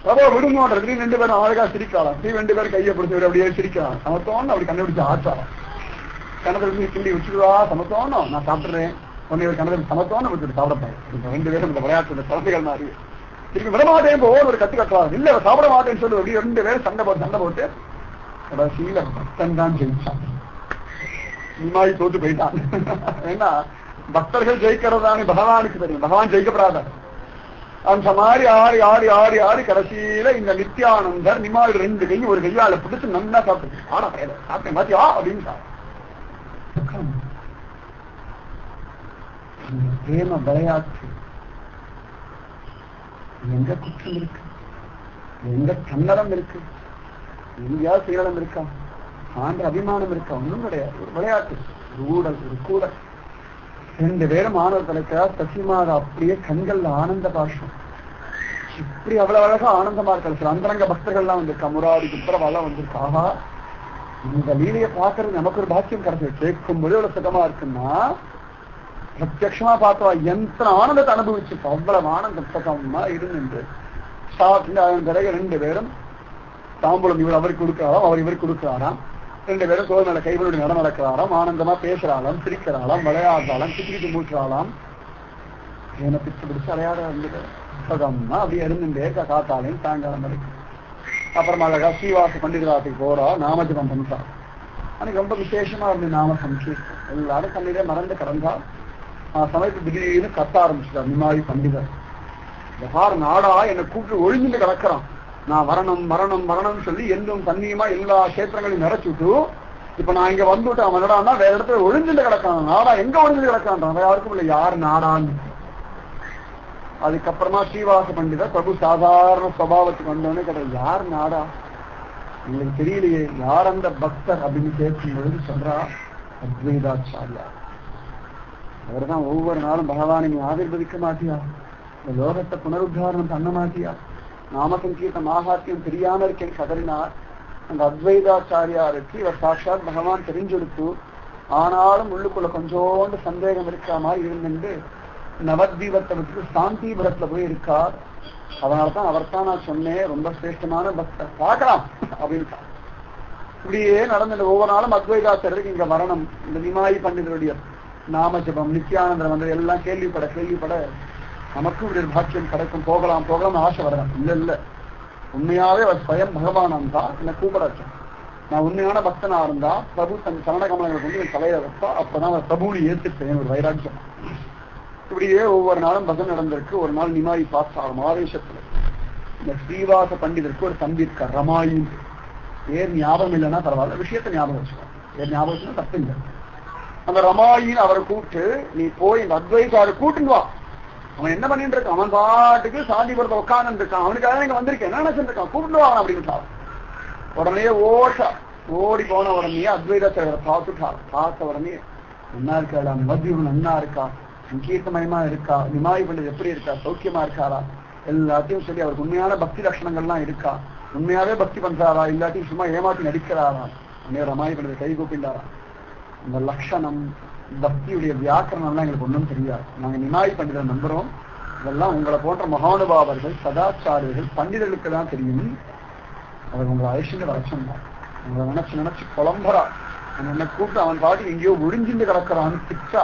ரவா விடுங்கோன்றது. 2 பேரும் அழகா சிரிக்கலாம். 2 பேரும் கையை பிடிச்சி அப்படியே சிரிக்கலாம். சமத்தோன்னு அப்படி கண்டுபிடிச்சு ஆச்சாரம். கணத்துல கிண்டி வச்சுருவா சமத்தோன்னும் நான் சாப்பிடுறேன். உன்னை கணத்துல சமத்தோன்னு விட்டுட்டு சாப்பிடப்பேன். 2 பேரும் இந்த விளையாட்டு குழந்தைகள் மாதிரி திருப்பி விடமாட்டேன் போது ஒரு கத்து கட்டுறாரு. இல்ல சாப்பிட மாட்டேன்னு சொல்லி அப்படி 2 பேரும் சண்டை போட்டு கடைசியில பக்தன் தான் ஜெயிச்சான். நிமாய் தோத்து போயிட்டான். ஏன்னா பக்தர்கள் ஜெயிக்கிறதானே பகவானுக்கு தெரியும். பகவான் ஜெயிக்கப்படாத அந்த மாதிரி ஆடி ஆடி ஆடி ஆடி கடைசியில இந்த நித்யானந்தர் நிமாய் 2 கையும் ஒரு கையால பிடிச்சு நல்லா சாப்பிட்டு ஆனா சாப்பிட்டேன் மாத்தியா அப்படின்னு பிரேம விளையாட்டு. எங்க குற்றம் இருக்கு, எங்க கன்னடம் இருக்கு, எங்கேயா சீரடம் இருக்கா, ஆண்ட அபிமானம் இருக்கா? ஒன்றும் கிடையாது. ஒரு விளையாட்டு, ஒரு ஊடல், ஒரு கூடல். 2 பேரும் ஆணவர் தலைக்கா சசிமாத அப்படியே கண்கள்ல ஆனந்த பாஷம். இப்படி அவ்வளவு அழகா ஆனந்தமா இருக்க சில அந்தரங்க பக்தர்கள்லாம் வந்திருக்கா. முராரி குப்ரவாலாம் வந்திருக்கா. ஆஹா, இந்த லீலையை பார்க்கறது நமக்கு ஒரு பாக்கியம் கிடைச்சது. கேட்கும்போது எவ்வளவு சுகமா இருக்குன்னா பிரத்யமா பார்த்தவா எந்த ஆனந்தத்தை அனுபவிச்சிருக்கா. அவ்வளவு ஆனந்தம் சுகமா இருந்து சாப்பிட்டு அதன் பிறகு 2 பேரும் தாம்பூலம் இவர் அவருக்கு கொடுக்கிறாராம், அவர் இவருக்கு கொடுக்கிறாராம். 2 பேரும் தோல் மேல கைகளுடைய நடம் நடக்கிறாராம். ஆனந்தமா பேசுறாளாம், சிரிக்கிறாளாம், விளையாடுறாளாம், திட்டிட்டு மூச்சுறாளாம். என்ன பிச்சு பிடிச்சு விளையாட வந்து சுகமா அப்படியே இருந்துட்டே காத்தாலையும் சாயங்காலம் வரைக்கும். அப்புறமா அழகா ஸ்ரீவாச பண்டிதராத்துக்கு போறா, நாமஜபம் பண்ணிட்டா. அன்னைக்கு ரொம்ப விசேஷமா இருந்து நாம சம்சீர்த்தம். எல்லாரும் தண்ணியிலே மறந்து கிடந்தா சமயத்து திடீர்னு கத்த ஆரம்பிச்சுட்டார் நிமாய் பண்டிதர். யார் நாடா என்னை கூப்பிட்டு ஒழிஞ்சுட்டு கிடக்கிறான், நான் வரணும் வரணும் வரணும்னு சொல்லி எந்தும் தண்ணியுமா எல்லா கஷேத்திரங்களையும் நிறைச்சுட்டு இப்ப நான் இங்க வந்துட்டேன். அவன் என்னடான்னா வேற இடத்துல ஒழிஞ்சுட்டு கிடக்கான். நாடா எங்க ஒழிஞ்சுட்டு கிடக்கான் யாருக்கும் இல்லை, யார் நாடான்னு. அதுக்கப்புறமா ஸ்ரீவாச பண்டிதர் பிரபு சாதாரண சுபாவத்துக்கு வந்தோடனே கிடையாது, யார் நாடா உங்களுக்கு தெரியலையே, யார் அந்த பக்தர் அப்படின்னு கேட்கும் பொழுது சொல்றா அத்வைதாச்சாரியா. அவர் தான் ஒவ்வொரு நாளும் பகவானை நீ ஆவிர்வதிக்க மாட்டியா, இந்த லோகத்தை புனருத்தாரணம் பண்ண மாட்டியா, நாம சங்கீர்த்தம் ஆகாத்தியம் தெரியாம இருக்கேன்னு கதறினார். அந்த அத்வைதாச்சாரியாருக்கு இவர் சாட்சாத் பகவான் தெரிஞ்செடுத்து, ஆனாலும் உள்ளுக்குள்ள கொஞ்சோண்டு சந்தேகம் இருக்கா மாதிரி இருந்துட்டு நவத்வீபத்தை விட்டு சாந்திபுரத்துல போய் இருக்கார். அதனாலதான் அவர்தான் நான் சொன்னேன் ரொம்ப சிரேஷ்டமான பக்தர், பார்க்கலாம் அப்படின்னு. இப்படியே நடந்துட்டு ஒவ்வொரு நாளும் அத்வைதாச்சாரியருக்கு இங்க வரணும். இந்த நிமாய் பண்டிதருடைய நாமஜபம் நித்யானந்தரம் வந்து எல்லாம் கேள்விப்பட நமக்கும் இப்படி பாக்கியம் கிடைக்கும், போகலாம் போகலாம்னு ஆசை வரலாம். இல்ல உண்மையாவே அவர் ஸ்வயம் பகவானம் தான் என்ன கூப்பிடாச்சு. நான் உண்மையான பக்தனா இருந்தா பிரபு தன் சரண கமலங்களை கொண்டு என் தலையில வைப்பா, அப்பதான் அவர் பிரபுன்னு ஏத்துப்பேன் ஒரு வைராக்கியம். இப்படியே ஒவ்வொரு நாளும் பஜன் நடந்திருக்கு. ஒரு நாள் நிமாயி பார்த்தாலும் ஆவேசத்துல இந்த ஸ்ரீவாச பண்டிதருக்கு ஒரு தம்பி இருக்கார் ரமாயின். பேர் ஞாபகம் இல்லைன்னா பரவாயில்ல, விஷயத்த ஞாபகம் வச்சுக்கோ. பேர் ஞாபகம் வச்சுன்னா தப்பு இல்லை. அந்த ரமாயின் அவரை கூப்பிட்டு நீ போய் இந்த அத்வைதாரை கூட்டுன்னு வா. அவன் என்ன பண்ணிட்டு இருக்கான், அவன் பாட்டுக்கு சாந்திபுரத்தை உட்கார்ந்து இருக்கான், அவனுக்காக இங்க வந்திருக்கேன், என்ன நினைச்சிருக்கான், கூப்பிட்டு வா அப்படின்னு. உடனே ஓடி போன உடனே அத்வைதாரை பார்த்துட்டார். பார்த்த உடனே நல்லா இருக்கா, மத்தியம் நன்னா இருக்கா, சங்கீர்த்தமயமா இருக்கா, நிமாய் பண்டிதர் எப்படி இருக்கா, சௌக்கியமா இருக்காரா, எல்லாத்தையும் சொல்லி அவருக்கு உண்மையான பக்தி லட்சணங்கள்லாம் இருக்கா, உண்மையாவே பக்தி பண்றாரா, இல்லாட்டி சும்மா ஏமாத்தி நடிக்கிறாரா. உடனே ரமாய் பண்டிதர் கை கூப்பிட்டாரா. இந்த லட்சணம் பக்தியுடைய வியாக்கரணம் எல்லாம் எங்களுக்கு ஒன்றும் தெரியாது. நாங்க நிமாய் பண்டிதர் நம்புறோம். இதெல்லாம் உங்களை போன்ற மகானுபாவர்கள் சதாச்சாரியர்கள் பண்டிதர்களுக்கு தான் தெரியும். அவர் உங்களை அழிச்சுட்டு வளர்ச்சம் தான். உங்களை நினைச்சு குழம்புறா. என்ன கூப்பிட்டு அவன் பாட்டு எங்கேயோ ஒழிஞ்சிட்டு கிடக்கிறான்னு திட்டா.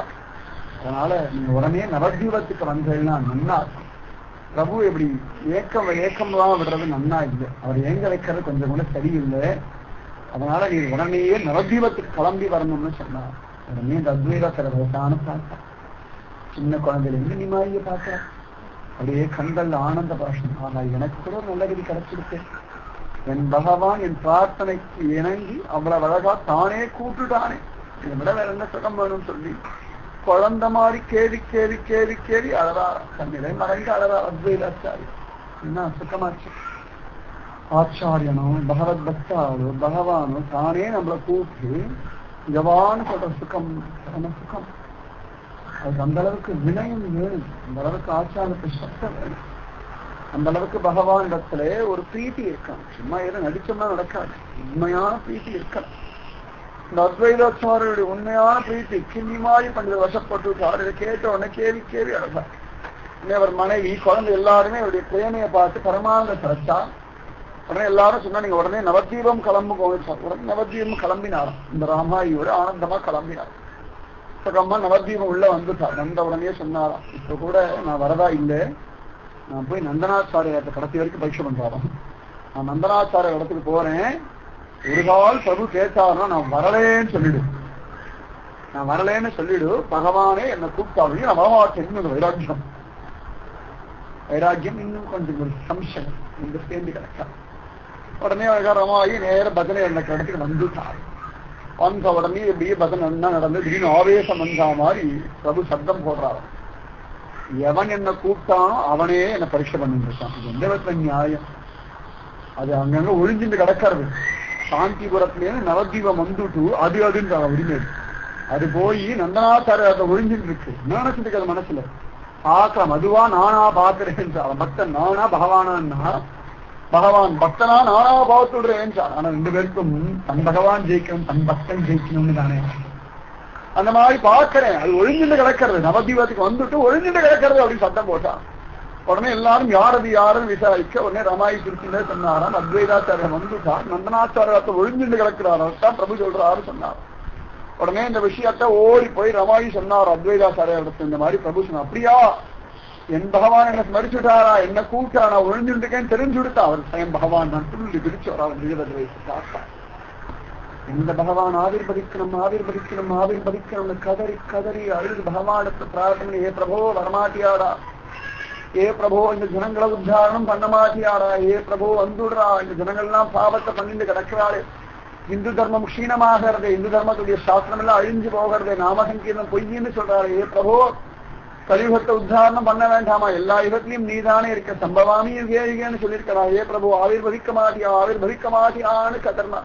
அதனால நீங்க உடனே நவதீபத்துக்கு வந்ததுன்னா நன்னா இருக்கும். பிரபு எப்படி ஏக்கம்லாம் விடுறது நன்னா இல்லை, அவர் ஏங்க வைக்கிறது கொஞ்சம் கூட சரியில்லை. அதனால நீ உடனேயே நவதீபத்துக்கு கிளம்பி வரணும்னு சொன்னார். உடனே இந்த அத்வைதாசரை வயசான பார்த்தா, சின்ன குழந்தையில இருந்து நிமாய பார்த்தா, அப்படியே கண்கள் ஆனந்த பாஷம். ஆனா எனக்கு கூட நல்ல கதி கிடைச்சிருக்கு. என் பகவான் என் பிரார்த்தனைக்கு இணங்கி அவ்வளவு அழகா தானே கூப்பிட்டுட்டானே, இதை விட வேற என்ன சுகம் வேணும்னு சொல்லி குழந்தை மாதிரி கேவி அழறா. தன்னிலை மறைந்து அழறா அத்வைதாச்சாரி. என்ன சுகமாச்சு. ஆச்சாரியனும் பகவத் பக்தாவோ பகவானோ தானே நம்மளை கூப்பிட்டு ஜவான்னு சொல்ற சுகம் பரம சுகம். அதுக்கு அந்த அளவுக்கு வினயம் வேணும், அந்த அளவுக்கு ஆச்சாரத்தை சத்தம் வேணும், அந்த அளவுக்கு பகவான் இடத்துல ஒரு பிரீத்தி இருக்கான். சும்மா ஏதோ நடிச்சோம்னா நடக்காது, உண்மையான பிரீத்தி இருக்கலாம். இந்த அத்வைதாச்சாரியுடைய உண்மையான பிரீத்தி கிண்ணிமாய் பண்டிதர் வசப்பட்டுட்டார். இதை கேட்ட உடனே கேவி அழகா. அவர் மனைவி குழந்தை எல்லாருமே அவருடைய பிரேமையை பார்த்து பரமானந்த சரச்சா. உடனே எல்லாரும் சொன்னா நீங்க உடனே நவதீபம் கிளம்புங்க. உடனே நவதீபம் கிளம்பினாராம். இந்த ராமாயோட ஆனந்தமா கிளம்பினார். சுகமா நவதீபம் உள்ள வந்துட்டார். வந்த உடனே சொன்னாராம், இப்ப கூட நான் வரதா இல்லை, நான் போய் நந்தனாச்சாரியத்தை கடைசி வரைக்கும் பரீட்சை பண்றாராம். நான் நந்தனாச்சாரிய இடத்துக்கு போறேன், ஒரு கால் பிரபு கேட்டாருன்னா நான் வரலேன்னு சொல்லிடு, பகவானே என்னை கூப்பிட்டாலும் நான் வரமாட்டேன்னு வைராக்கியம் இன்னும் கொஞ்சம் ஒரு சம்சயம் இந்த சேர்ந்து கிடைச்சா. உடனே ரமாயி நேர பஜனை எனக்கு இடத்துக்கு வந்துட்டார். வந்த உடனே இப்படியே பஜனை என்ன நடந்து திடீர்னு ஆவேசம் வந்தா மாதிரி பிரபு சப்தம் போடுறாரு. எவன் என்ன கூப்பிட்டானோ அவனே என்ன பரீட்சை பண்ணிட்டு இருக்கான். இது எந்த விதத்துல நியாயம்? அது அங்கங்க ஒழிஞ்சிட்டு கிடக்கிறது. சாந்திபுரத்துலேருந்து நவதீபம் வந்துட்டு அதுன்ற உரிமை அது போய் நந்தனாச்சாரிய ஒழிஞ்சிட்டு இருக்கு. என்ன நினைச்சிட்டு இருக்காது மனசுல பார்க்கலாம். அதுவா நானா பாக்குறேன், பக்தன் நானா பகவானா, பகவான் பக்தனா நானா பார்த்துடுறேன். ஆனா ரெண்டு பேருக்கும் தன் பகவான் ஜெயிக்கணும் தன் பக்தன் ஜெயிக்கணும்னு தானே அந்த மாதிரி பார்க்கிறேன். அது ஒழிஞ்சிட்டு கிடக்கிறது. நவதீபத்துக்கு வந்துட்டு ஒழிஞ்சிட்டு கிடக்கிறது அப்படின்னு சத்தம் போட்டான். உடனே எல்லாரும் யாரும் விசாரிக்க உடனே ரமாயி திருச்சியில சொன்னாராம், அத்வைதாச்சாரியன் வந்துட்டார், நந்தனாச்சாரியத்தை ஒழிஞ்சிட்டு கிடக்கிறார் பிரபு சொல்றாரு சொன்னார். உடனே இந்த விஷயத்த ஓடி போய் ரமாயி சொன்னார் அத்வைதாச்சாரியத்தை. இந்த மாதிரி பிரபு சொன்னார், அப்படியா என் பகவான் என்ன ஸ்மரிச்சுட்டாரா, என்ன கூட்டா, நான் ஒழிஞ்சுருக்கேன்னு தெரிஞ்சுடுத்தா. அவர் என் பகவான் நான் துள்ளி பிரிச்சு வரான் 20 வயசு தாத்தா. எந்த பகவான் ஆவிர்பதிக்கணும்னு கதறி அழுது பகவானுக்கு பிரார்த்தனை, ஏ பிரபோ வரமாட்டியாடா, ஏ பிரபோ இந்த ஜனங்களை உத்தாரணம் பண்ண மாட்டியாடா, ஏ பிரபோ வந்துடுறா, இந்த ஜனங்கள்லாம் பாவத்தை பண்ணிட்டு கிடக்கிறாளே, இந்து தர்மம் க்ஷீணமாகிறது, இந்து தர்மத்துடைய சாஸ்திரம் எல்லாம் அழிஞ்சு போகிறது, நாமசங்கீர்ணம் பொய்ன்னு சொல்றாரு, ஏ பிரபோ கலியுகத்தை உத்தாரணம் பண்ண வேண்டாமா, எல்லா யுகத்திலையும் நீதானே இருக்க, சம்பவாமி யுகேன்னு சொல்லியிருக்கிறா, ஏ பிரபு ஆவிர்பதிக்க மாட்டியான்னு கதர்னா.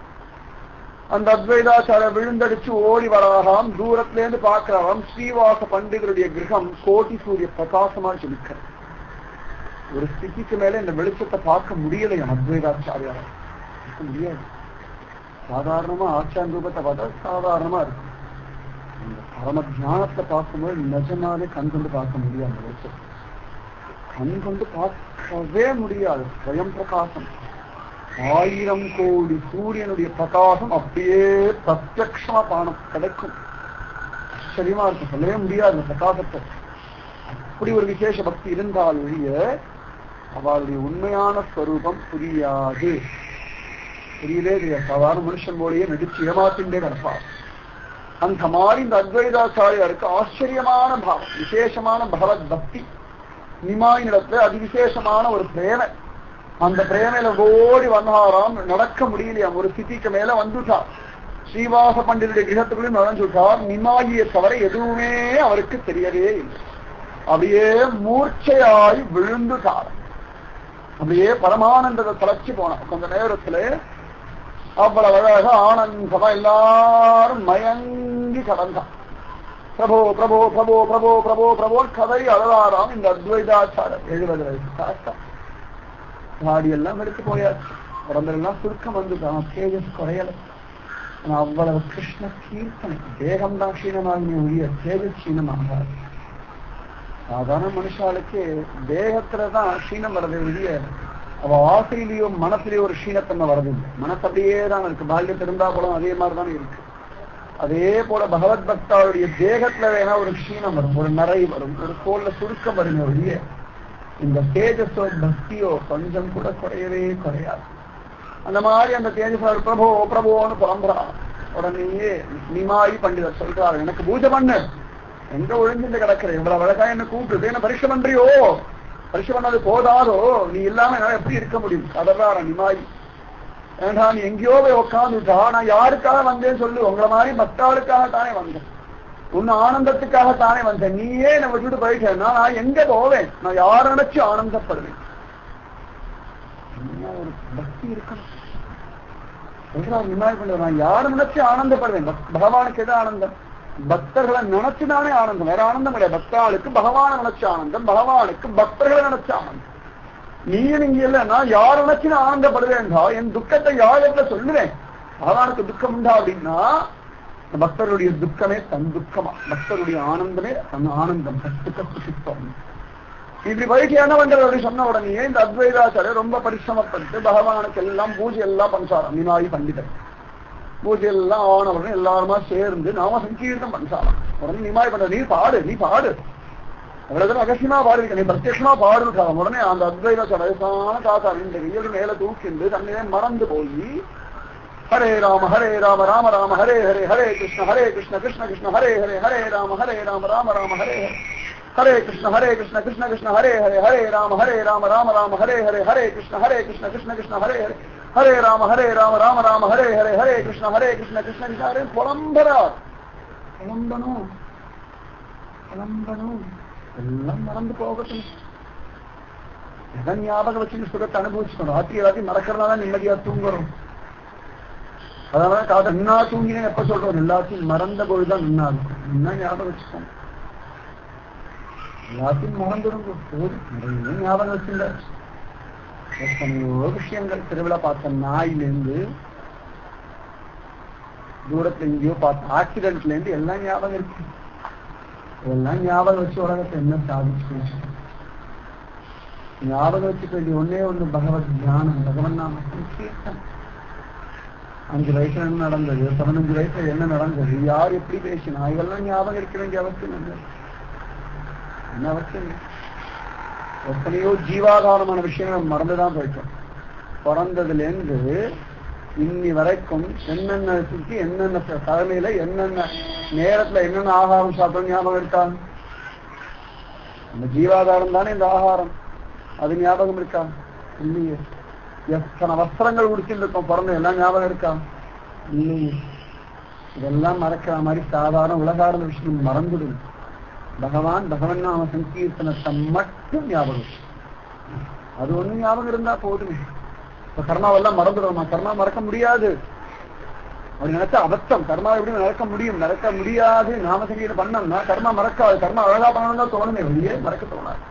அந்த அத்வைதாச்சாரிய விழுந்தடிச்சு ஓடி வராகாம். தூரத்திலேருந்து பார்க்கிறாராம் ஸ்ரீவாச பண்டிதருடைய கிரகம் கோட்டி சூரிய பிரகாசமா சொல்லிக்கிறது. ஒரு ஸ்திதிக்கு மேல இந்த வெளிச்சத்தை பார்க்க முடியலையா அத்வைதாச்சாரியால, முடியாது. சாதாரணமா ஆச்சாரிய ரூபத்தை பார்த்தா சாதாரணமா இருக்கு. இந்த பரம தியானத்தை பார்க்கும்போது நிஜமாவே கண் கொண்டு பார்க்க முடியாது. அந்த வெளிச்சத்தை கண் கொண்டு பார்க்கவே முடியாது. ஸ்வயம் பிரகாசம், 1000 கோடி சூரியனுடைய பிரகாசம் அப்படியே பிரத்யக்ஷமா பானம் கிடைக்கும். ஆச்சரியமா இருக்கும், சொல்லவே முடியாது அந்த பிரகாசத்தை. அப்படி ஒரு விசேஷ பக்தி இருந்தால் ஒழிய அவளுடைய உண்மையான ஸ்வரூபம் புரியாது. தெரியலே தெரியாது. சாதாரண மனுஷன் போலயே நடிச்சு ஏமாத்தின்றே கிடப்பார். அந்த மாதிரி இந்த அத்வைதாச்சாரியாருக்கு ஆச்சரியமான பாவம், விசேஷமான பகவத் பக்தி, நிமாயினிடத்துல அதிவிசேஷமான ஒரு பிரேமை. அந்த பிரேமையில ஓடி வந்தாராம், நடக்க முடியலையாம். ஒரு ஸ்திதிக்கு மேல வந்துட்டார். ஸ்ரீவாச பண்டிதருடைய கிரகத்துக்குள்ளே நுழைஞ்சுட்டார். நிமாயியை தவிர எதுவுமே அவருக்கு தெரியவே இல்லை. அப்படியே மூர்ச்சையாய் விழுந்துட்டார். அப்படியே பரமானந்தத்தை தலைச்சு போனார். கொஞ்ச நேரத்துல அவ்வளவு அழகாக ஆனந்தமா எல்லாரும் மயங்கி கடந்தான். பிரபோ பிரபோ பிரபோ பிரபோ பிரபோ பிரபோ கதை அழகாராம் இந்த அத்வைதாச்சாரம். 70 வயசு தாத்தா. தாடி எல்லாம் எடுத்து போயாச்சு. உடம்பெல்லாம் சுருக்கம் வந்துதான். தேஜஸ் குறையல. ஆனா அவ்வளவு கிருஷ்ண கீர்த்தனை. தேகம் தான் க்ஷீணமாகின உரிய தேஜஸ் க்ஷீணமாகாது. சாதாரண மனுஷாளுக்கு தேகத்துலதான் க்ஷீணம் வரது உரிய அவ ஆசையிலேயோ மனத்திலேயோ ஒரு க்ஷீணத்தன்மை வரதில்லை. மனசு அப்படியே தான் இருக்கு. பால்யத்தில் இருந்தா கூட அதே மாதிரிதான் இருக்கு. அதே போல பகவத் பக்தாவுடைய தேகத்துல வேணா ஒரு க்ஷீணம் வரும், ஒரு நிறை வரும், ஒரு தோல்ல சுருக்கம் வருமே ஒழிய இந்த தேஜஸோ பக்தியோ கொஞ்சம் கூட குறையவே குறையாது. அந்த மாதிரி அந்த தேஜஸ் பிரபோ பிரபோன்னு புலம்புறான். உடனேயே நிமாயி பண்டிதர் சொல்றாரு, எனக்கு பூஜை பண்ணு. எங்க ஒழிஞ்சிட்டு கிடக்குற, இவ்வளவு அழகா என்ன கூப்பிட்டு என்ன பரிசு பண்றியோ? பரிசு பண்ணது போதாதோ? நீ இல்லாம என்னால எப்படி இருக்க முடியும்? அதெல்லாம் நிமாயி ஏண்டா நீ எங்கேயோ போய் உட்காந்துட்டா. நான் யாருக்காக வந்தேன்னு சொல்லு. உங்களை மாதிரி பக்தாளுக்காகத்தானே வந்தேன், உன்னை ஆனந்தத்துக்காகத்தானே வந்தேன். நீயே என்னை விட்டுட்டு போயிட்டேன்னா நான் எங்க போவேன்? நான் யார நினைச்சு ஆனந்தப்படுவேன்? ஒரு பக்தி இருக்கணும். சொல்றாரு நிமாய் பண்ற, நான் யாரை நினைச்சு ஆனந்தப்படுவேன்? பகவானுக்கு எது ஆனந்தம்? பக்தர்களை நினைச்சுதானே ஆனந்தம், வேற ஆனந்தம் கிடையாது. பக்தாளுக்கு பகவானை நினைச்ச ஆனந்தம், பகவானுக்கு பக்தர்களை நினைச்ச ஆனந்தம். நீயும் இங்க இல்லைன்னா யார் நினைச்சு நான் ஆனந்தப்படுவேன்டா? என் துக்கத்தை யாரிடத்துல சொல்லுவேன்? பகவானுக்கு துக்கம் உண்டா அப்படின்னா பக்தருடைய துக்கமே தன் துக்கமா, பக்தருடைய ஆனந்தமே தன் ஆனந்தம். சுத்தம் இப்படி போயிட்டு என்ன பண்றது அப்படி சொன்ன உடனே இந்த அத்வைதாச்சாரியர் ரொம்ப பரிசிரமப்பட்டு பகவானுக்கு எல்லாம் பூஜை எல்லாம் பண்றாராம். நிமாயி பண்டிதர் பூஜை எல்லாம் ஆன உடனே எல்லாருமா சேர்ந்து நாம சங்கீர்த்தம் பண்றாராம். உடனே நிமாயி பண்ற, நீ பாடு நீ பாடு, அவ்வளவு ரகசியமா பாடுவிக்க, நீ பிரத்யட்சமா பாடுறாங்க. உடனே அந்த அத்வைதாச்சாரிய வயசான தாத்தா இந்த கையில் மேல தூக்கிண்டு தன்னையே மறந்து போய் ஹரே ராம ராம ராம ஹரே ஹரே ஹரே கிருஷ்ண கிருஷ்ண கிருஷ்ண ஹரே ஹரே ஹரே ராம ராம ராம ஹரே ஹரே கிருஷ்ண கிருஷ்ண கிருஷ்ண ஹரே ஹரே ஹரே ராம ராம ராம ஹரே ஹரே ஹரே கிருஷ்ண கிருஷ்ண கிருஷ்ண ஹரே ஹரே ஹரே ராம ராம ராம ஹரே ஹரே ஹரே கிருஷ்ண கிருஷ்ண கிருஷ்ண ஹரே. புலம்பரார். புலம்பனும் புலம்பனும் எல்லாம் மறந்து போகட்டும். எதை ஞாபகம் வச்சுன்னு சுகத்தை அனுபவிச்சுக்கணும். ராத்திரி எல்லாத்தையும் மறக்கிறதா நிம்மதியா தூங்குறோம். அதனால காத நின்னா தூங்கினேன் எப்ப சொல்றோம்? எல்லாத்தையும் மறந்த பொழுதுதான் நின்னா இருக்கும். நின்னா ஞாபகம் வச்சுக்கோங்க. எல்லாத்தையும் மறந்துடும் போதும். நிறைய ஞாபகம் வச்சுங்க. எத்தனையோ விஷயங்கள் திருவிழா பார்த்த நாயிலேருந்து தூரத்துல எங்கேயோ பார்த்த ஆக்சிடென்ட்ல இருந்து எல்லாம் ஞாபகம் இருக்கு. இதெல்லாம் ஞாபகம் வச்சு உலகத்தை என்ன சாதிச்சு? ஞாபகம் வச்சுக்க வேண்டிய ஒன்னே ஒண்ணு பகவத் தியானம், பகவன் நாம சங்கீர்த்தனம். 5 வயசுல என்ன நடந்தது, 15 வயசுல என்ன நடந்தது, யார் எப்படி பேசினா, இதெல்லாம் ஞாபகம் இருக்க வேண்டிய அவசியம் இல்லை. என்ன அவசியம்? எத்தனையோ ஜீவாதாரமான விஷயங்கள் மறந்துதான் போயிட்டோம். பிறந்ததுல இருந்து இன்னி வரைக்கும் என்னென்ன சுற்றி என்னென்ன தலைமையில என்னென்ன நேரத்துல என்னென்ன ஆகாரம் சாப்பிடும் ஞாபகம் இருக்கா? அந்த ஜீவாதாரம் தானே இந்த ஆகாரம், அது ஞாபகம் இருக்கா? இல்லையே. எத்தனை வஸ்திரங்கள் உடுத்திட்டு இருக்கோம், பிறந்த எல்லாம் ஞாபகம் இருக்கா? இல்லையே. இதெல்லாம் மறக்கிற மாதிரி சாதாரண உலகார்ந்த விஷயம் மறந்துடும். பகவான் நாம சங்கீர்த்தனத்தை மட்டும் ஞாபகம், அது ஒண்ணு ஞாபகம் இருந்தா போதுமே. இப்ப கர்மாவெல்லாம் மறந்துடுமா? கர்மா மறக்க முடியாது. அப்படி நினைச்சா அபத்தம். கர்மா எப்படி நடக்க முடியும்? நடக்க முடியாது. நாம சங்கீர்த்தம் பண்ணோம்னா கர்மா மறக்காது. கர்மா அழகா பண்ணணும் தான் தோணுமே வெளியே, மறக்க தோணாது.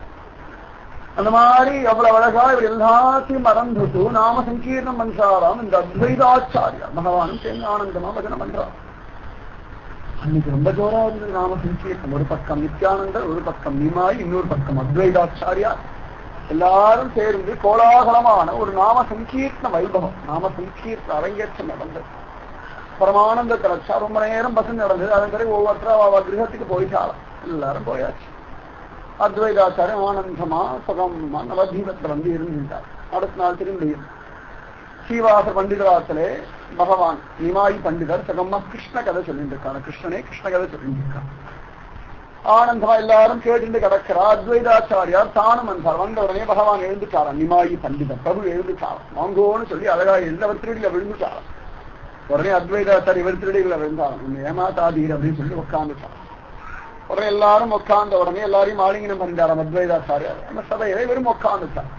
அந்த மாதிரி அவ்வளவு அழகா இவர் எல்லாத்தையும் மறந்துட்டு நாம சங்கீர்த்தம் பண்றாராம் இந்த அத்வைதாச்சாரியா. பகவானும் சேர்ந்து ஆனந்தமா பஜனை பண்றார். அன்னைக்கு ரொம்ப ஜோரா இருந்தது நாம சங்கீர்த்தம். ஒரு பக்கம் நித்யானந்தர், ஒரு பக்கம் நிமாய், இன்னொரு பக்கம் அத்வைதாச்சாரியா. எல்லாரும் சேர்ந்து கோலாகலமான ஒரு நாம சங்கீர்த்தன வைபவம், நாம சங்கீர்த்த அரங்கேற்றம் நடந்தது. பரமானந்த கிடைச்சா ரொம்ப நேரம் பசங்க நடந்தது. அதன் பிறகு ஒவ்வொருத்தரா அவ கிரகத்துக்கு போயிட்டாலும் எல்லாரும் போயாச்சு. அத்வைதாச்சாரியம் ஆனந்தமா சுகமா நவதீபத்துல வந்து இருந்துட்டார். அடுத்த நாள் திரும்பியும் ஸ்ரீவாச பண்டிதராத்திலே பகவான் நிமாயி பண்டிதர் சகமா கிருஷ்ண கதை சொல்லிட்டு இருக்காங்க. கிருஷ்ணனே கிருஷ்ண கதை சொல்லிட்டு இருக்காங்க. ஆனந்தமா எல்லாரும் கேட்டு கிடக்கிறா. அத்வைதாச்சாரியார் தானும் வந்தார். வந்த உடனே பகவான் எழுந்துட்டாராம். நிமாயி பண்டிதர் பிரபு எழுந்துட்டாராம். வாங்கோன்னு சொல்லி அழகா எழுந்தவர் திருடியில விழுந்துட்டாராம். உடனே அத்வைதாச்சாரி இவர் திருடிகளை விழுந்தாராம். ஏமாத்தாதீர் அப்படின்னு சொல்லி உட்காந்துட்டாராம். உடனே எல்லாரும் உட்கார்ந்த உடனே எல்லாரையும் ஆலிங்கனம் பண்ணிட்டாராம் அத்வைதாச்சாரியார். அந்த சபையில இவரும் உட்காந்துட்டார்.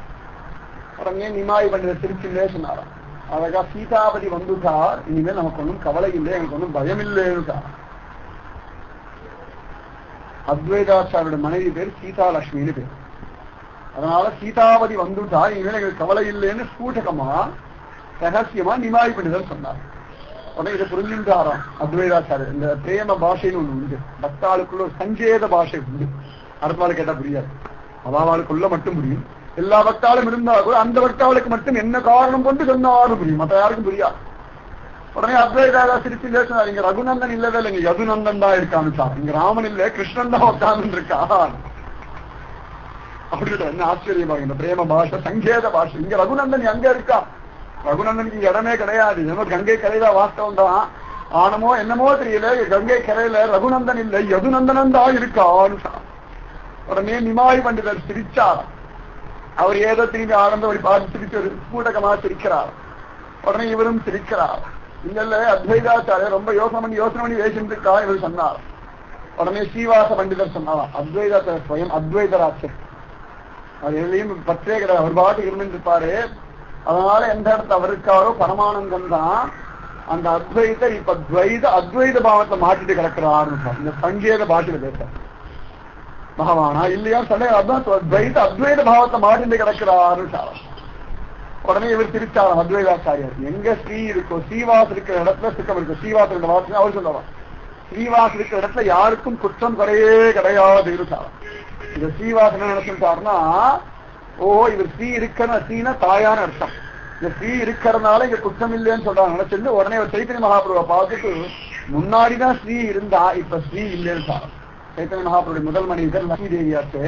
உடனே நிமாயி பண்டிதர் திருச்சிலே சொன்னாராம். அழகா சீதாபதி வந்துட்டார், இனிமேல் நமக்கு ஒன்றும் கவலை இல்லை, எனக்கு ஒன்றும் பயம் இல்லைன்னுட்டார். அத்வைதாச்சாரியோட மனைவி பேர் சீதாலட்சுமின்னு பேர். அதனால சீதாபதி வந்துட்டார், இனிமேல் எங்களுக்கு கவலை இல்லைன்னு ஸ்பூட்டகமா ரகசியமா நிமாயி பண்டிதர் சொன்னார். உடனே இதை புரிஞ்சுட்டாராம் அத்வைதாச்சாரியர். இந்த பிரேம பாஷைன்னு ஒண்ணு உண்டு, பக்தாளுக்குள்ள ஒரு சங்கேத பாஷை உண்டு. அடுத்தாள் கேட்டா புரியாது, அவாளுக்குள்ள மட்டும் புரியும். எல்லா பக்தாலும் இருந்தா கூட அந்த பக்தாளுக்கு மட்டும் என்ன காரணம் கொண்டு சொன்னாலும் புரியும், மற்ற யாருக்கும் புரியாது. உடனே அத்வைதாதா சிரிச்சு சொன்னார், இங்க ரகுநந்தன் இல்லவே இல்லை, இங்க யதுநந்தன் தான் இருக்கான்னு சார். இங்க ராமன் இல்ல கிருஷ்ணன் தான் உட்கார்ந்து இருக்கான் அப்படின்ற என்ன ஆச்சரியமா இந்த பிரேம பாஷை சங்கேத பாஷை. இங்க ரகுநந்தன் எங்க இருக்கான்? ரகுநந்தனுக்கு இங்க இடமே கிடையாது. ஏதோ கங்கை கரைதான் வாஸ்தவம் தான், ஆனமோ என்னமோ தெரியல, கங்கை கரையில ரகுநந்தன் இல்லை யதுநந்தனன் தான் இருக்கான்னு சார். உடனே நிமாயி பண்டிதர் சிரிச்சார். அவர் ஏதோ திரும்பி ஆனந்த ஒரு பார்த்து சிரிச்சு ஒரு கூட்டகமா சிரிக்கிறார். உடனே இவரும் சிரிக்கிறார். இல்ல அத்வைதாச்சாரியர் ரொம்ப யோசனை பண்ணி வேசிருக்கா இவர் சொன்னார். உடனே ஸ்ரீவாச பண்டிதர் சொன்னாராம், அத்வைதாச்சாரியர் ஸ்வயம் அத்வைதராட்சர், அது எதுலையும் பற்றே கிடையாது, அவர் பாட்டு இருந்துருப்பாரு. அதனால எந்த இடத்துல அவர் இருக்காரோ பரமானந்தம் தான். அந்த அத்வைத இப்ப அத்வைத பாவத்தை மாற்றிட்டு கிடக்கிறாருன்னு இந்த சங்கேத பாட்டில பேச பகவானா இல்லையா சண்டை. அதான் அத்வைத பாவத்தை மாற்றிட்டு கிடக்கிறாரு. உடனே இவர் திருச்சாரம் அத்வைதாச்சாரியர். எங்க ஸ்ரீ இருக்கோ ஸ்ரீவாஸ் இருக்கிற இடத்துல சுத்தம் இருக்கும். ஸ்ரீவாஸ் வாசனை அவர் சொல்லுவார், ஸ்ரீவாஸ் இருக்கிற இடத்துல யாருக்கும் குற்றம் குறையே கிடையாது இருக்கார். இந்த ஸ்ரீவாஸ் என்ன நினைச்சுட்டாருன்னா, ஓ இவர் ஸ்ரீ இருக்கிற ஸ்ரீனா தாயான அர்த்தம், இந்த ஸ்ரீ இருக்கிறதுனால இங்க குற்றம் இல்லைன்னு சொல்றாங்க நினைச்சிருந்து உடனே ஒரு சைத்தன்ய மகாபிரபுவை பார்த்துட்டு, முன்னாடிதான் ஸ்ரீ இருந்தா இப்ப ஸ்ரீ இல்லைன்னு சார். சைத்தன்ய மகாபிரபுடைய முதல் மனிதர் லட்சுமி தேவியாச்சு,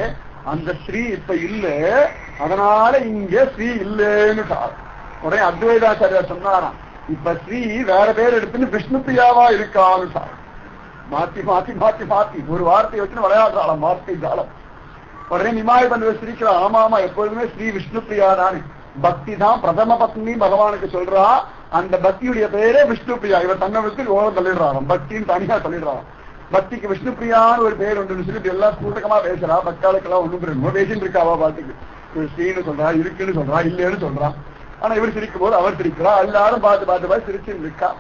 அந்த ஸ்ரீ இப்ப இல்ல, அதனால இங்க ஸ்ரீ இல்லைன்னு சார். உடனே அத்வைதாச்சாரியார் சொன்னாராம், இப்ப ஸ்ரீ வேற பேர் எடுத்துன்னு விஷ்ணு பிரியாவா இருக்கான்னு சார். மாத்தி மாத்தி மாத்தி மாத்தி ஒரு வார்த்தையை வச்சுன்னு விளையாடுறாளாம், வார்த்தை ஜாலம். உடனே நிமாய பண்டிதர் சிரிக்கிறார், ஆமா ஆமா எப்பொழுதுமே ஸ்ரீ விஷ்ணு பிரியா தான், பக்தி தான் பிரதம பத்னி பகவானுக்கு சொல்றா, அந்த பக்தியுடைய பேரே விஷ்ணு பிரியா. இவர் தன்னை விட்டு ஓரம் தள்ளிடுறாராம், பக்தின்னு தனியா சொல்லிடுறாராம். பக்திக்கு விஷ்ணு பிரியான்னு ஒரு பேர் ஒன்று சொல்லிட்டு எல்லாம் கூட்டமா பேசுறா. பக்தாளுக்கெல்லாம் ஒண்ணும் பேசிட்டு இருக்காவா பாட்டுக்கு, இவர் ஸ்ரீன்னு சொல்றா, இருக்குன்னு சொல்றா, இல்லைன்னு சொல்றா. ஆனா இவர் சிரிக்கும் போது அவர் சிரிக்கிறா, எல்லாரும் பார்த்து பார்த்து பார்த்து சிரிச்சுட்டு இருக்கா.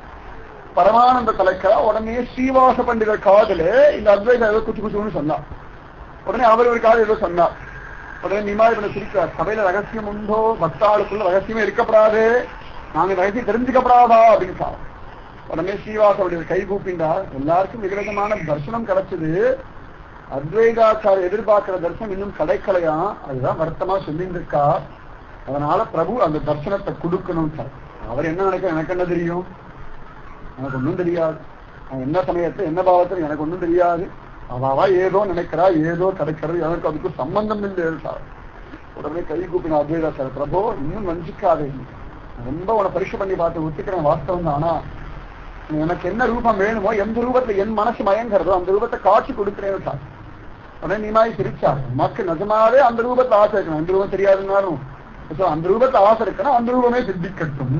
பரமானந்த கலைக்கிறா. உடனே ஸ்ரீவாச பண்டிதர் காதல இந்த அத்வைத ஏதோ குச்சு குச்சுன்னு சொன்னா. உடனே அவர் ஒரு காதல் ஏதோ சொன்னார். உடனே நிமாய் பண்ண சிரிக்கிறார், சபையில ரகசியம் உண்டோ, பக்தாளுக்குள்ள ரகசியமே இருக்கப்படாது, நாங்க ரகசியம் தெரிஞ்சுக்கப்படாதா அப்படின்னு சார். உடனே ஸ்ரீவாசனுடைய கை கூப்பின்றார். எல்லாருக்கும் விதவிதமான தரிசனம் கிடைச்சது, அத்வைதாச்சாரிய எதிர்பார்க்கிற தரிசனம் இன்னும் கிடைக்கலையா, அதுதான் வருத்தமா சொல்லிட்டு இருக்கா. அதனால பிரபு அந்த தரிசனத்தை கொடுக்கணும் சார். அவர் என்ன நினைக்க எனக்கு என்ன தெரியும், எனக்கு ஒன்றும் தெரியாது. அவன் என்ன சமயத்துல என்ன பாவத்துல எனக்கு ஒன்றும் தெரியாது. அவாவா ஏதோ நினைக்கிறா, ஏதோ கிடைக்கிறது, எனக்கு அதுக்கு சம்பந்தம் இல்லை சார். உடனே கை கூப்பின அத்வைதாச்சாரிய, பிரபு இன்னும் வஞ்சிக்காதே, ரொம்ப உன பரீட்சை பண்ணி பார்த்து ஒத்துக்கிறேன் வாஸ்தவம் தானா, எனக்கு என்ன ரூபம் வேணுமோ எந்த ரூபத்துல என் மனசு மயங்கிறதோ அந்த ரூபத்தை காட்சி கொடுக்கிறேன்னு சார். உடனே நிமாய் சிரிச்சார், மக்கள் நிஜமாவே அந்த ரூபத்தை ஆசை இருக்கணும், அந்த ரூபம் தெரியாதுன்னாலும் அந்த ரூபத்தை ஆசை இருக்கணும், அந்த ரூபமே சித்திக்கட்டும்.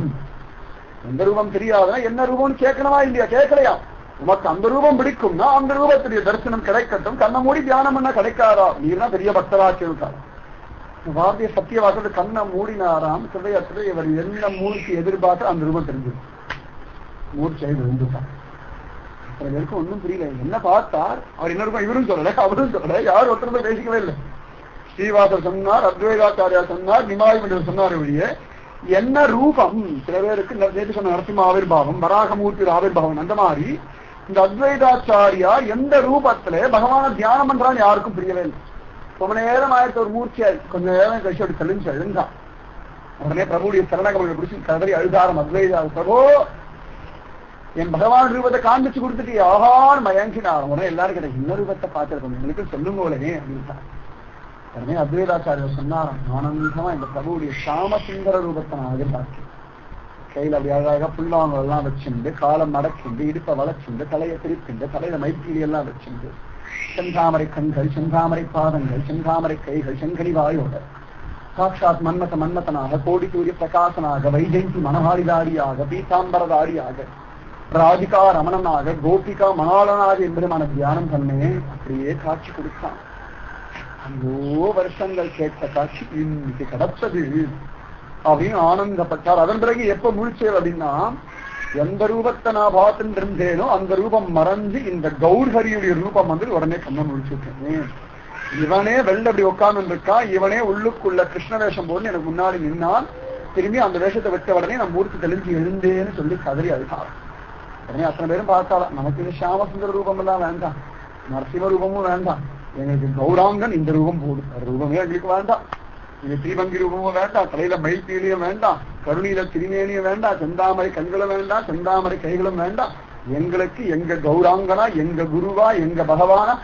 எந்த ரூபம் தெரியாதுன்னா என்ன ரூபம்னு கேட்கணுமா இல்லையா, கேட்கலையா. உமக்கு அந்த ரூபம் பிடிக்கும்னா அந்த ரூபத்துடைய தரிசனம் கிடைக்கட்டும், கண்ணை மூடி தியானம் பண்ண கிடைக்காதா, நீர்னா பெரிய பக்தராக்கியிருக்காரு. வார்த்தைய சத்திய வாக்கு கண்ணை மூடினாராம். சிவையத்துல இவர் என்ன மூர்த்தி எதிர்பார்த்து அந்த ரூபம் தெரிஞ்சது, மூர்ச்சை விழுந்துட்டார். பேருக்கு ஒன்றும் புரியல, என்ன பார்த்தார். அவர் என்ன ரூபம் இவரும் சொல்லல அவரும் சொல்லல, யாரும் ஒருத்தர் பேசிக்கவே இல்லை. ஸ்ரீவாசர் சொன்னார், அத்வைதாச்சாரியா சொன்னார், நிமாய் பண்டிதர் சொன்னார். வழியே என்ன ரூபம், சில பேருக்கு நேற்று சொன்ன நரசிம்ம ஆவிர்பாவம், வராகமூர்த்தி ஆவிர்பாவம், அந்த மாதிரி இந்த அத்வைதாச்சாரியார் எந்த ரூபத்துல பகவான தியானம் பண்றான்னு யாருக்கும் புரியவே இல்லை. ரொம்ப நேரம் ஆயிரத்தி ஒரு மூர்ச்சியா கொஞ்சம் நேரம் கழிச்சு அப்படி தெளிஞ்சு எழுந்தான். உடனே பிரபுடைய சரணகமலை பிடிச்சி கதறி அழுதாரம். அத்வைதா, பிரபு என் பகவான் ரூபத்தை காண்பிச்சு கொடுத்துட்டு ஆகான் மயங்கினார். உடனே எல்லாரும் கிடைக்கும் இன்னொரு ரூபத்தை பார்த்திருக்கோம், எங்களுக்கு சொல்லும் போலவே அப்படின்ட்டார். உடனே அத்வைதாச்சாரியர் சொன்னாராம், ஆனந்தமா இந்த பிரபுடைய சாமசுந்தர ரூபத்தை நான் எதிர்பார்க்கிறேன். கையில அப்படி அழகாக புல்லாங்க எல்லாம் வச்சுண்டு காலை மடக்கிண்டு இடுப்பை வளைச்சுண்டு தலையை திருப்பிண்டு தலையில மைத்திரி எல்லாம் வச்சுண்டு செந்தாமரை கண்கள் செந்தாமரை பாதங்கள் செந்தாமரை கைகள் செங்கனி வாயோட சாட்சாத் மன்மதனாக கோடி சூரிய பிரகாசனாக வைஜெயந்தி மனஹாரிதாரியாக பீதாம்பரதாரியாக ராதிகா ரமணனாக கோபிகா மணாளனாக என்பதுமான தியானம் பண்ணேன். அப்படியே காட்சி கொடுத்தான். ஐயோ வருஷங்கள் கேட்ட காட்சி இன்னைக்கு கிடைச்சது அப்படின்னு ஆனந்தப்பட்டார். அதன் பிறகு எப்ப முழிச்சேர் அப்படின்னா, எந்த ரூபத்தை நான் பார்த்துட்டு இருந்தேனோ அந்த ரூபம் மறைஞ்சு இந்த கௌர்ஹரியுடைய ரூபம் வந்து உடனே கண்ண முழிச்சுட்டேன். இவனே வெளில அப்படி உட்கார்ந்து இருக்கான், இவனே உள்ளுக்குள்ள கிருஷ்ண வேஷம் போட்டு எனக்கு முன்னாடி நின்னான். திரும்பி அந்த வேஷத்தை விட்ட உடனே நான் மூர்த்தி தெளிஞ்சு எழுந்தேன்னு சொல்லி கதறி அழுதாள். உடனே அத்தனை பேரும் பார்த்தாலும் நமக்கு இந்த சியாமசுந்தர ரூபம் எல்லாம் வேண்டாம், நரசிம்ம ரூபமும் வேண்டாம், எங்களுக்கு கௌராங்கன் இந்த ரூபம் போடும், ரூபமே எங்களுக்கு வேண்டாம், இது தீபங்கி ரூபமும் வேண்டாம், தலையில மயில்பீலியும் வேண்டாம், கருணியில திருமேனியும் வேண்டாம், செந்தாமரை கண்களும் வேண்டாம், செந்தாமரை கைகளும் வேண்டாம், எங்களுக்கு எங்க கௌராங்கனா எங்க குருவா எங்க பகவானா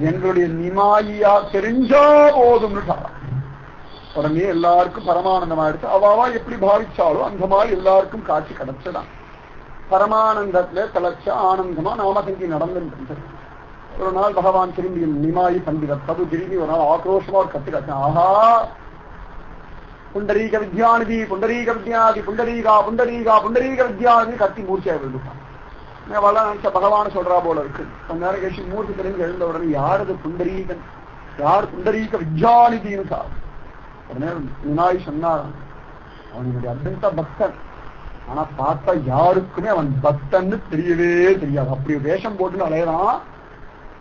எங்களுடைய நிமாயியா தெரிஞ்சா போதும்னு உடனே எல்லாருக்கும் பரமானந்தமா எடுத்து அவாவா எப்படி பாவிச்சாலோ அந்த மாதிரி எல்லாருக்கும் காட்சி கிடைச்சதான். பரமானந்தத்துல தலைச்ச ஆனந்தமா நாமசங்கி நடந்து ஒரு நாள் பகவான் திரும்பி நிமாயி பண்டிதர் தது திரும்பி ஒரு நாள் ஆக்ரோஷமா ஒரு கத்து கட்டான். ஆஹா புண்டரீக வித்யாநிதி புண்டரீக வித்யாதி புண்டரீகா புண்டரீகா புண்டரீக வித்யாநிதி கத்தி மூர்ச்சியா விழுந்துட்டான். அவெல்லாம் நினைச்ச பகவான் சொல்றா போல இருக்கு. கொஞ்ச நேரம் கழிச்சு மூர்த்தி தெரிஞ்சு எழுந்த உடனே யாரது புண்டரீகன், யார் புண்டரீக வித்யாநிதினு சார். உடனே வினாய் சொன்னார், அவனுடைய அத்வைத பக்தன், ஆனா பார்த்தா யாருக்குமே அவன் பக்தன்னு தெரியவே தெரியாது. அப்படி வேஷம் போட்டுன்னு அலையறான்.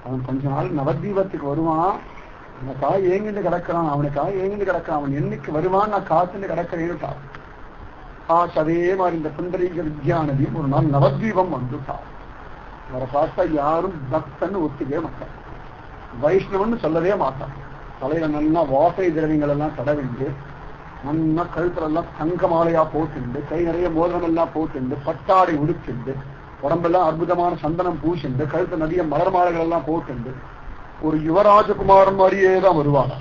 அவன் கொஞ்ச நாள் நவதீபத்துக்கு வருவான், எனக்காக ஏங்கிட்டு கிடக்கிறான், அவனுக்காக ஏங்கிட்டு கிடக்கிறான், அவன் என்னைக்கு வருவான் நான் காத்துட்டு கிடக்கிறேன்னு. அதே மாதிரி இந்த புண்டரீக வித்யானதியும் ஒரு நாள் நவத்வீபம் வந்துட்டார். அவரை பார்த்தா யாரும் பக்தன்னு ஒத்துக்கவே மாட்டான், வைஷ்ணவன்னு சொல்லவே மாட்டான். தலையில நல்லா வாசை திரவியங்கள் எல்லாம் தடவிண்டு, நல்லா கழுத்துல எல்லாம் தங்க மாலையா போட்டுண்டு, கை நிறைய மோதிரம் எல்லாம் போட்டுண்டு, பட்டாடை உடுத்துண்டு, உடம்பெல்லாம் அற்புதமான சந்தனம் பூசிண்டு, கழுத்து நிறைய மலர் மாலைகள் எல்லாம் போட்டுண்டு ஒரு யுவராஜகுமாரன் மாதிரியே தான் வருவாங்க.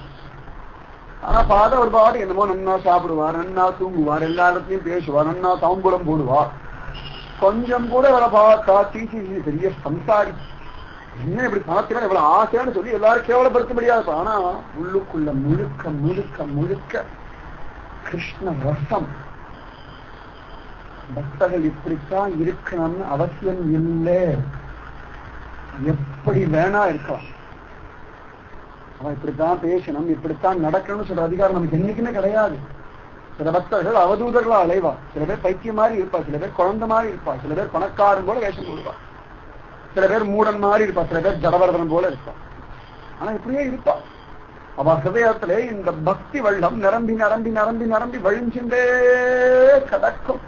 ஆனா பார்த்தா ஒரு பாடு என்னமோ நன்னா சாப்பிடுவார், நன்னா தூங்குவார், எல்லா இடத்துலயும் பேசுவார், நன்னா தாம்பூலம் போடுவார். கொஞ்சம் கூட இவரை பார்த்தா தீசி பெரிய சம்சாரி, என்ன இப்படி பார்த்தீங்கன்னா இவ்வளவு ஆசையான்னு சொல்லி எல்லாரும் கேவலப்படுத்த முடியாது. ஆனா உள்ளுக்குள்ள முழுக்க முழுக்க முழுக்க கிருஷ்ண ரசம். பக்தர்கள் இப்படித்தான் இருக்கணும்னு அவசியம் இல்லை, எப்படி வேணா இருக்கலாம். அவன் இப்படித்தான் பேசணும் இப்படித்தான் நடக்கணும்னு சொல்ற அதிகாரம் நமக்கு என்னைக்குமே கிடையாது. சில பக்தர்கள் அவதூதர்களா அலைவா, சில பேர் பைத்தியம் மாதிரி இருப்பா, சில பேர் குழந்தை மாதிரி இருப்பா, சில பேர் பணக்காரன் போல வேஷம் போடுவா, சில பேர் மூடன் மாதிரி இருப்பா, சில பேர் ஜடவர்தன் போல இருப்பா. ஆனா இப்படியே இருப்பா. அவ ஹிருதயத்திலே இந்த பக்தி வெள்ளம் நிரம்பி நிரம்பி நிரம்பி நிரம்பி வழிஞ்சுட்டே கிடக்கும்.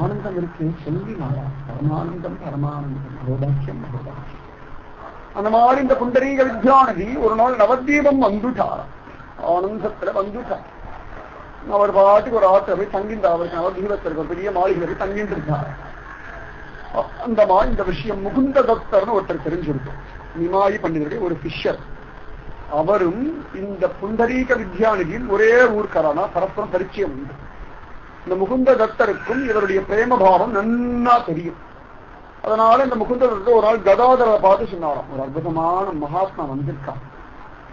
ஆனந்தம் இருக்கு சொல்லி மாறா, பரமானந்தம் பரமானந்தம், மகோபாக்கியம் மகோபாக்கியம். அந்த மாதிரி இந்த புண்டரீக வித்யானதி ஒரு நாள் நவதீபம் வந்துட்டார், ஆனந்தத்துல வந்துட்டார். அவர் பாட்டுக்கு ஒரு ஆற்ற போய் தங்கின்றார். அவருக்கு நவதீபத்திற்கு ஒரு பெரிய மாளிகை போய் தங்கிட்டு இருந்தார். அந்த மாதிரி இந்த விஷயம் முகுந்த தத்தர்னு ஒருத்தர் தெரிஞ்சிருக்கும், நிமாயி பண்டிதருடைய ஒரு பிஷர். அவரும் இந்த புண்டரீக வித்யானதியும் ஒரே ஊர்க்காரனா, பரஸ்பரம் பரிச்சயம் உண்டு. இந்த முகுந்த தத்தருக்கும் இவருடைய பிரேமபாவம் நன்னா தெரியும். அதனால இந்த முகுந்த தத்தர் ஒரு நாள் கதாதரை பார்த்து சொன்னாராம், ஒரு அற்புதமான மகாத்மா வந்திருக்கான்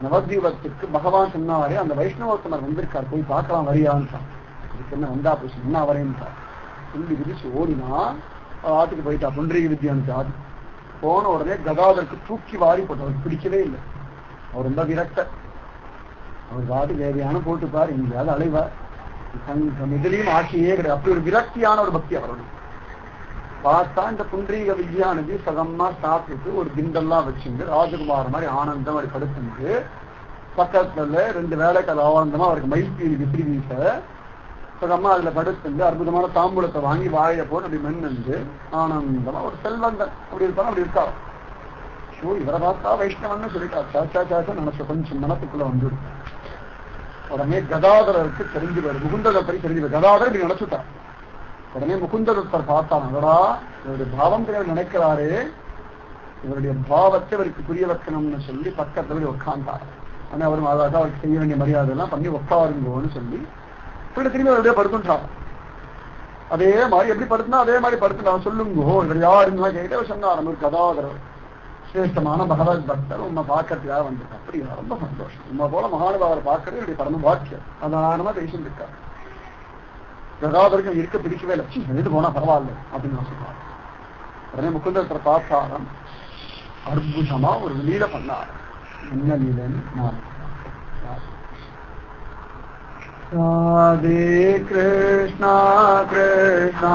நவதீபத்துக்கு. பகவான் சொன்னாரே அந்த வைஷ்ணவோத்தமர் வந்திருக்கார், போய் பார்க்கலாம் வரியான்ட்டான். இதுக்கு என்ன வந்தா போய் சொன்னா வரேன்ட்டார். சொல்லி விதிச்சு ஓடினா ஆட்டுக்கு போயிட்டா புண்டரீக வித்யானதி ஆடு. போன உடனே கதாதருக்கு தூக்கி வாரி போட்டு, அவருக்கு பிடிக்கவே இல்லை. அவர் ரொம்ப விரக்த, அவர் பாட்டு வேறையான போட்டுப்பார், எங்கேயாவது அலைவார், இதுலயும் ஆட்சியே கிடையாது. அப்படி ஒரு விரக்தியான ஒரு பக்தி அவருடைய. பார்த்தா இந்த புண்டரீக வித்யானதி சகமா சாப்பிட்டு ஒரு கிண்டெல்லாம் வச்சுட்டு ராஜகுமார் மாதிரி ஆனந்தம் அவர் படுத்துட்டு, பக்கத்துல 2 வேலைக்கால ஆனந்தமா அவருக்கு மயில்பீலி விசிறி வீச சகமா அதுல படுத்துட்டு அற்புதமான தாம்பூலத்தை வாங்கி வாழைய போட்டு அப்படி மென்னு ஆனந்தமா ஒரு செல்வந்தன் அப்படி இருப்பாங்க. அப்படி இருக்கா இவரை பார்த்தா வைஷ்ணவன்னு சொல்லிட்டா சாச்சா சாச்சா நினைச்ச கொஞ்சம் மனத்துக்குள்ள வந்து. உடனே கதாதரருக்கு தெரிஞ்சு போயிரு, முகுந்ததப்படி தெரிஞ்சு போய் கதாதர் இப்படி நினைச்சுட்டார். உடனே முகுந்ததத்தர் பார்த்தான், அதடா இவருடைய பாவம் தெரியாது நினைக்கிறாரு, இவருடைய பாவத்தை அவருக்கு புரிய வைக்கணும்னு சொல்லி பக்கத்துல உட்கார்ந்தார். ஆனா அவரும் அதாவது அவருக்கு செய்ய வேண்டிய மரியாதை எல்லாம் பண்ணி உட்காருங்கன்னு சொல்லி திரும்பி அவருடைய படுத்துட்டார். அதே மாதிரி எப்படி படுத்தினா அதே மாதிரி படுத்து நான் சொல்லுங்கோ இவர் யாருன்னா கேட்ட சொன்னார் ஒரு கதாதரர் சிரேஷ்டமான பகவத் பக்தர் உண்மை பார்க்கறதுக்காக வந்துட்டு அப்படியா ரொம்ப சந்தோஷம் உண்மை போல மகானுபாவரை பார்க்கறது என்னுடைய பரம பாக்கியம் சாதாரணமா பேசிட்டு இருக்காரு கதாதருக்கு இருக்க பிடிக்கவே இல்லை எழுது போனா பரவாயில்ல அப்படின்னு நான் சொன்னார் உடனே முகுந்தத்தை பார்த்தாரம் அற்புதமா ஒரு லீல பண்ணார் என்ன லீலன்னு நான் ராதே கிருஷ்ணா கிருஷ்ணா